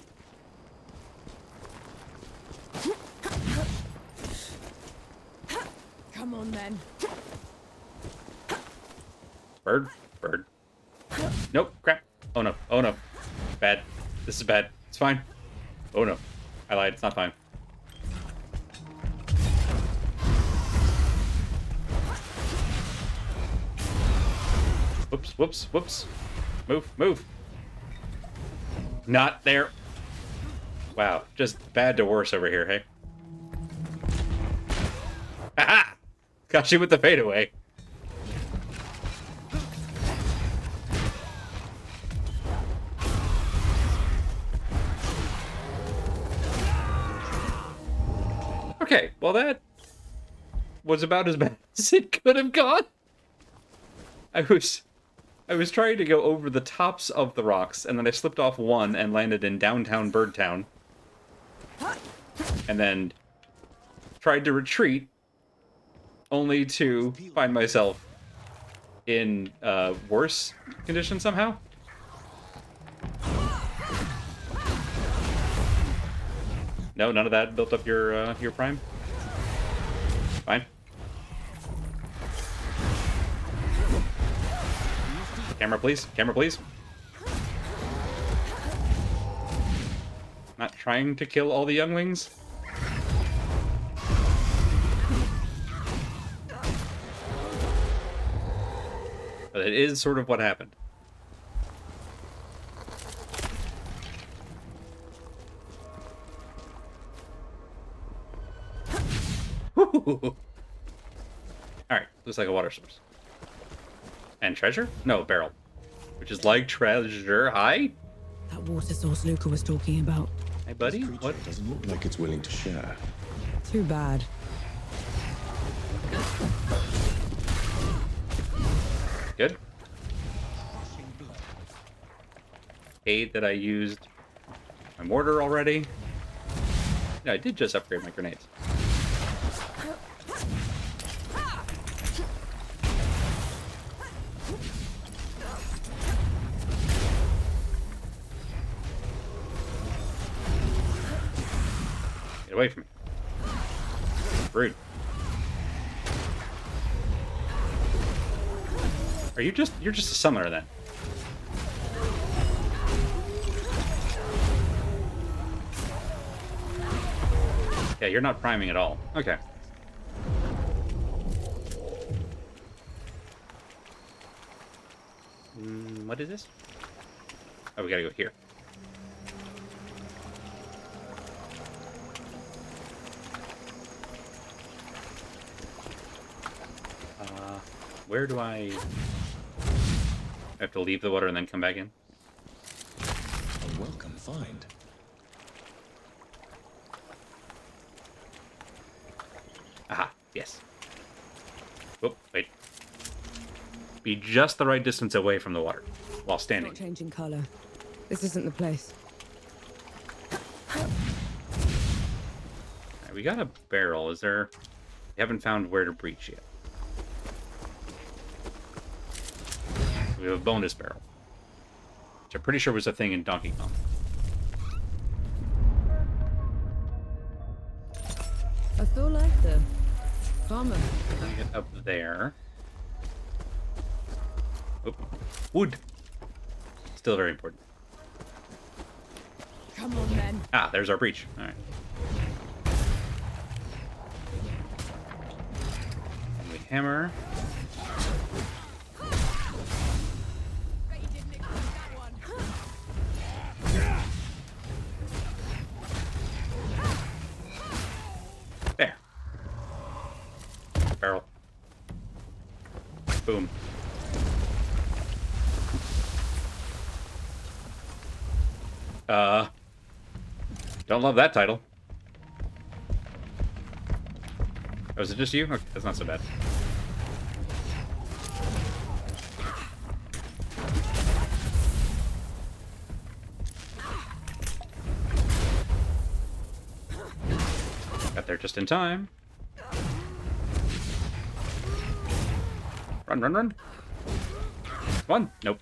Come on, then. Bird? Bird. Nope. Crap. Oh no. Oh no. Bad. This is bad. It's fine. Oh no. I lied. It's not fine. Whoops. Whoops. Whoops. Move. Move. Not there. Wow. Just bad to worse over here, hey? Haha! Got you with the fadeaway. Okay, well that was about as bad as it could have gone. I was trying to go over the tops of the rocks, and then I slipped off one and landed in downtown Birdtown. And then tried to retreat, only to find myself in worse condition somehow. No, none of that built up your prime? Fine. Camera, please. Camera, please. Not trying to kill all the younglings. But it is sort of what happened. Alright, looks like a water source. And treasure? No, barrel. Which is like treasure. Hi? That water source Luca was talking about. Hey, buddy? What? Doesn't look like it's willing to share. Too bad. Good. Hate that I used my mortar already. Yeah, I did just upgrade my grenades. Get away from me. Rude. You're just a summoner then. Yeah, you're not priming at all. Okay. What is this? Oh, we gotta go here. Where do I have to leave the water and then come back in? A welcome find. Aha, yes. Oh, wait. Be just the right distance away from the water while standing. Not changing color. This isn't the place. Alright, we got a barrel. Is there... We haven't found where to breach yet. We have a bonus barrel. Which I'm pretty sure was a thing in Donkey Kong. I feel like the farmer. Let me get up there. Oh, wood. Still very important. Come on, then. Ah, there's our breach. All right. And we hammer. There. Barrel. Boom. Don't love that title. Oh, is it just you? Okay, that's not so bad. Got there just in time. Run, run, run. Come on. Nope.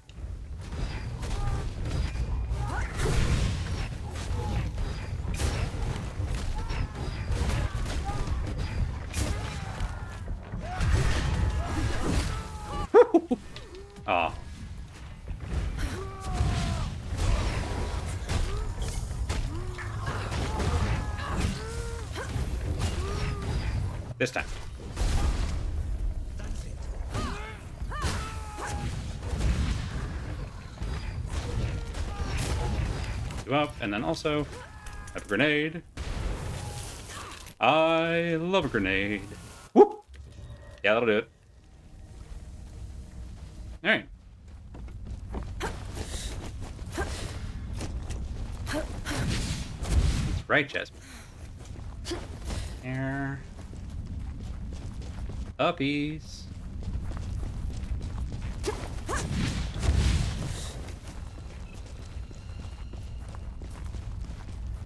Aw. This time. You up, and then also have a grenade. I love a grenade. Whoop! Yeah, that'll do it. All right. That's right, Jasmine. There. Uppies.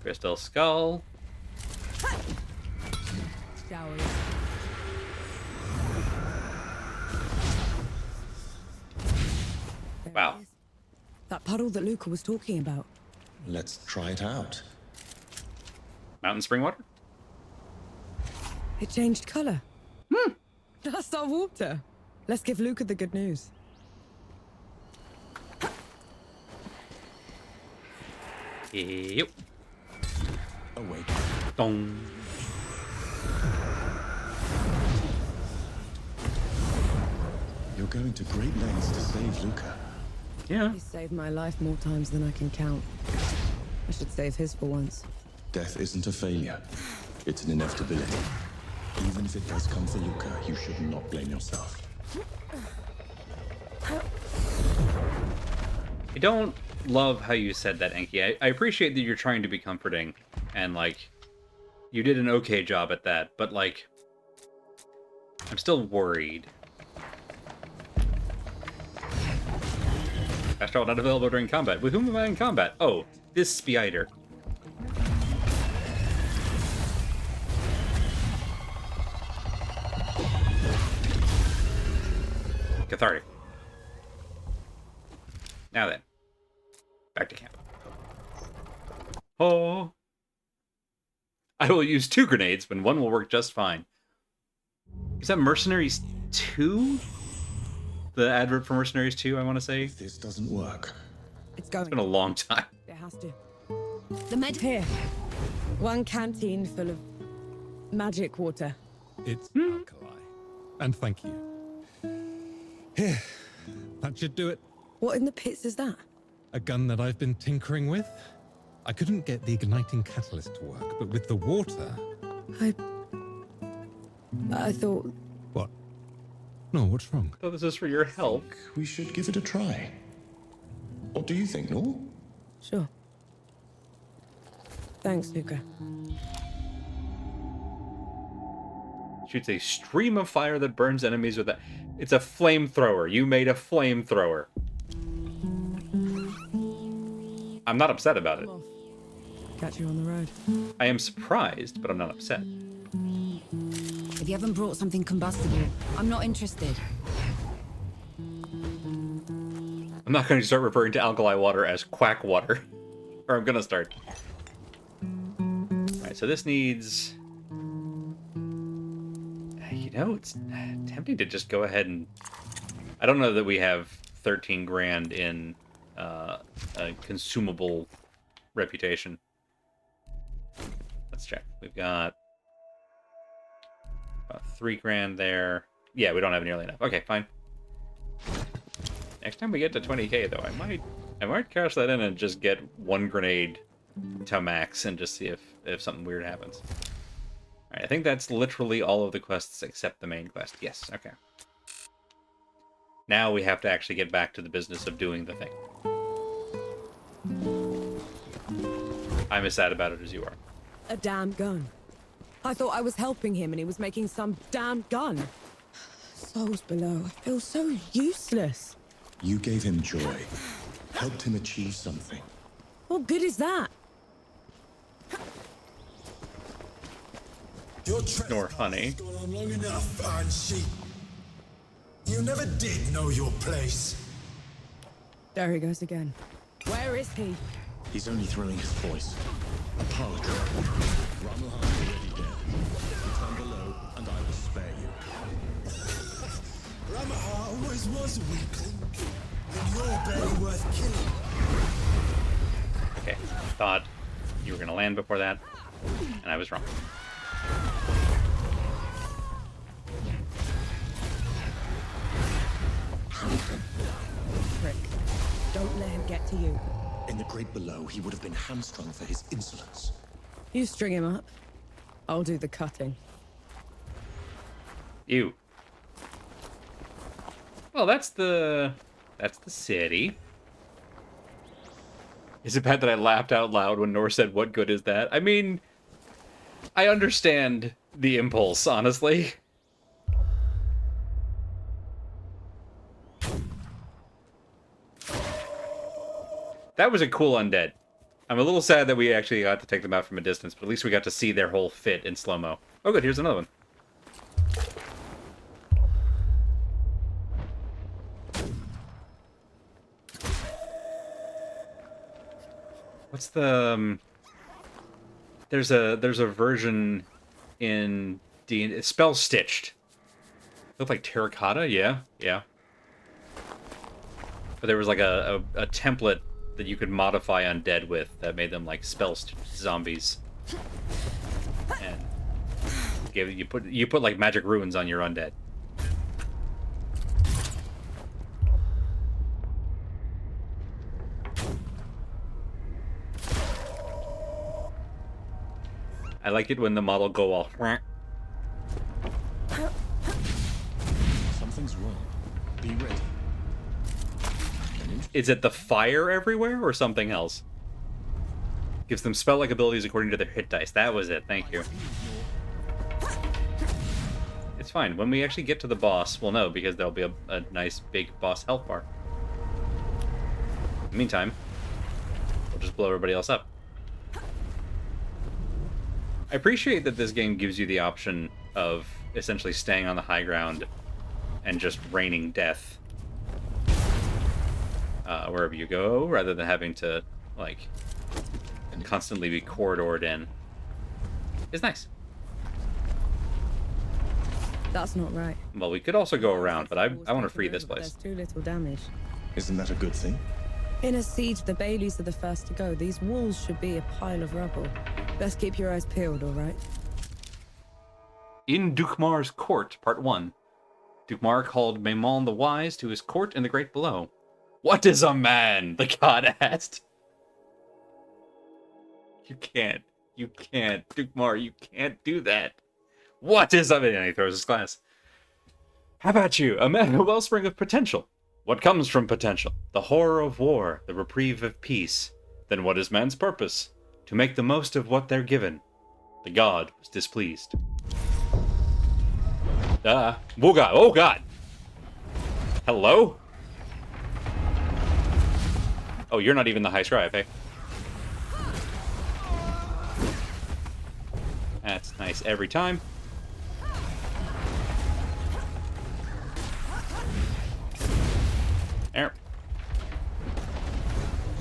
Crystal skull. Shall we? Wow. That puddle that Luca was talking about. Let's try it out. Mountain spring water? It changed color. That's our water. Let's give Luca the good news. Yep. Oh, wait. Dong. You're going to great lengths to save Luca. Yeah. He saved my life more times than I can count. I should save his for once. Death isn't a failure. It's an inevitability. Even if it does come for Luca, you should not blame yourself. I don't love how you said that, Enki. I appreciate that you're trying to be comforting, and, like, you did an okay job at that, but, like, I'm still worried. Fast travel not available during combat. With whom am I in combat? Oh, this spider. Cathartic. Now then, back to camp. Oh. I will use 2 grenades when one will work just fine. Is that Mercenaries 2? The advert for Mercenaries 2, I want to say? If this doesn't work. It's going. It's been a long time. It has to. The med Here. One canteen full of magic water. It's alkali. And thank you. Here. That should do it. What in the pits is that? A gun that I've been tinkering with. I couldn't get the igniting catalyst to work, but with the water... I thought... What? No, what's wrong? I thought this is for your health. We should give it a try. What do you think, Nor? Sure. Thanks, Luca. Shoots a stream of fire that burns enemies with a... It's a flamethrower. You made a flamethrower. I'm not upset about it. Catch you on the road. I am surprised, but I'm not upset. If you haven't brought something combustible, I'm not interested. I'm not going to start referring to alkali water as quack water. Or I'm going to start. Alright, so this needs... You know, it's tempting to just go ahead and... I don't know that we have 13 grand in a consumable reputation. Let's check. We've got about 3 grand there. Yeah, we don't have nearly enough. Okay, fine. Next time we get to 20k, though, I might cash that in and just get 1 grenade to max and just see if something weird happens. Alright, I think that's literally all of the quests except the main quest. Yes, okay. Now we have to actually get back to the business of doing the thing. I'm as sad about it as you are. A damn gun. I thought I was helping him and he was making some damn gun. Souls below. I feel so useless. You gave him joy. Helped him achieve something. What good is that? Nor honey. Gone on long enough, iron sheep. You never did know your place. There he goes again. Where is he? He's only throwing his voice. Apologize. Ramuhan already dead. Return below, and I will spare you. Ramaha always was a weakling, and you're barely worth killing. Okay, thought you were going to land before that, and I was wrong. Frick. Don't let him get to you. In the great below, he would have been hamstrung for his insolence. You string him up. I'll do the cutting. You. Oh, that's the city. Is it bad that I laughed out loud when Nor said, "What good is that?" I mean, I understand the impulse, honestly. That was a cool undead. I'm a little sad that we actually got to take them out from a distance, but at least we got to see their whole fit in slow-mo. Oh good, here's another one. What's the there's a version in D&D, spell stitched. Look like terracotta, yeah. But there was like a template that you could modify undead with that made them like spell stitched zombies. And you put like magic runes on your undead. I like it when the model go all. Something's wrong. Be ready. Is it the fire everywhere or something else? Gives them spell-like abilities according to their hit dice. That was it. Thank you. It's fine. When we actually get to the boss, we'll know because there'll be a nice big boss health bar. In the meantime, we'll just blow everybody else up. I appreciate that this game gives you the option of essentially staying on the high ground and just raining death wherever you go, rather than having to, like, constantly be corridored in. It's nice. That's not right. Well, we could also go around, but I want to free this place. There's too little damage. Isn't that a good thing? In a siege, the Baileys are the first to go. These walls should be a pile of rubble. Best keep your eyes peeled, all right? In Dukmar's court, part 1. Dukmar called Maimon the Wise to his court in the Great Below. What is a man? The god asked. You can't. Dukmar, you can't do that. What is a man? And he throws his glass. How about you? A man, a wellspring of potential. What comes from potential? The horror of war, the reprieve of peace. Then what is man's purpose? To make the most of what they're given. The god was displeased. Oh god, oh god! Hello? Oh, you're not even the high scribe, hey? That's nice every time. There.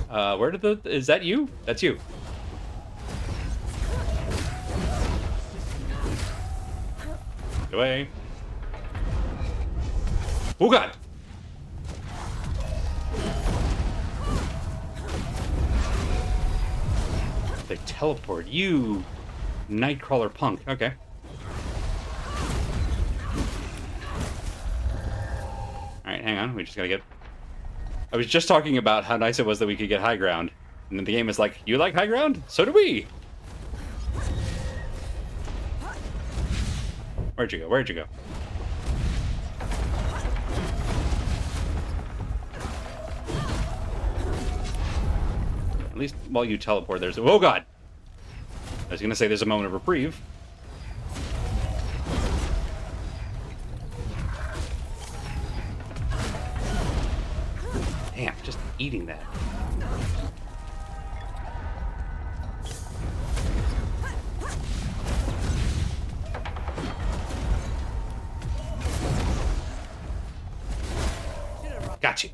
Where did is that you? That's you. Get away. Oh god! They teleport you, Nightcrawler punk. Okay. Alright, hang on. We just gotta get... I was just talking about how nice it was that we could get high ground. And then the game is like, you like high ground? So do we! Where'd you go? Where'd you go? At least while you teleport, there's... Oh god! I was gonna say there's a moment of reprieve. Damn, just eating that. Got you.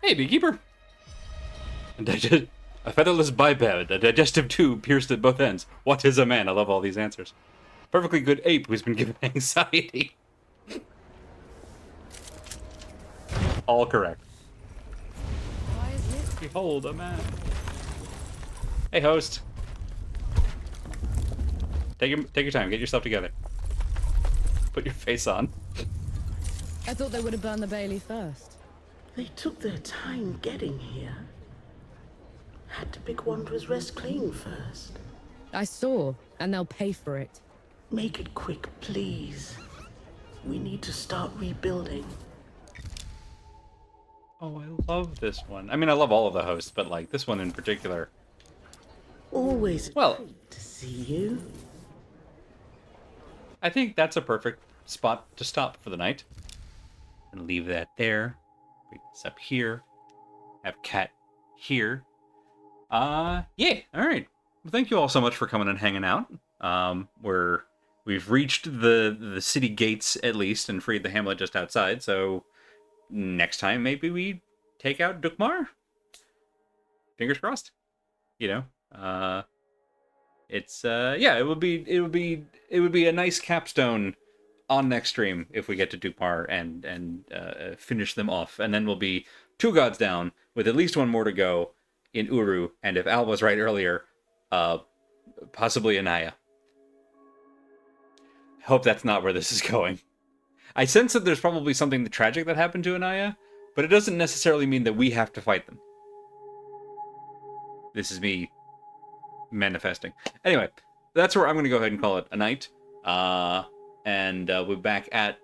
Hey, beekeeper. A featherless biped, a digestive tube pierced at both ends. What is a man? I love all these answers. Perfectly good ape who's been given anxiety. All correct. Behold a man. Hey, host. Take your time. Get yourself together. Put your face on. I thought they would have burned the Bailey first. They took their time getting here. Had to pick Wanderer's Rest clean first. I saw, and they'll pay for it. Make it quick, please. We need to start rebuilding. Oh, I love this one. I mean, I love all of the hosts, but like this one in particular. Always a Well, treat to see you. I think that's a perfect spot to stop for the night. And leave that there. Bring this up here. Have Cat here. Yeah, all right. Well, thank you all so much for coming and hanging out. We've reached the city gates at least and freed the hamlet just outside, so next time maybe we take out Dukmar. Fingers crossed. You know, yeah, it would be a nice capstone on next stream if we get to Dukmar and finish them off, and then we'll be 2 gods down with at least 1 more to go in Uru, and if Al was right earlier, possibly Anaya. Hope that's not where this is going. I sense that there's probably something tragic that happened to Anaya, but it doesn't necessarily mean that we have to fight them. This is me manifesting. Anyway, that's where I'm going to go ahead and call it a night. And we're back at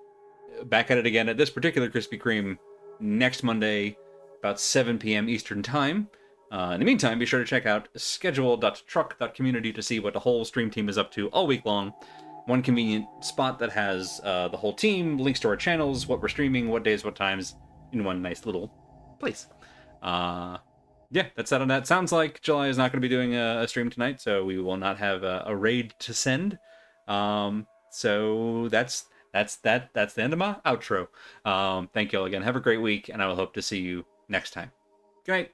it again at this particular Krispy Kreme next Monday, about 7 p.m. Eastern Time. In the meantime, be sure to check out schedule.truck.community to see what the whole stream team is up to all week long. One convenient spot that has the whole team, links to our channels, what we're streaming, what days, what times, in one nice little place. Yeah, that's that on that. Sounds like July is not going to be doing a stream tonight, so we will not have a raid to send. So that's the end of my outro. Thank you all again. Have a great week, and I will hope to see you next time. Good night.